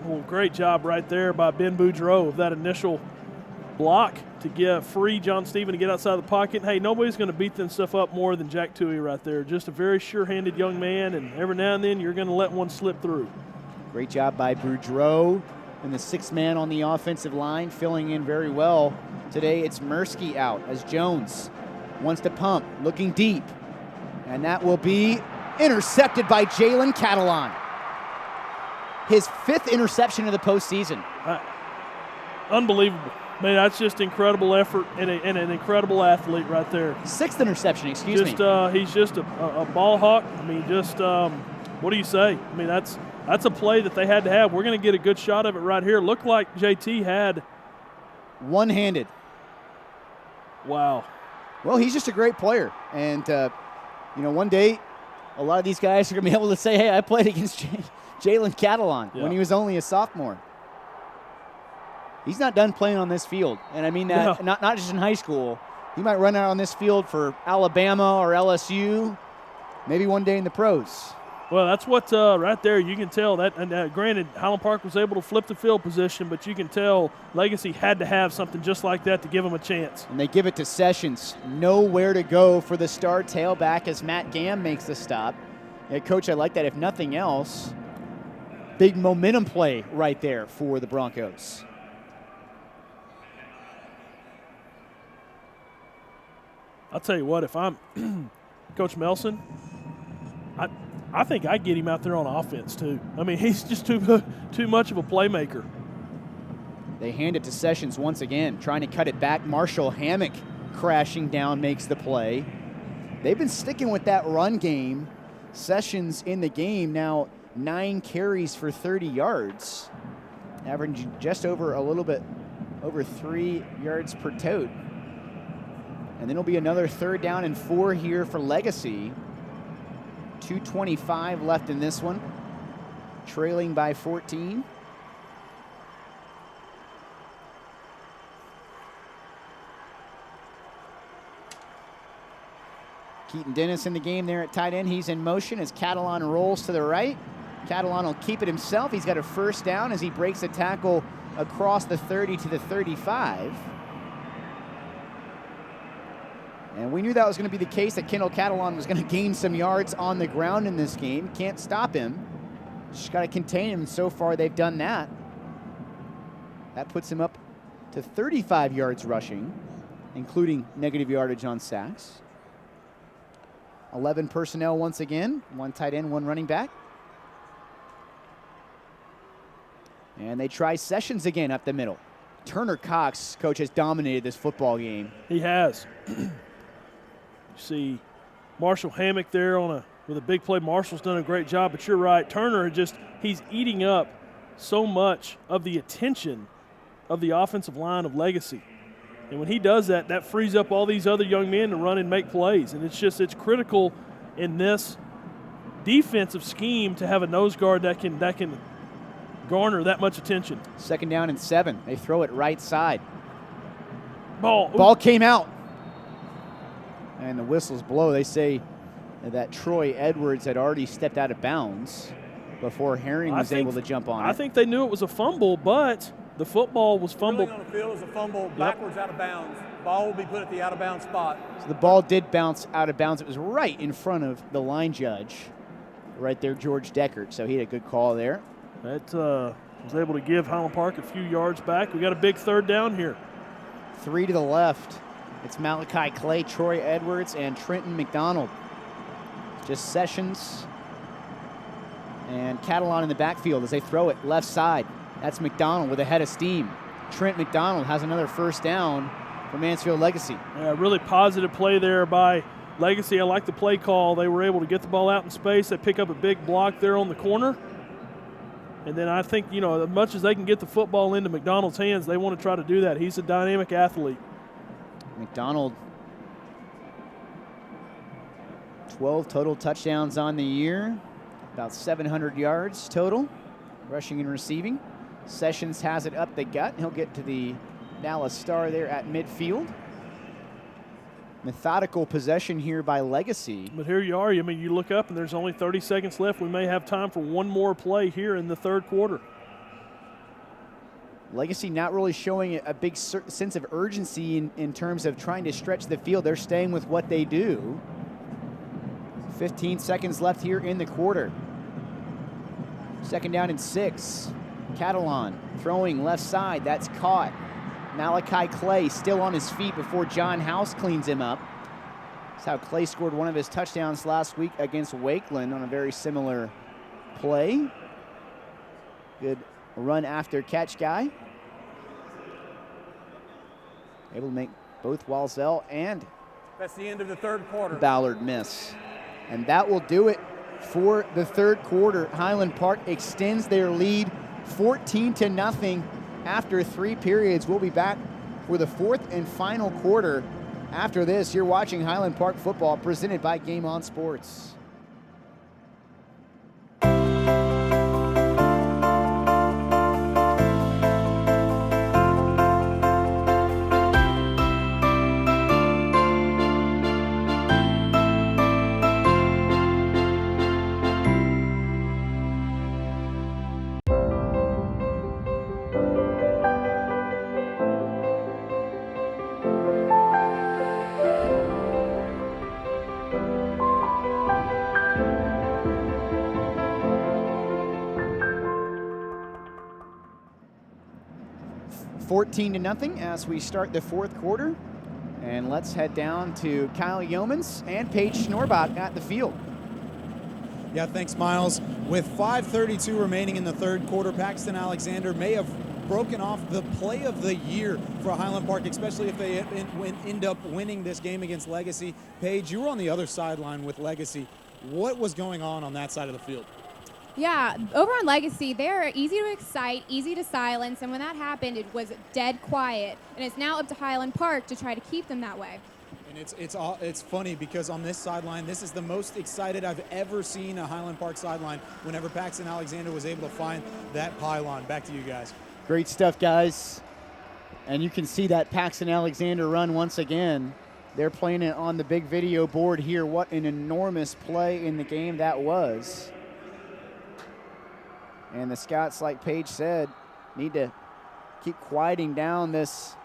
Well, great job right there by Ben Boudreau of that initial block to get free John Stephen to get outside the pocket. Hey, nobody's going to beat them stuff up more than Jack Toohey right there. Just a very sure-handed young man, and every now and then you're going to let one slip through. Great job by Boudreau and the 6th man on the offensive line, filling in very well. Today it's Mursky out as Jones wants to pump, looking deep. And that will be intercepted by Jalen Catalon. His 5th interception of the postseason. Unbelievable. I mean, that's just incredible effort and an incredible athlete right there. 6th interception, excuse me. He's just a ball hawk. I mean, what do you say? I mean, that's a play that they had to have. We're going to get a good shot of it right here. Looked like JT had. One-handed. Wow. Well, he's just a great player. And, one day a lot of these guys are going to be able to say, hey, I played against Jalen Catalon when he was only a sophomore. He's not done playing on this field. And I mean that not just in high school. He might run out on this field for Alabama or LSU, maybe one day in the pros. Well, that's what right there you can tell that. And granted, Highland Park was able to flip the field position, but you can tell Legacy had to have something just like that to give them a chance. And they give it to Sessions. Nowhere to go for the star tailback as Matt Gamm makes the stop. Yeah, Coach, I like that. If nothing else, big momentum play right there for the Broncos. I'll tell you what, if I'm Coach Melson, I think I'd get him out there on offense too. I mean, he's just too much of a playmaker. They hand it to Sessions once again, trying to cut it back. Marshall Hammock crashing down makes the play. They've been sticking with that run game. Sessions in the game now 9 carries for 30 yards, averaging just over a little bit over 3 yards per tote. And then it'll be another 3rd down and 4 here for Legacy. 2:25 left in this one, trailing by 14. Keaton Dennis in the game there at tight end. He's in motion as Catalon rolls to the right. Catalon will keep it himself. He's got a 1st down as he breaks a tackle across the 30 to the 35. And we knew that was going to be the case, that Kendall Catalon was going to gain some yards on the ground in this game. Can't stop him. Just got to contain him, and so far they've done that. That puts him up to 35 yards rushing, including negative yardage on sacks. 11 personnel once again, 1 tight end, 1 running back. And they try Sessions again up the middle. Turner Cox, Coach, has dominated this football game. He has. You see Marshall Hammock there with a big play. Marshall's done a great job, but you're right. Turner he's eating up so much of the attention of the offensive line of Legacy. And when he does that, that frees up all these other young men to run and make plays. And it's critical in this defensive scheme to have a nose guard that can garner that much attention. 2nd down and 7. They throw it right side. Ball came out. And the whistles blow. They say that Troy Edwards had already stepped out of bounds before Herring was able to jump on it. I think they knew it was a fumble, but the football was fumbled. On the field is a fumble backwards out of bounds. Ball will be put at the out of bounds spot. So the ball did bounce out of bounds. It was right in front of the line judge. Right there, George Deckert. So he had a good call there. That was able to give Highland Park a few yards back. We got a big 3rd down here. 3 to the left. It's Malachi Clay, Troy Edwards, and Trenton McDonald. Just Sessions and Catalon in the backfield as they throw it left side. That's McDonald with a head of steam. Trent McDonald has another 1st down for Mansfield Legacy. Yeah, really positive play there by Legacy. I like the play call. They were able to get the ball out in space. They pick up a big block there on the corner. And then I think, as much as they can get the football into McDonald's hands, they want to try to do that. He's a dynamic athlete. McDonald, 12 total touchdowns on the year, about 700 yards total, rushing and receiving. Sessions has it up the gut. He'll get to the Dallas Star there at midfield. Methodical possession here by Legacy. But here you are. I mean, you look up and there's only 30 seconds left. We may have time for one more play here in the 3rd quarter. Legacy not really showing a big sense of urgency in terms of trying to stretch the field. They're staying with what they do. 15 seconds left here in the quarter. 2nd down and 6. Catalon throwing left side. That's caught. Malachi Clay still on his feet before John House cleans him up. That's how Clay scored one of his touchdowns last week against Wakeland on a very similar play. Good run after catch guy. able to make both Walzell and That's the end of the third quarter. Ballard miss. And that will do it for the third quarter. Highland Park extends their lead 14-0 after 3 periods. We'll be back for the fourth and final quarter. After this, you're watching Highland Park football presented by Game On Sports. $14-0 as we start the fourth quarter. And let's head down to Kyle Yeomans and Paige Schnorbach at the field. Yeah, thanks, Miles. With 5:32 remaining in the third quarter, Paxton Alexander may have broken off the play of the year for Highland Park, especially if they end up winning this game against Legacy. Paige, you were on the other sideline with Legacy. What was going on that side of the field? Yeah, over on Legacy, they're easy to excite, easy to silence, and when that happened, it was dead quiet. And it's now up to Highland Park to try to keep them that way. And it's funny because on this sideline, this is the most excited I've ever seen a Highland Park sideline whenever Paxton Alexander was able to find that pylon. Back to you guys. Great stuff, guys. And you can see that Paxton Alexander run once again. They're playing it on the big video board here. What an enormous play in the game that was. And the Scots, like Paige said, need to keep quieting down this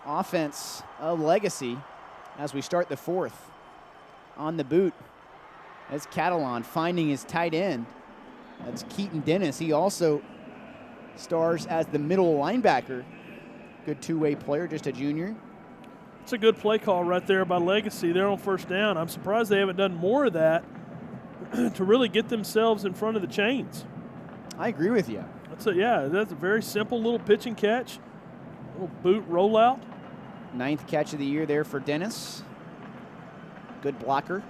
offense of Legacy as we start the fourth. On the boot, that's Catalon finding his tight end. That's Keaton Dennis. He also stars as the middle linebacker. Good two-way player, just a junior. It's a good play call right there by Legacy. They're on first down. I'm surprised they haven't done more of that to really get themselves in front of the chains. I agree with you. That's a very simple little pitch and catch, little boot rollout. 9th catch of the year there for Dennis. Good blocker.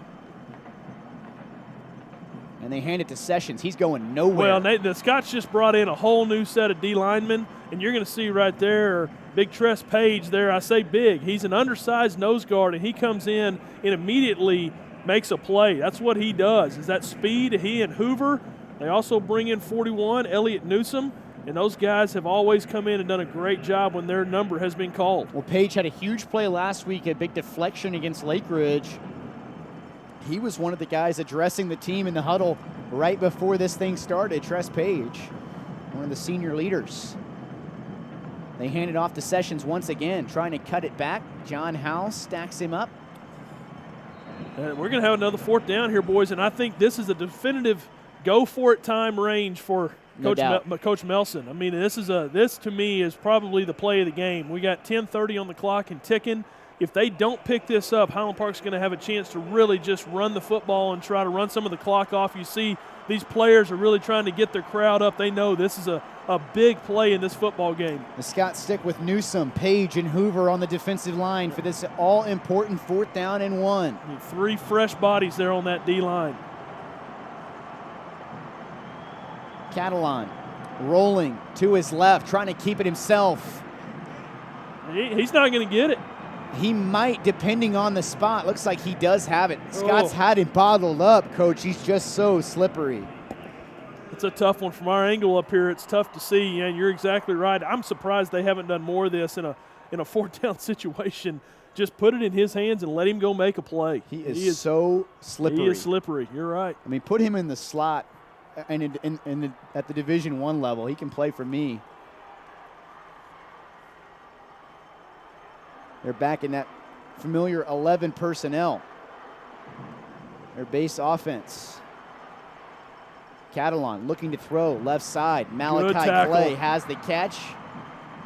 And they hand it to Sessions. He's going nowhere. Well, the Scots just brought in a whole new set of D linemen, and you're going to see right there, Big Tress Page there. I say big. He's an undersized nose guard, and he comes in and immediately makes a play. That's what he does, is that speed. He and Hoover. They also bring in 41, Elliott Newsom, and those guys have always come in and done a great job when their number has been called. Well, Page had a huge play last week, a big deflection against Lake Ridge. He was one of the guys addressing the team in the huddle right before this thing started, Tress Page, one of the senior leaders. They hand it off to Sessions once again, trying to cut it back. John Howe stacks him up. We're going to have another fourth down here, boys, and I think this is a definitive go-for-it time range for Coach Melson. I mean, this to me is probably the play of the game. We got 10:30 on the clock and ticking. If they don't pick this up, Highland Park's going to have a chance to really just run the football and try to run some of the clock off. You see these players are really trying to get their crowd up. They know this is a big play in this football game. The Scots stick with Newsom, Page, and Hoover on the defensive line for this all-important 4th down and 1. 3 fresh bodies there on that D-line. Catalon rolling to his left, trying to keep it himself. He's not going to get it. He might, depending on the spot. Looks like he does have it. Scott's had him bottled up, Coach. He's just so slippery. It's a tough one from our angle up here. It's tough to see, and you're exactly right. I'm surprised they haven't done more of this in a 4th down situation. Just put it in his hands and let him go make a play. He is so slippery. He is slippery. You're right. I mean, put him in the slot and at the Division I level. He can play for me. They're back in that familiar 11 personnel. Their base offense. Catalon looking to throw left side. Malachi Clay has the catch,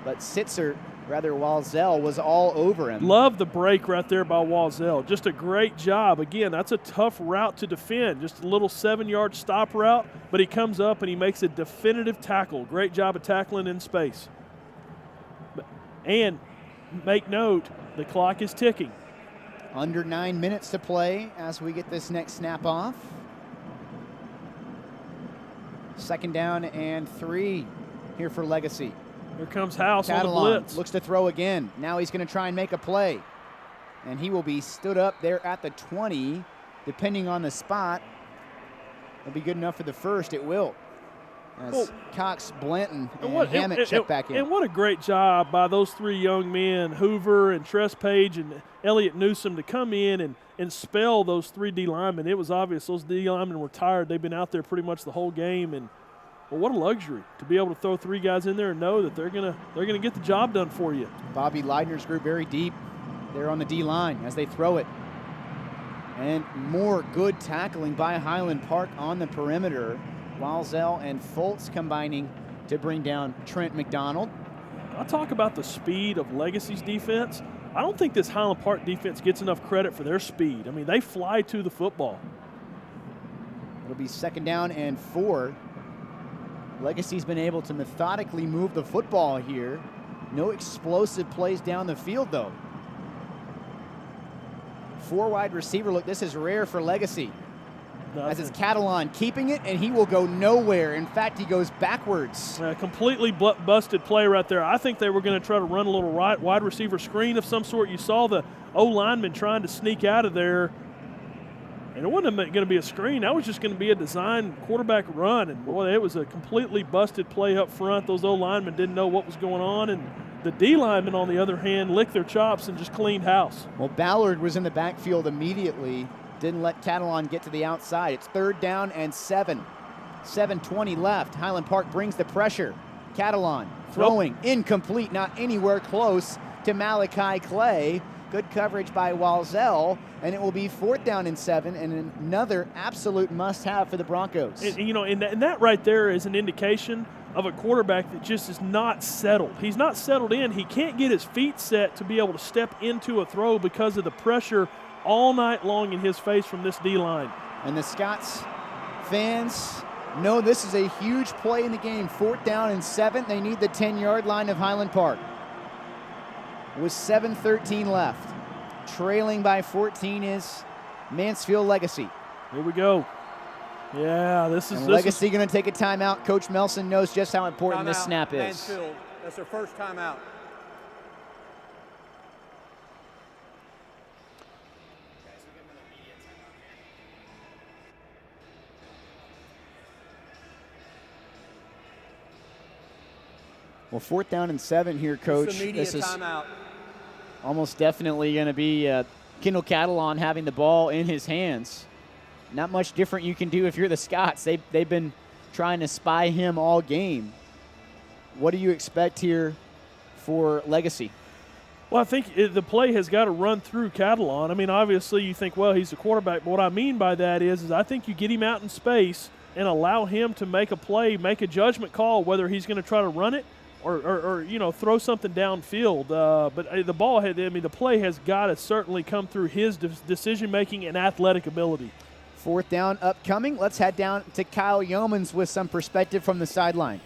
but Walzell was all over him. Love the break right there by Walzell. Just a great job. Again, that's a tough route to defend. Just a little 7-yard stop route, but he comes up and he makes a definitive tackle. Great job of tackling in space. And make note, the clock is ticking. Under 9 minutes to play as we get this next snap off. 2nd down and 3 here for Legacy. Here comes House on the Catalon blitz. looks to throw again. Now he's going to try and make a play. And he will be stood up there at the 20, depending on the spot. It'll be good enough for the first. It will. As Cox, Blanton, and Hammett check back in. And what a great job by those 3 young men, Hoover and Tress Page and Elliott Newsom, to come in and spell those 3 D linemen. It was obvious those D linemen were tired. They've been out there pretty much the whole game. And well, what a luxury to be able to throw 3 guys in there and know that they're gonna get the job done for you. Bobby Leidner's group very deep there on the D-line as they throw it. And more good tackling by Highland Park on the perimeter. Walzell and Foltz combining to bring down Trent McDonald. I'll talk about the speed of Legacy's defense. I don't think this Highland Park defense gets enough credit for their speed. I mean, they fly to the football. It'll be 2nd down and 4. Legacy's been able to methodically move the football here. No explosive plays down the field, though. 4 wide receiver look. This is rare for Legacy. As it's Catalon keeping it, and he will go nowhere. In fact, he goes backwards. Completely busted play right there. I think they were going to try to run a little wide receiver screen of some sort. You saw the O-lineman trying to sneak out of there. And it wasn't going to be a screen. That was just going to be a design quarterback run. And, boy, it was a completely busted play up front. Those O-linemen didn't know what was going on. And the D-linemen, on the other hand, licked their chops and just cleaned house. Well, Ballard was in the backfield immediately. Didn't let Catalon get to the outside. It's 3rd down and 7. 7:20 left. Highland Park brings the pressure. Catalon throwing incomplete, not anywhere close to Malachi Clay. Good coverage by Walzell, and it will be 4th down and 7, and another absolute must-have for the Broncos. And that right there is an indication of a quarterback that just is not settled. He's not settled in. He can't get his feet set to be able to step into a throw because of the pressure all night long in his face from this D-line. And the Scots fans know this is a huge play in the game. 4th down and 7. They need the 10-yard line of Highland Park. With 7:13 left. Trailing by 14 is Mansfield Legacy. Here we go. Yeah, this is Legacy going to take a timeout. Coach Melson knows just how important this snap is. Mansfield, that's their first timeout. Well, 4th down and 7 here, Coach. This is timeout. Almost definitely going to be Kendall Catalon having the ball in his hands. Not much different you can do if you're the Scots. They've been trying to spy him all game. What do you expect here for Legacy? Well, I think the play has got to run through Catalon. I mean, obviously you think, well, he's a quarterback. But what I mean by that is I think you get him out in space and allow him to make a play, make a judgment call, whether he's going to try to run it or throw something downfield. But the ball the play has got to certainly come through his decision-making and athletic ability. 4th down upcoming. Let's head down to Kyle Yeomans with some perspective from the sideline.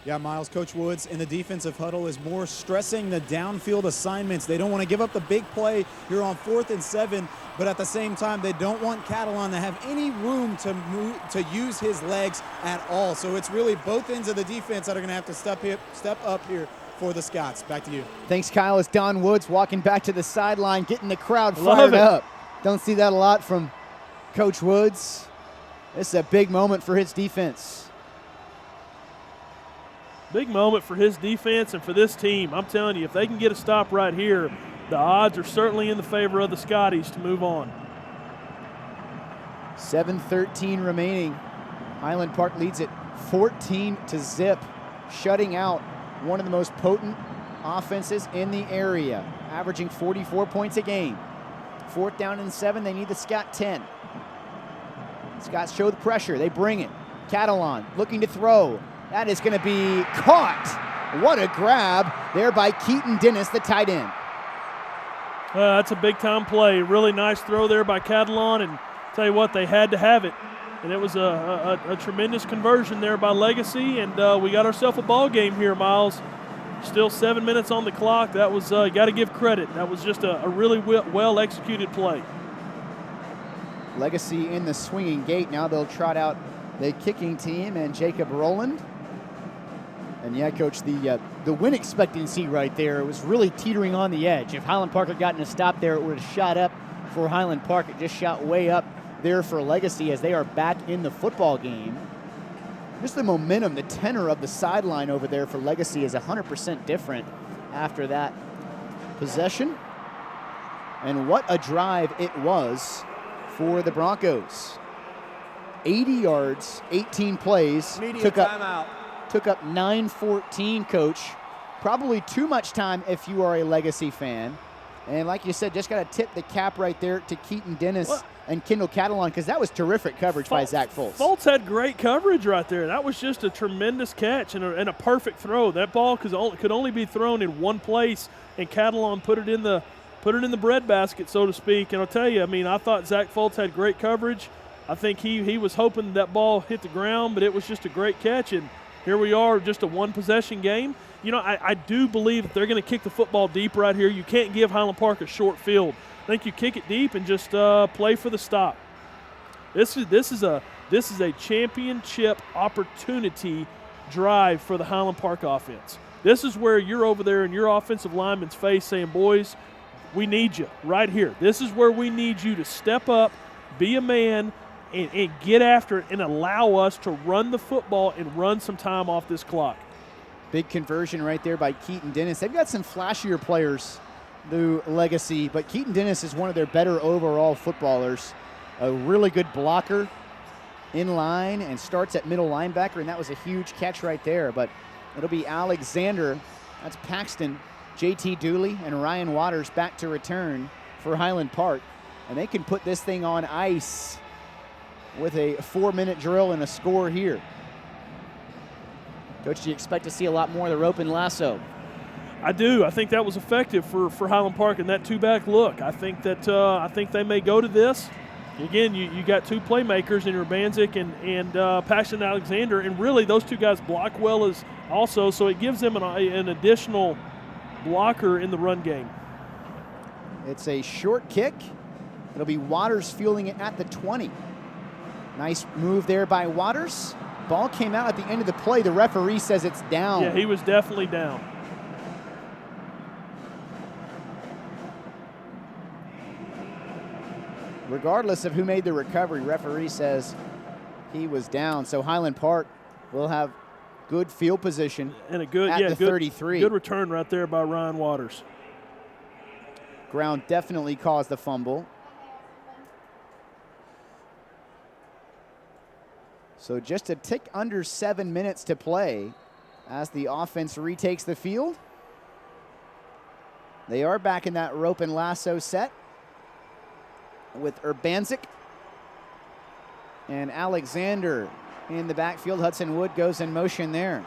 Yeah, Miles, Coach Woods in the defensive huddle is more stressing the downfield assignments. They don't want to give up the big play here on 4th and 7, but at the same time, they don't want Catalon to have any room to use his legs at all. So it's really both ends of the defense that are going to have to step up here for the Scots. Back to you. Thanks, Kyle. As Don Woods walking back to the sideline, getting the crowd fired up. Don't see that a lot from Coach Woods. This is a big moment for his defense. Big moment for his defense and for this team. I'm telling you, if they can get a stop right here, the odds are certainly in the favor of the Scotties to move on. 7:13 remaining. Highland Park leads it 14-0, shutting out one of the most potent offenses in the area, averaging 44 points a game. 4th down and 7. They need the Scott 10. Scots show the pressure. They bring it. Catalon looking to throw. That is going to be caught. What a grab there by Keaton Dennis, the tight end. That's a big-time play. Really nice throw there by Catalon, and tell you what, they had to have it. And it was a tremendous conversion there by Legacy, and we got ourselves a ball game here, Miles. Still 7 minutes on the clock. That was, got to give credit. That was just a really well-executed play. Legacy in the swinging gate. Now they'll trot out the kicking team and Jacob Rowland. And yeah, Coach, the win expectancy right there was really teetering on the edge. If Highland Park had gotten a stop there, it would have shot up for Highland Park. It just shot way up there for Legacy as they are back in the football game. Just the momentum, the tenor of the sideline over there for Legacy is 100% different after that possession. And what a drive it was for the Broncos. 80 yards, 18 plays. Took up 9:14, Coach. Probably too much time if you are a Legacy fan. And like you said, just got to tip the cap right there to Keaton Dennis and Kendall Catalon, because that was terrific coverage by Zach Foltz. Foltz had great coverage right there. That was just a tremendous catch and a perfect throw. That ball could only be thrown in one place, and Catalon put it in the breadbasket, so to speak. And I'll tell you, I mean, I thought Zach Foltz had great coverage. I think he was hoping that ball hit the ground, but it was just a great catch. And here we are, just a one-possession game. You know, I do believe that they're going to kick the football deep right here. You can't give Highland Park a short field. I think you kick it deep and just play for the stop. This is a championship opportunity drive for the Highland Park offense. This is where you're over there in your offensive lineman's face saying, boys, we need you right here. This is where we need you to step up, be a man, and get after it and allow us to run the football and run some time off this clock. Big conversion right there by Keaton Dennis. They've got some flashier players, the Legacy, but Keaton Dennis is one of their better overall footballers. A really good blocker in line and starts at middle linebacker, and that was a huge catch right there. But it'll be Alexander, that's Paxton, JT Dooley, and Ryan Waters back to return for Highland Park. And they can put this thing on ice with a 4-minute drill and a score here. Coach, do you expect to see a lot more of the rope and lasso? I do. I think that was effective for Highland Park in that two-back look. I think they may go to this. Again, you got two playmakers in Urbanczyk and Paxton Alexander, and really those two guys block well as also, so it gives them an additional blocker in the run game. It's a short kick. It'll be Waters fielding it at the 20. Nice move there by Waters. Ball came out at the end of the play. The referee says it's down. Yeah, he was definitely down. Regardless of who made the recovery, referee says he was down. So Highland Park will have good field position and a good, at the 33. Good return right there by Ryan Waters. Ground definitely caused the fumble. So just a tick under 7 minutes to play as the offense retakes the field. They are back in that rope and lasso set with Urbanczyk and Alexander in the backfield. Hudson Wood goes in motion there.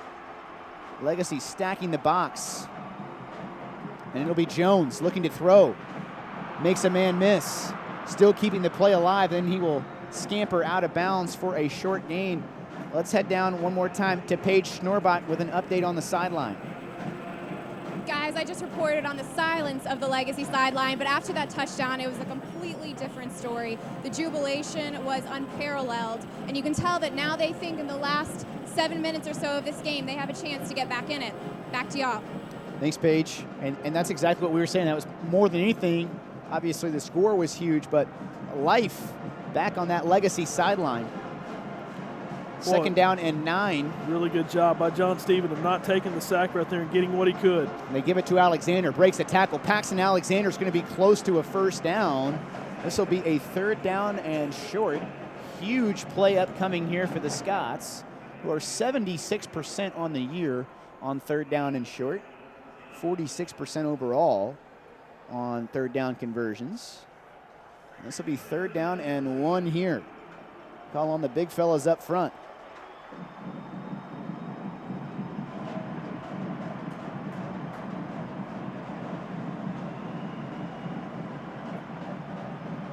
Legacy stacking the box. And it'll be Jones looking to throw. Makes a man miss. Still keeping the play alive. Then he will scamper out of bounds for a short gain. Let's head down one more time to Paige Schnorbach with an update on the sideline. Guys, I just reported on the silence of the Legacy sideline, but after that touchdown, it was a completely different story. The jubilation was unparalleled, and you can tell that now they think in the last 7 minutes or so of this game, they have a chance to get back in it. Back to y'all. Thanks, Paige. And that's exactly what we were saying. That was more than anything. Obviously, the score was huge, but life back on that Legacy sideline. Second down and 9. Really good job by John Stephen of not taking the sack right there and getting what he could. And they give it to Alexander. Breaks the tackle. Paxton Alexander is going to be close to a first down. This will be a 3rd down and short. Huge play upcoming here for the Scots, who are 76% on the year on 3rd down and short. 46% overall on 3rd down conversions. This will be 3rd down and 1 here. Call on the big fellas up front.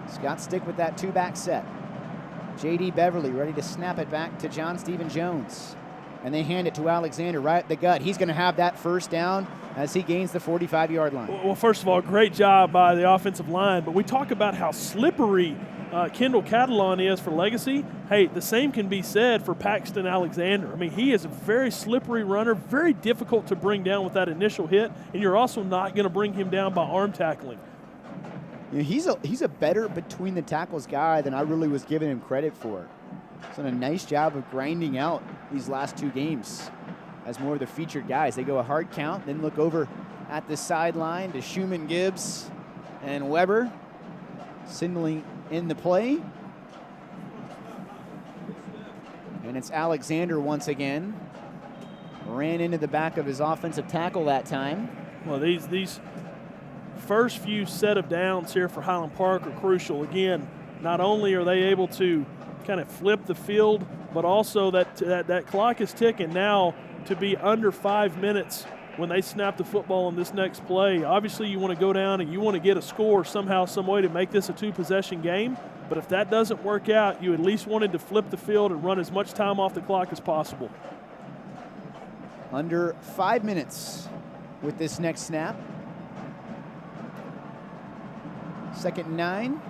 Scots stick with that 2-back set. J.D. Beverly ready to snap it back to John Stephen Jones. And they hand it to Alexander right at the gut. He's going to have that first down as he gains the 45-yard line. Well, first of all, great job by the offensive line. But we talk about how slippery Kendall Catalon is for Legacy. Hey, the same can be said for Paxton Alexander. I mean, he is a very slippery runner, very difficult to bring down with that initial hit, and you're also not going to bring him down by arm tackling. You know, he's a better between the tackles guy than I really was giving him credit for. He's done a nice job of grinding out these last 2 games as more of the featured guys. They go a hard count, then look over at the sideline to Schumann, Gibbs, and Weber signaling in the play. And it's Alexander once again. Ran into the back of his offensive tackle that time. Well, these first few set of downs here for Highland Park are crucial. Again, not only are they able to kind of flip the field, but also that clock is ticking now to be under 5 minutes when they snap the football in this next play. Obviously, you want to go down and you want to get a score somehow, some way to make this a 2-possession game. But if that doesn't work out, you at least wanted to flip the field and run as much time off the clock as possible. Under 5 minutes with this next snap. 2nd and 9.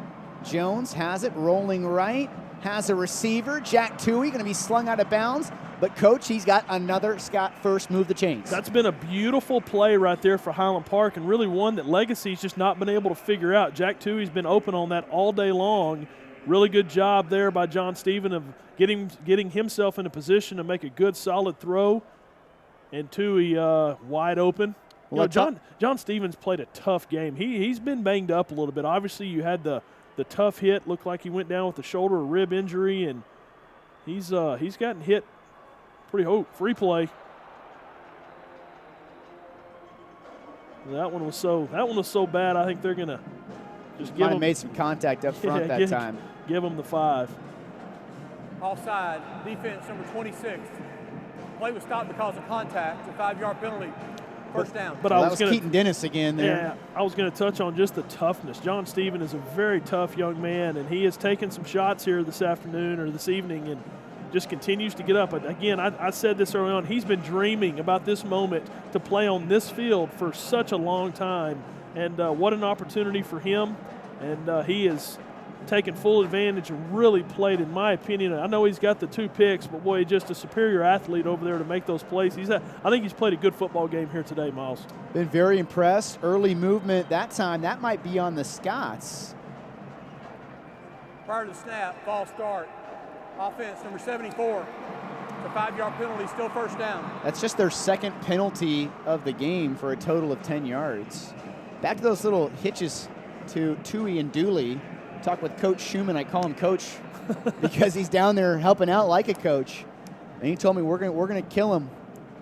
Jones has it, rolling right. Has a receiver. Jack Toohey going to be slung out of bounds. But, Coach, he's got another Scott first move the chains. That's been a beautiful play right there for Highland Park, and really one that Legacy's just not been able to figure out. Jack Toohey's been open on that all day long. Really good job there by John Stephen of getting himself in a position to make a good, solid throw. And Toohey wide open. Well, John Stevens played a tough game. He's been banged up a little bit. Obviously, you had the tough hit. Looked like he went down with a shoulder or rib injury, and he's gotten hit pretty free play. That one was so bad. I think they're gonna just give him. Made some contact up front that time. Give him the 5. Offside, defense number 26. Play was stopped because of contact. It's a 5-yard penalty. First down. But that was Keaton Dennis again there. Yeah, I was going to touch on just the toughness. John Stephen is a very tough young man, and he has taken some shots here this afternoon or this evening and just continues to get up. But again, I said this early on, he's been dreaming about this moment to play on this field for such a long time, and what an opportunity for him. And he has taken full advantage and really played, in my opinion. I know he's got the 2 picks, but boy, just a superior athlete over there to make those plays. I think he's played a good football game here today, Miles. Been very impressed. Early movement that time. That might be on the Scots. Prior to the snap, false start. Offense number 74. It's a 5-yard penalty, still first down. That's just their 2nd penalty of the game for a total of 10 yards. Back to those little hitches to Toohey and Dooley. Talk with Coach Schumann. I call him Coach because he's down there helping out like a coach. And he told me we're gonna kill him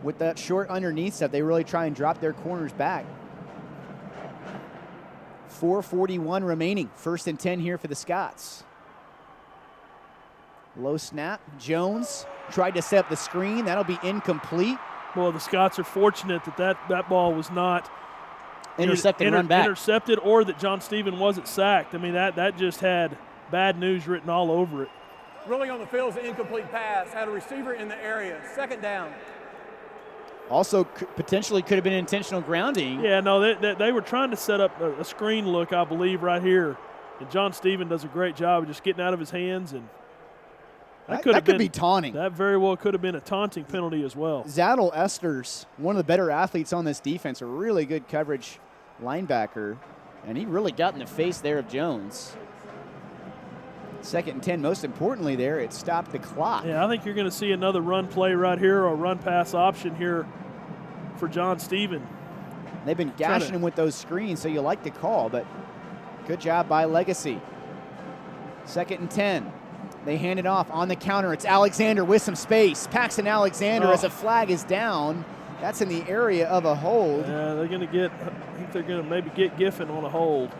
with that short underneath stuff. They really try and drop their corners back. 4:41 remaining. 1st and 10 here for the Scots. Low snap. Jones tried to set up the screen. That'll be incomplete. Well, the Scots are fortunate that ball was not intercepted and run back. Intercepted, or that John Stephen wasn't sacked. I mean, that just had bad news written all over it. Rolling on the field is an incomplete pass. Had a receiver in the area. 2nd down. Also, potentially could have been intentional grounding. Yeah, no, they were trying to set up a screen look, I believe, right here. And John Stephen does a great job of just getting out of his hands. And that could be taunting. That very well could have been a taunting penalty as well. Zadel Esters, one of the better athletes on this defense, a really good coverage linebacker, and he really got in the face there of Jones. 2nd and 10, most importantly there, it stopped the clock. Yeah, I think you're going to see another run play right here or a run pass option here for John Stephen. They've been gashing him with those screens, so you like the call, but good job by Legacy. 2nd and 10. They hand it off on the counter. It's Alexander with some space. Paxton Alexander as a flag is down. That's in the area of a hold. Yeah, I think they're going to maybe get Giffen on a hold.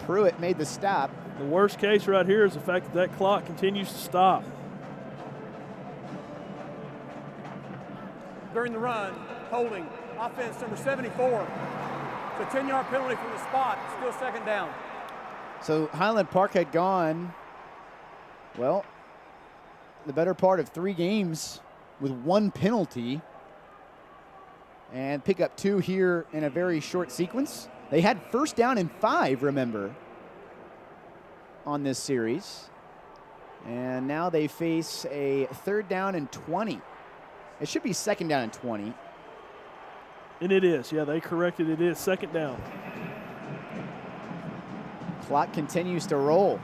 Pruitt made the stop. The worst case right here is the fact that clock continues to stop. During the run, holding. Offense number 74. It's a 10-yard penalty from the spot. Still 2nd down. So Highland Park had gone, well, the better part of 3 games with 1 penalty and pick up 2 here in a very short sequence. They had first down and 5, remember, on this series. And now they face a 3rd down and 20. It should be 2nd down and 20. And it is. Yeah, they corrected it. It is 2nd down. Clock continues to roll.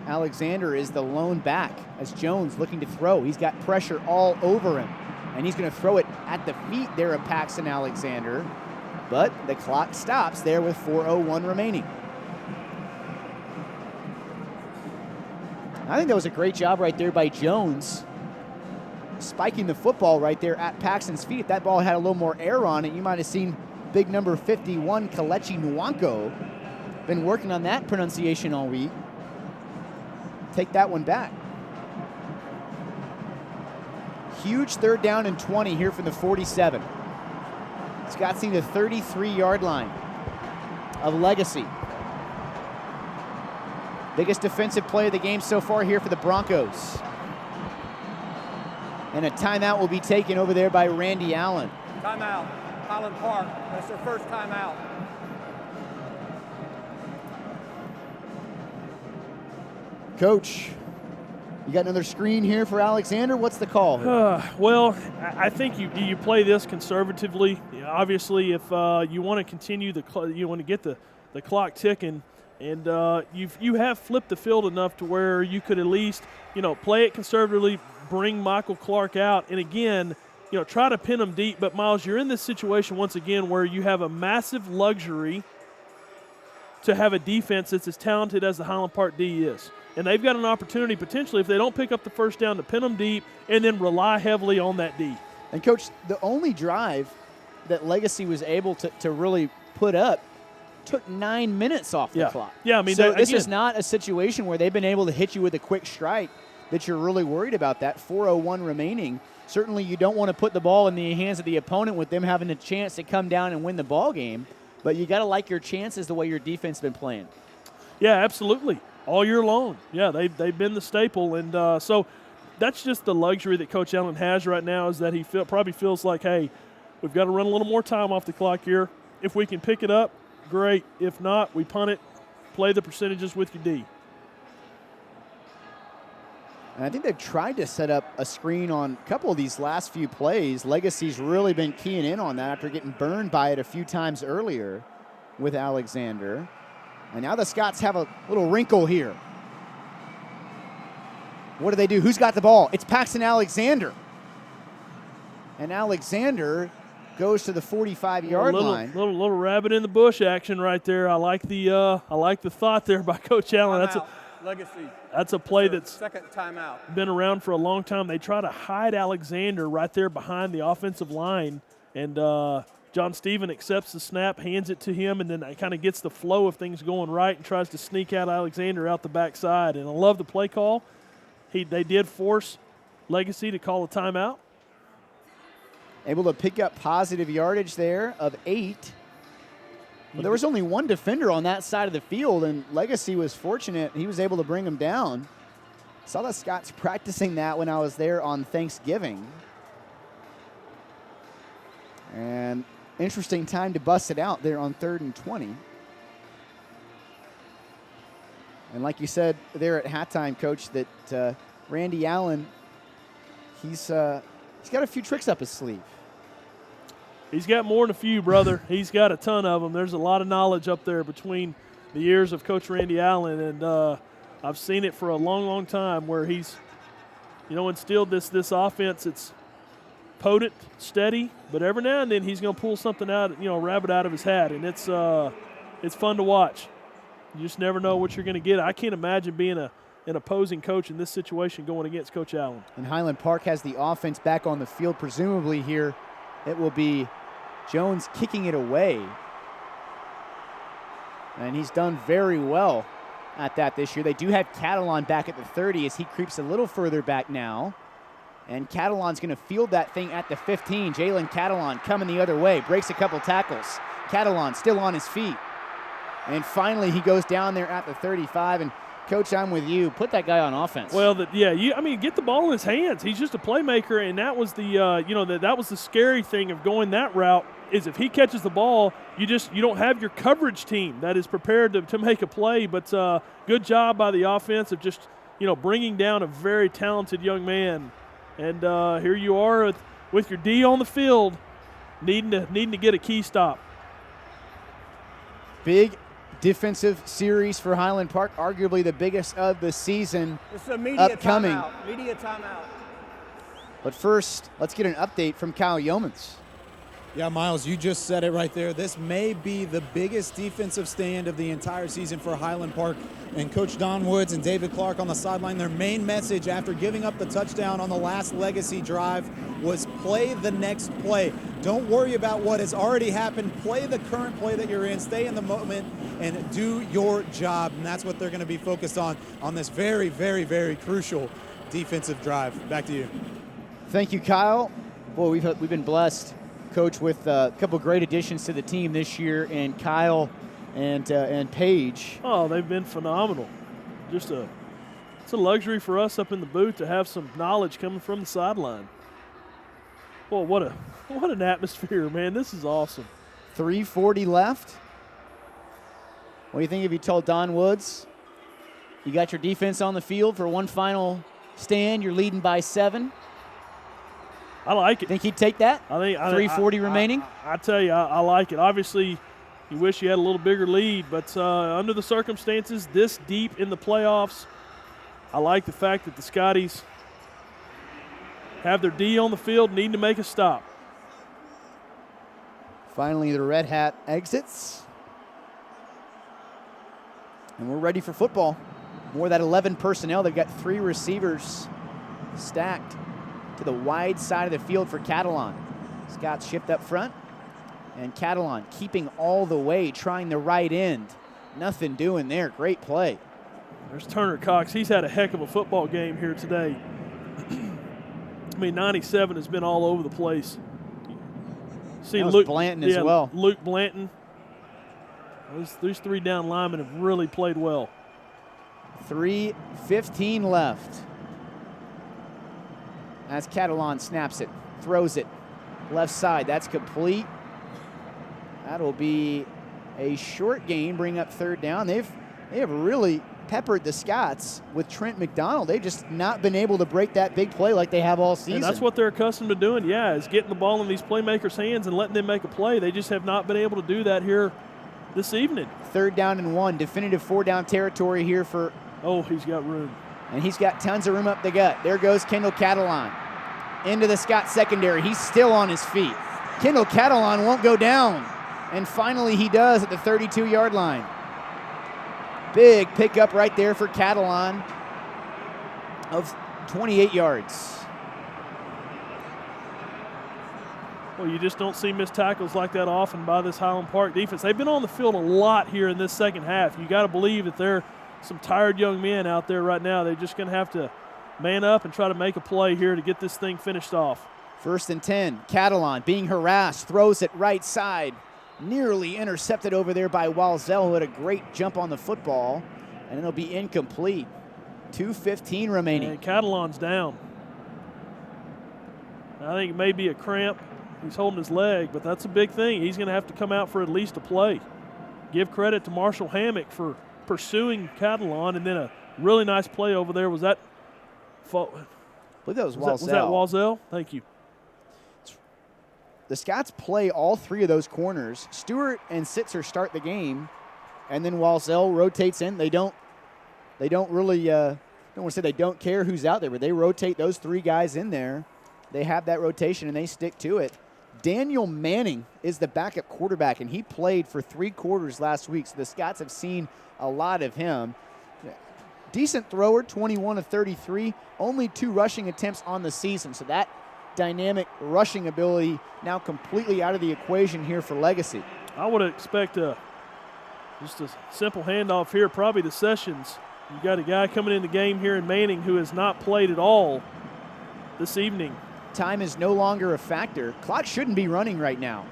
Alexander is the lone back as Jones looking to throw. He's got pressure all over him, and he's going to throw it at the feet there of Paxton Alexander, but the clock stops there with 4:01 remaining. I think that was a great job right there by Jones, spiking the football right there at Paxton's feet. If that ball had a little more air on it, you might have seen big number 51, Kelechi Nwanko, been working on that pronunciation all week. Take that one back. Huge 3rd down and 20 here from the 47. Scots need the 33-yard line of Legacy. Biggest defensive play of the game so far here for the Broncos. And a timeout will be taken over there by Randy Allen. Timeout, Highland Park. That's their first timeout. Coach, you got another screen here for Alexander. What's the call? Well, I think you play this conservatively. Obviously, if you want to continue you want to get the clock ticking, and you have flipped the field enough to where you could at least play it conservatively, bring Michael Clark out, and again, try to pin him deep. But Miles, you're in this situation once again where you have a massive luxury to have a defense that's as talented as the Highland Park D is. And they've got an opportunity potentially, if they don't pick up the first down, to pin them deep and then rely heavily on that D. And, Coach, the only drive that Legacy was able to really put up took 9 minutes off the clock. Yeah, I mean, so this is not a situation where they've been able to hit you with a quick strike that you're really worried about that. 4:01 remaining. Certainly you don't want to put the ball in the hands of the opponent with them having a chance to come down and win the ball game, but you got to like your chances the way your defense has been playing. Yeah, absolutely. All year long. Yeah, they've been the staple. And so that's just the luxury that Coach Allen has right now, is that he probably feels like, hey, we've got to run a little more time off the clock here. If we can pick it up, great. If not, we punt it, play the percentages with your D. And I think they've tried to set up a screen on a couple of these last few plays. Legacy's really been keying in on that after getting burned by it a few times earlier with Alexander. And now the Scots have a little wrinkle here. What do? Who's got the ball? It's Paxton Alexander. And Alexander goes to the 45-yard line. Little rabbit in the bush action right there. I like the thought there by Coach Allen. Legacy. That's a play that's second timeout. Been around for a long time. They try to hide Alexander right there behind the offensive line, and John Stephen accepts the snap, hands it to him, and then kind of gets the flow of things going right and tries to sneak out Alexander out the backside. And I love the play call. They did force Legacy to call a timeout. Able to pick up positive yardage there of 8. Well, there was only one defender on that side of the field, and Legacy was fortunate. He was able to bring him down. Saw the Scots practicing that when I was there on Thanksgiving. And interesting time to bust it out there on 3rd and 20. And like you said there at halftime, Coach, that Randy Allen, he's got a few tricks up his sleeve. He's got more than a few, brother. He's got a ton of them. There's a lot of knowledge up there between the years of Coach Randy Allen, and I've seen it for a long, long time where he's, instilled this offense. It's potent, steady, but every now and then he's going to pull something out, a rabbit out of his hat, and it's fun to watch. You just never know what you're going to get. I can't imagine being an opposing coach in this situation going against Coach Allen. And Highland Park has the offense back on the field. Presumably here it will be Jones kicking it away. And he's done very well at that this year. They do have Catalon back at the 30 as he creeps a little further back now. And Catalon's going to field that thing at the 15. Jalen Catalon coming the other way, breaks a couple tackles. Catalon still on his feet. And finally he goes down there at the 35. And Coach, I'm with you. Put that guy on offense. Well, get the ball in his hands. He's just a playmaker, and that was the that was the scary thing of going that route. Is if he catches the ball, you don't have your coverage team that is prepared to make a play. But good job by the offense of just bringing down a very talented young man. And here you are with your D on the field, needing to get a key stop. Big defensive series for Highland Park, arguably the biggest of the season. This is a media upcoming. timeout. Media timeout. But first, let's get an update from Kyle Yeomans. Yeah, Miles, you just said it right there. This may be the biggest defensive stand of the entire season for Highland Park. And Coach Don Woods and David Clark on the sideline, their main message after giving up the touchdown on the last Legacy drive was play the next play. Don't worry about what has already happened. Play the current play that you're in. Stay in the moment and do your job. And that's what they're going to be focused on this very, very, very crucial defensive drive. Back to you. Thank you, Kyle. Boy, we've been blessed, Coach, with a couple great additions to the team this year, and Kyle and Paige. Oh, they've been phenomenal. It's a luxury for us up in the booth to have some knowledge coming from the sideline. Well, what an atmosphere, man. This is awesome. 3:40 left. What do you think if you told Don Woods you got your defense on the field for one final stand, you're leading by 7? I like it. Think he'd take that? I think 3:40 remaining? I tell you, I like it. Obviously, you wish you had a little bigger lead, but under the circumstances, this deep in the playoffs, I like the fact that the Scotties have their D on the field, need to make a stop. Finally, the Red Hat exits. And we're ready for football. More than 11 personnel. They've got 3 receivers stacked to the wide side of the field for Catalon. Scots shift up front. And Catalon keeping all the way, trying the right end. Nothing doing there. Great play. There's Turner Cox. He's had a heck of a football game here today. 97 has been all over the place. See Luke Blanton as well. Luke Blanton. These 3 down linemen have really played well. 3:15 left. As Catalon snaps it, throws it, left side. That's complete. That'll be a short gain, bring up 3rd down. They have really peppered the Scots with Trent McDonald. They've just not been able to break that big play like they have all season. And that's what they're accustomed to doing, is getting the ball in these playmakers' hands and letting them make a play. They just have not been able to do that here this evening. 3rd down and 1, definitive 4-down territory here for. Oh, he's got room. And he's got tons of room up the gut. There goes Kendall Catalon into the Scott secondary. He's still on his feet. Kendall Catalon won't go down. And finally he does at the 32-yard line. Big pickup right there for Catalon of 28 yards. Well, you just don't see missed tackles like that often by this Highland Park defense. They've been on the field a lot here in this second half. You got to believe that there are some tired young men out there right now. They're just going to have to man up and try to make a play here to get this thing finished off. 1st and 10. Catalon being harassed, throws it right side. Nearly intercepted over there by Walzell, who had a great jump on the football, and it'll be incomplete. 2:15 remaining. And Catalon's down. I think it may be a cramp. He's holding his leg, but that's a big thing. He's going to have to come out for at least a play. Give credit to Marshall Hammock for pursuing Catalon, and then a really nice play over there. Was that? I believe that was Walzell. Was that Walzell? Thank you. The Scots play all 3 of those corners. Stewart and Sitzer start the game, and then Walzell rotates in. They don't really, I don't want to say they don't care who's out there, but they rotate those 3 guys in there. They have that rotation, and they stick to it. Daniel Manning is the backup quarterback, and he played for 3 quarters last week, so the Scots have seen a lot of him. Decent thrower, 21 of 33, only 2 rushing attempts on the season, so that dynamic rushing ability now completely out of the equation here for Legacy. I would expect just a simple handoff here, probably to Sessions. You got a guy coming in the game here in Manning who has not played at all this evening. Time is no longer a factor. Clock shouldn't be running right now.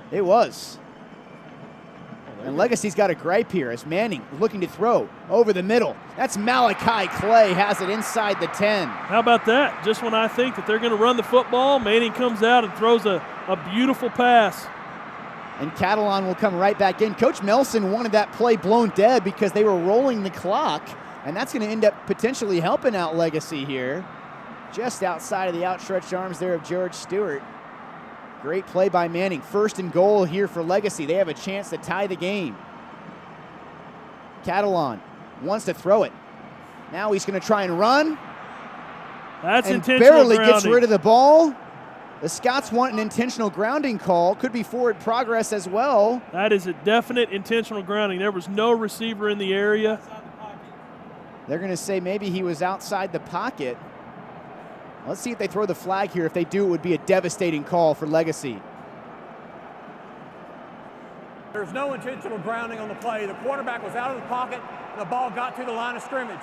It was. Well, And Legacy's got a gripe here as Manning looking to throw over the middle. That's Malachi Clay, has it inside the 10. How about that? Just when I think that they're going to run the football, Manning comes out and throws a beautiful pass. And Catalon will come right back in. Coach Melson wanted that play blown dead because they were rolling the clock, and that's going to end up potentially helping out Legacy here. Just outside of the outstretched arms there of George Stewart. Great play by Manning. 1st and goal here for Legacy. They have a chance to tie the game. Catalon wants to throw it. Now he's going to try and run. That's and intentional barely grounding. Gets rid of the ball. The Scots want an intentional grounding call. Could be forward progress as well. That is a definite intentional grounding. There was no receiver in the area. They're going to say maybe he was outside the pocket. Let's see if they throw the flag here. If they do, it would be a devastating call for Legacy. There's no intentional grounding on the play. The quarterback was out of the pocket, and the ball got to the line of scrimmage.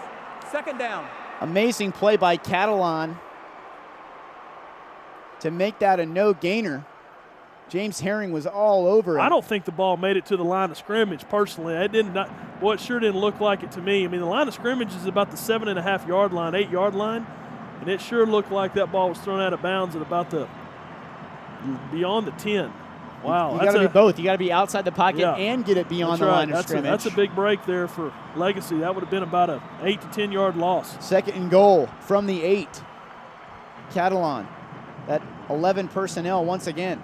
2nd down. Amazing play by Catalon to make that a no-gainer. James Herring was all over him. I don't think the ball made it to the line of scrimmage, personally. It sure didn't look like it to me. I mean, the line of scrimmage is about the 7.5-yard line, 8-yard line, and it sure looked like that ball was thrown out of bounds at about the beyond the 10. Wow. You got to be both. You got to be outside the pocket and get it beyond the line of scrimmage. That's a big break there for Legacy. That would have been about a 8 to 10-yard loss. 2nd and goal from the 8. Catalon, that 11 personnel once again.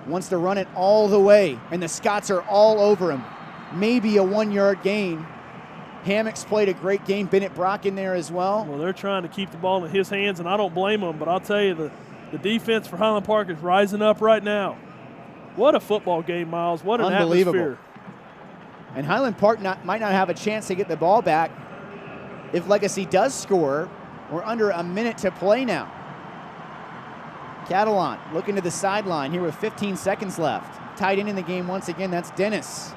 Wants to run it all the way, and the Scots are all over him. Maybe a 1-yard gain. Hammock's played a great game. Bennett Brock in there as well. Well, they're trying to keep the ball in his hands, and I don't blame them, but I'll tell you, the defense for Highland Park is rising up right now. What a football game, Miles. What an atmosphere. And Highland Park might not have a chance to get the ball back if Legacy does score. We're under a minute to play now. Catalon looking to the sideline here with 15 seconds left. Tied in the game once again, that's Dennis.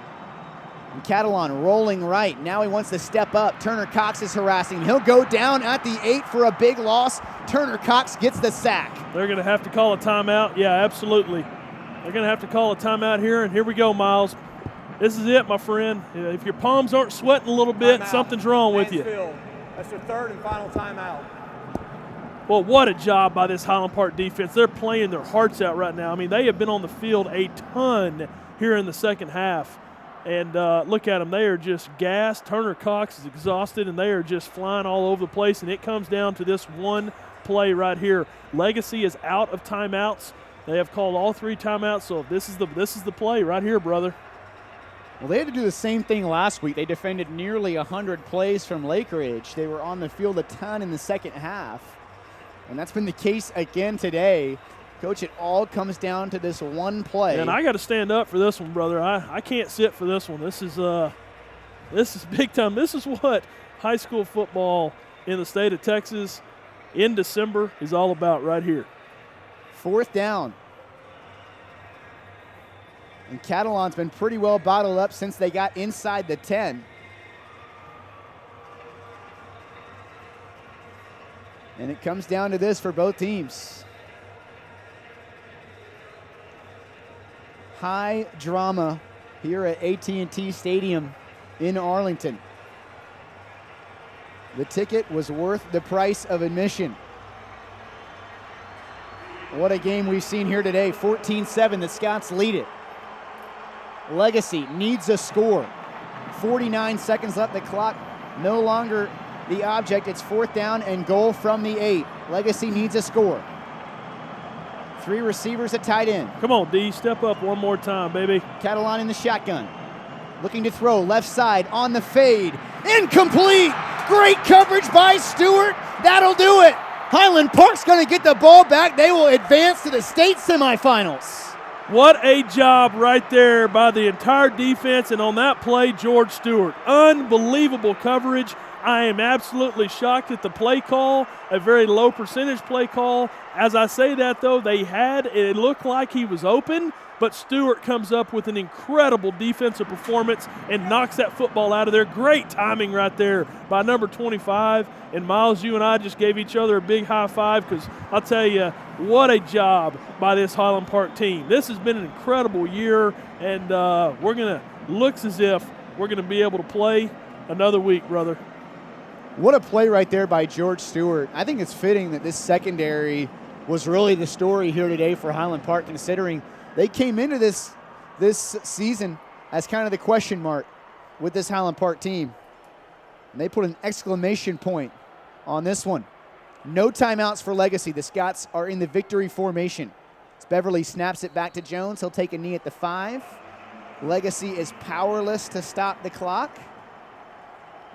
And Catalon rolling right. Now he wants to step up. Turner Cox is harassing him. He'll go down at the 8 for a big loss. Turner Cox gets the sack. They're going to have to call a timeout. Yeah, absolutely. They're going to have to call a timeout here, and here we go, Miles. This is it, my friend. If your palms aren't sweating a little bit, something's wrong with you. That's their 3rd and final timeout. Well, what a job by this Highland Park defense. They're playing their hearts out right now. I mean, they have been on the field a ton here in the second half. And look at them. They are just gassed. Turner Cox is exhausted, and they are just flying all over the place. And it comes down to this one play right here. Legacy is out of timeouts. They have called all 3 timeouts, so this is the play right here, brother. Well, they had to do the same thing last week. They defended nearly 100 plays from Lake Ridge. They were on the field a ton in the second half, and that's been the case again today. Coach, it all comes down to this one play. And I got to stand up for this one, brother. I can't sit for this one. This is big time. This is what high school football in the state of Texas in December is all about right here. 4th down. And Catalon's been pretty well bottled up since they got inside the 10. And it comes down to this for both teams. High drama here at AT&T Stadium in Arlington. The ticket was worth the price of admission. What a game we've seen here today. 14-7, the Scots lead it. Legacy needs a score. 49 seconds left the clock. No longer the object. It's 4th down and goal from the 8. Legacy needs a score. 3 receivers, a tight end. Come on, D, step up one more time, baby. Catalon in the shotgun. Looking to throw, left side, on the fade. Incomplete! Great coverage by Stewart. That'll do it. Highland Park's going to get the ball back. They will advance to the state semifinals. What a job right there by the entire defense, and on that play, George Stewart. Unbelievable coverage. I am absolutely shocked at the play call, a very low percentage play call. As I say that, though, it looked like he was open, but Stewart comes up with an incredible defensive performance and knocks that football out of there. Great timing right there by number 25. And Miles, you and I just gave each other a big high five because I'll tell you, what a job by this Highland Park team. This has been an incredible year, and looks as if we're going to be able to play another week, brother. What a play right there by George Stewart. I think it's fitting that this secondary was really the story here today for Highland Park, considering they came into this season as kind of the question mark with this Highland Park team. And they put an exclamation point on this one. No timeouts for Legacy. The Scots are in the victory formation. As Beverly snaps it back to Jones, he'll take a knee at the 5. Legacy is powerless to stop the clock.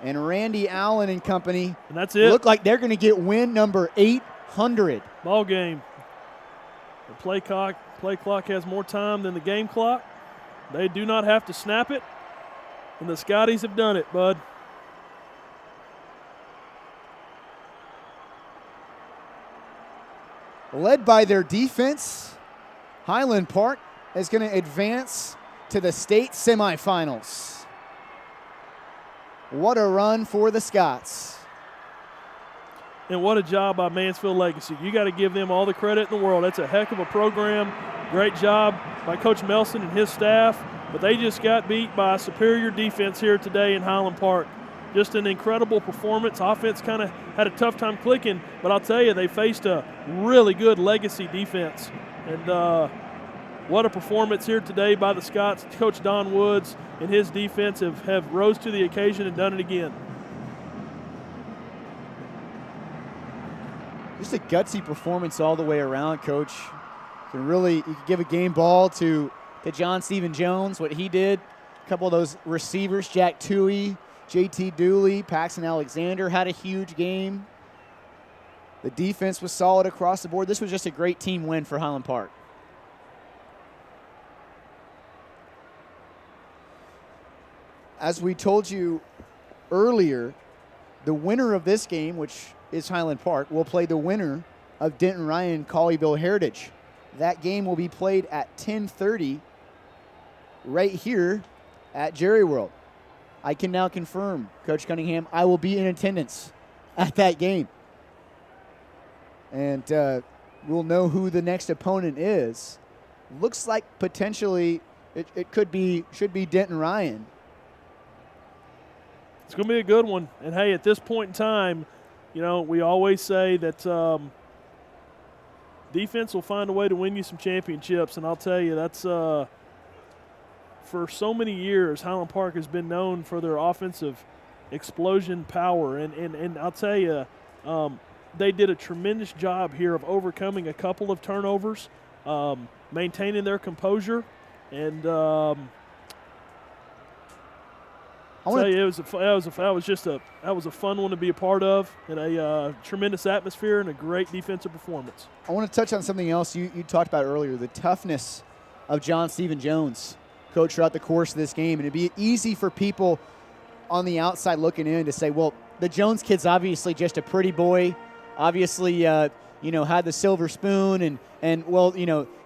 And Randy Allen and company and that's it. Look like they're going to get win number 800. Ball game. The play clock has more time than the game clock. They do not have to snap it, and the Scotties have done it, bud. Led by their defense, Highland Park is going to advance to the state semifinals. What a run for the Scots. And what a job by Mansfield Legacy. You got to give them all the credit in the world. That's a heck of a program. Great job by Coach Melson and his staff. But they just got beat by a superior defense here today in Highland Park. Just an incredible performance. Offense kind of had a tough time clicking, but I'll tell you, they faced a really good Legacy defense. And what a performance here today by the Scots. Coach Don Woods and his defense have rose to the occasion and done it again. Just a gutsy performance all the way around, Coach. You can give a game ball to John Stephen Jones, what he did. A couple of those receivers, Jack Toohey, JT Dooley, Paxton Alexander had a huge game. The defense was solid across the board. This was just a great team win for Highland Park. As we told you earlier, the winner of this game, which is Highland Park, will play the winner of Denton Ryan Colleyville Heritage. That game will be played at 10:30 right here at Jerry World. I can now confirm, Coach Cunningham, I will be in attendance at that game. And we'll know who the next opponent is. Looks like potentially it should be Denton Ryan. It's going to be a good one. And, hey, at this point in time, you know, we always say that defense will find a way to win you some championships. And I'll tell you, that's for so many years, Highland Park has been known for their offensive explosion power. And I'll tell you, they did a tremendous job here of overcoming a couple of turnovers, maintaining their composure, and I'll tell you, that was a fun one to be a part of, and a tremendous atmosphere and a great defensive performance. I want to touch on something else you talked about earlier, the toughness of John Stephen Jones, coach, throughout the course of this game. And it'd be easy for people on the outside looking in to say, well, the Jones kid's obviously just a pretty boy, obviously had the silver spoon, and well,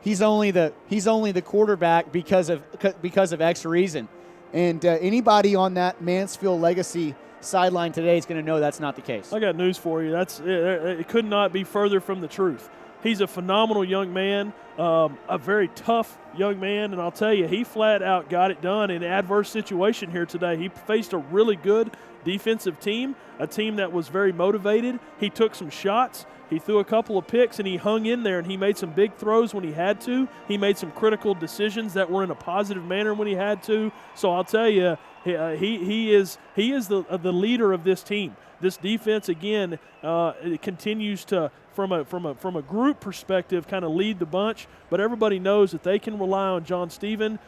he's only the quarterback because of X reason. And anybody on that Mansfield Legacy sideline today is going to know that's not the case. I got news for you. It could not be further from the truth. He's a phenomenal young man, a very tough young man, and I'll tell you, he flat out got it done in an adverse situation here today. He faced a really good defensive team, a team that was very motivated. He took some shots. He threw a couple of picks, and he hung in there, and he made some big throws when he had to. He made some critical decisions that were in a positive manner when he had to. So I'll tell you, he is the leader of this team. This defense, again, it continues to, from a group perspective, kind of lead the bunch. But everybody knows that they can rely on John Stephen.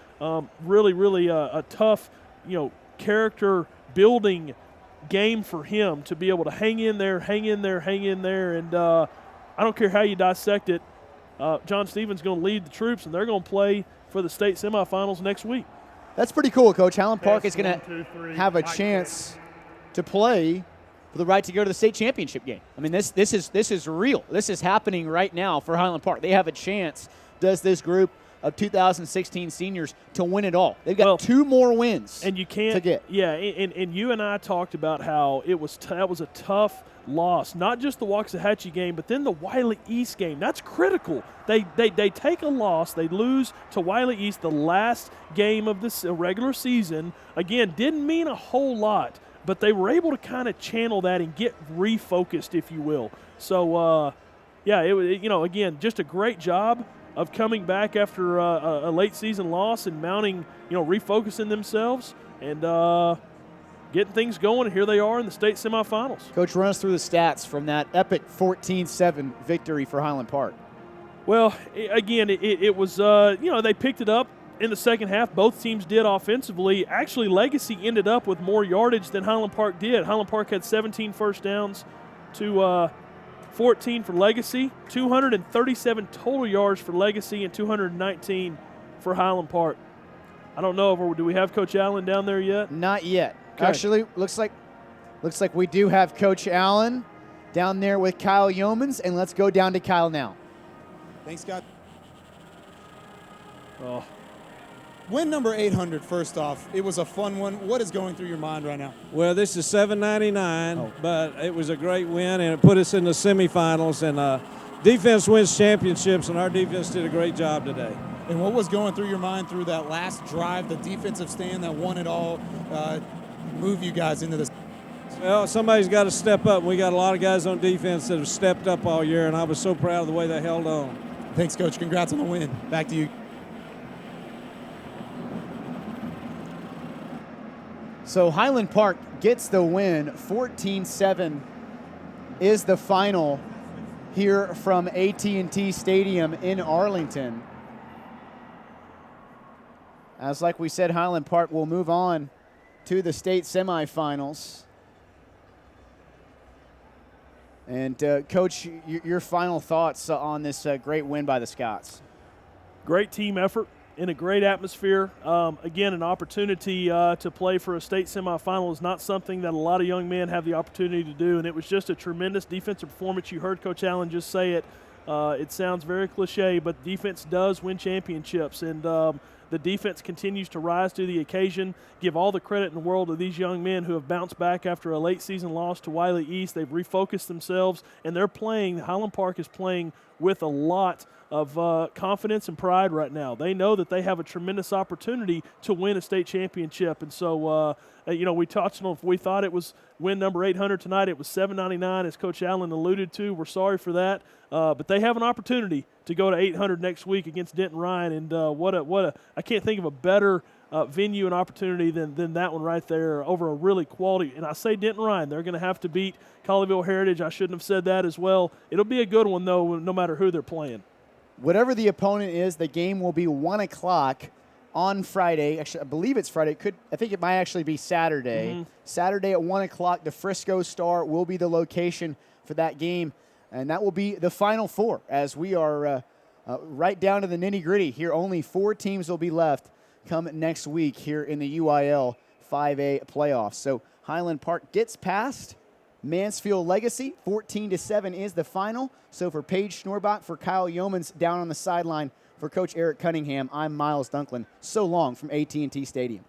Really a tough, character building game for him to be able to hang in there. And I don't care how you dissect it, John Stephen's going to lead the troops, and they're going to play for the state semifinals next week. That's pretty cool, Coach. Highland Park is going to have a chance to play for the right to go to the state championship game. I mean, this is real. This is happening right now for Highland Park. They have a chance, does this group of 2016 seniors, to win it all. They've got 2 more wins and you can't, to get. Yeah, and you and I talked about how that was a tough loss, not just the Waxahachie game, but then the Wiley East game. That's critical. They take a loss. They lose to Wiley East, the last game of this regular season. Again, didn't mean a whole lot, but they were able to kind of channel that and get refocused, if you will. So, again, just a great job of coming back after a late season loss and mounting, refocusing themselves and getting things going. And here they are in the state semifinals. Coach, run us through the stats from that epic 14-7 victory for Highland Park. Well, again, it was, they picked it up in the second half. Both teams did offensively. Actually, Legacy ended up with more yardage than Highland Park did. Highland Park had 17 first downs to 14 for Legacy, 237 total yards for Legacy, and 219 for Highland Park. I don't know, do we have Coach Allen down there yet? Not yet. Okay. Actually, looks like we do have Coach Allen down there with Kyle Yeomans, and let's go down to Kyle now. Thanks, Scott. Oh. Win number 800, first off, it was a fun one. What is going through your mind right now? Well, this is $7.99, but it was a great win, and it put us in the semifinals. And defense wins championships, and our defense did a great job today. And what was going through your mind through that last drive, the defensive stand that won it all, move you guys into this? Well, somebody's got to step up. We got a lot of guys on defense that have stepped up all year, and I was so proud of the way they held on. Thanks, Coach. Congrats on the win. Back to you. So Highland Park gets the win. 14-7 is the final here from AT&T Stadium in Arlington. As like we said, Highland Park will move on to the state semifinals. And Coach, your final thoughts on this great win by the Scots? Great team effort in a great atmosphere. Again, an opportunity to play for a state semifinal is not something that a lot of young men have the opportunity to do, and it was just a tremendous defensive performance. You heard Coach Allen just say it. It sounds very cliche, but defense does win championships, and the defense continues to rise to the occasion. Give all the credit in the world to these young men who have bounced back after a late season loss to Wiley East. They've refocused themselves, and they're playing. Highland Park is playing with a lot of confidence and pride right now. They know that they have a tremendous opportunity to win a state championship. And so, we touched on if we thought it was win number 800 tonight, it was $7.99, as Coach Allen alluded to. We're sorry for that. But they have an opportunity to go to 800 next week against Denton Ryan. And I can't think of a better venue and opportunity than that one right there over a really quality. And I say Denton Ryan, they're going to have to beat Colleyville Heritage. I shouldn't have said that as well. It'll be a good one, though, no matter who they're playing. Whatever the opponent is, the game will be 1 o'clock on Friday. Actually, I believe it's Friday. I think it might actually be Saturday. Mm-hmm. Saturday at 1 o'clock, the Frisco Star will be the location for that game. And that will be the Final Four, as we are right down to the nitty-gritty here. Only 4 teams will be left come next week here in the UIL 5A playoffs. So Highland Park gets past Mansfield Legacy. 14-7 is the final. So for Paige Schnorbach, for Kyle Yeomans down on the sideline, for Coach Eric Cunningham, I'm Miles Dunklin. So long from AT&T Stadium.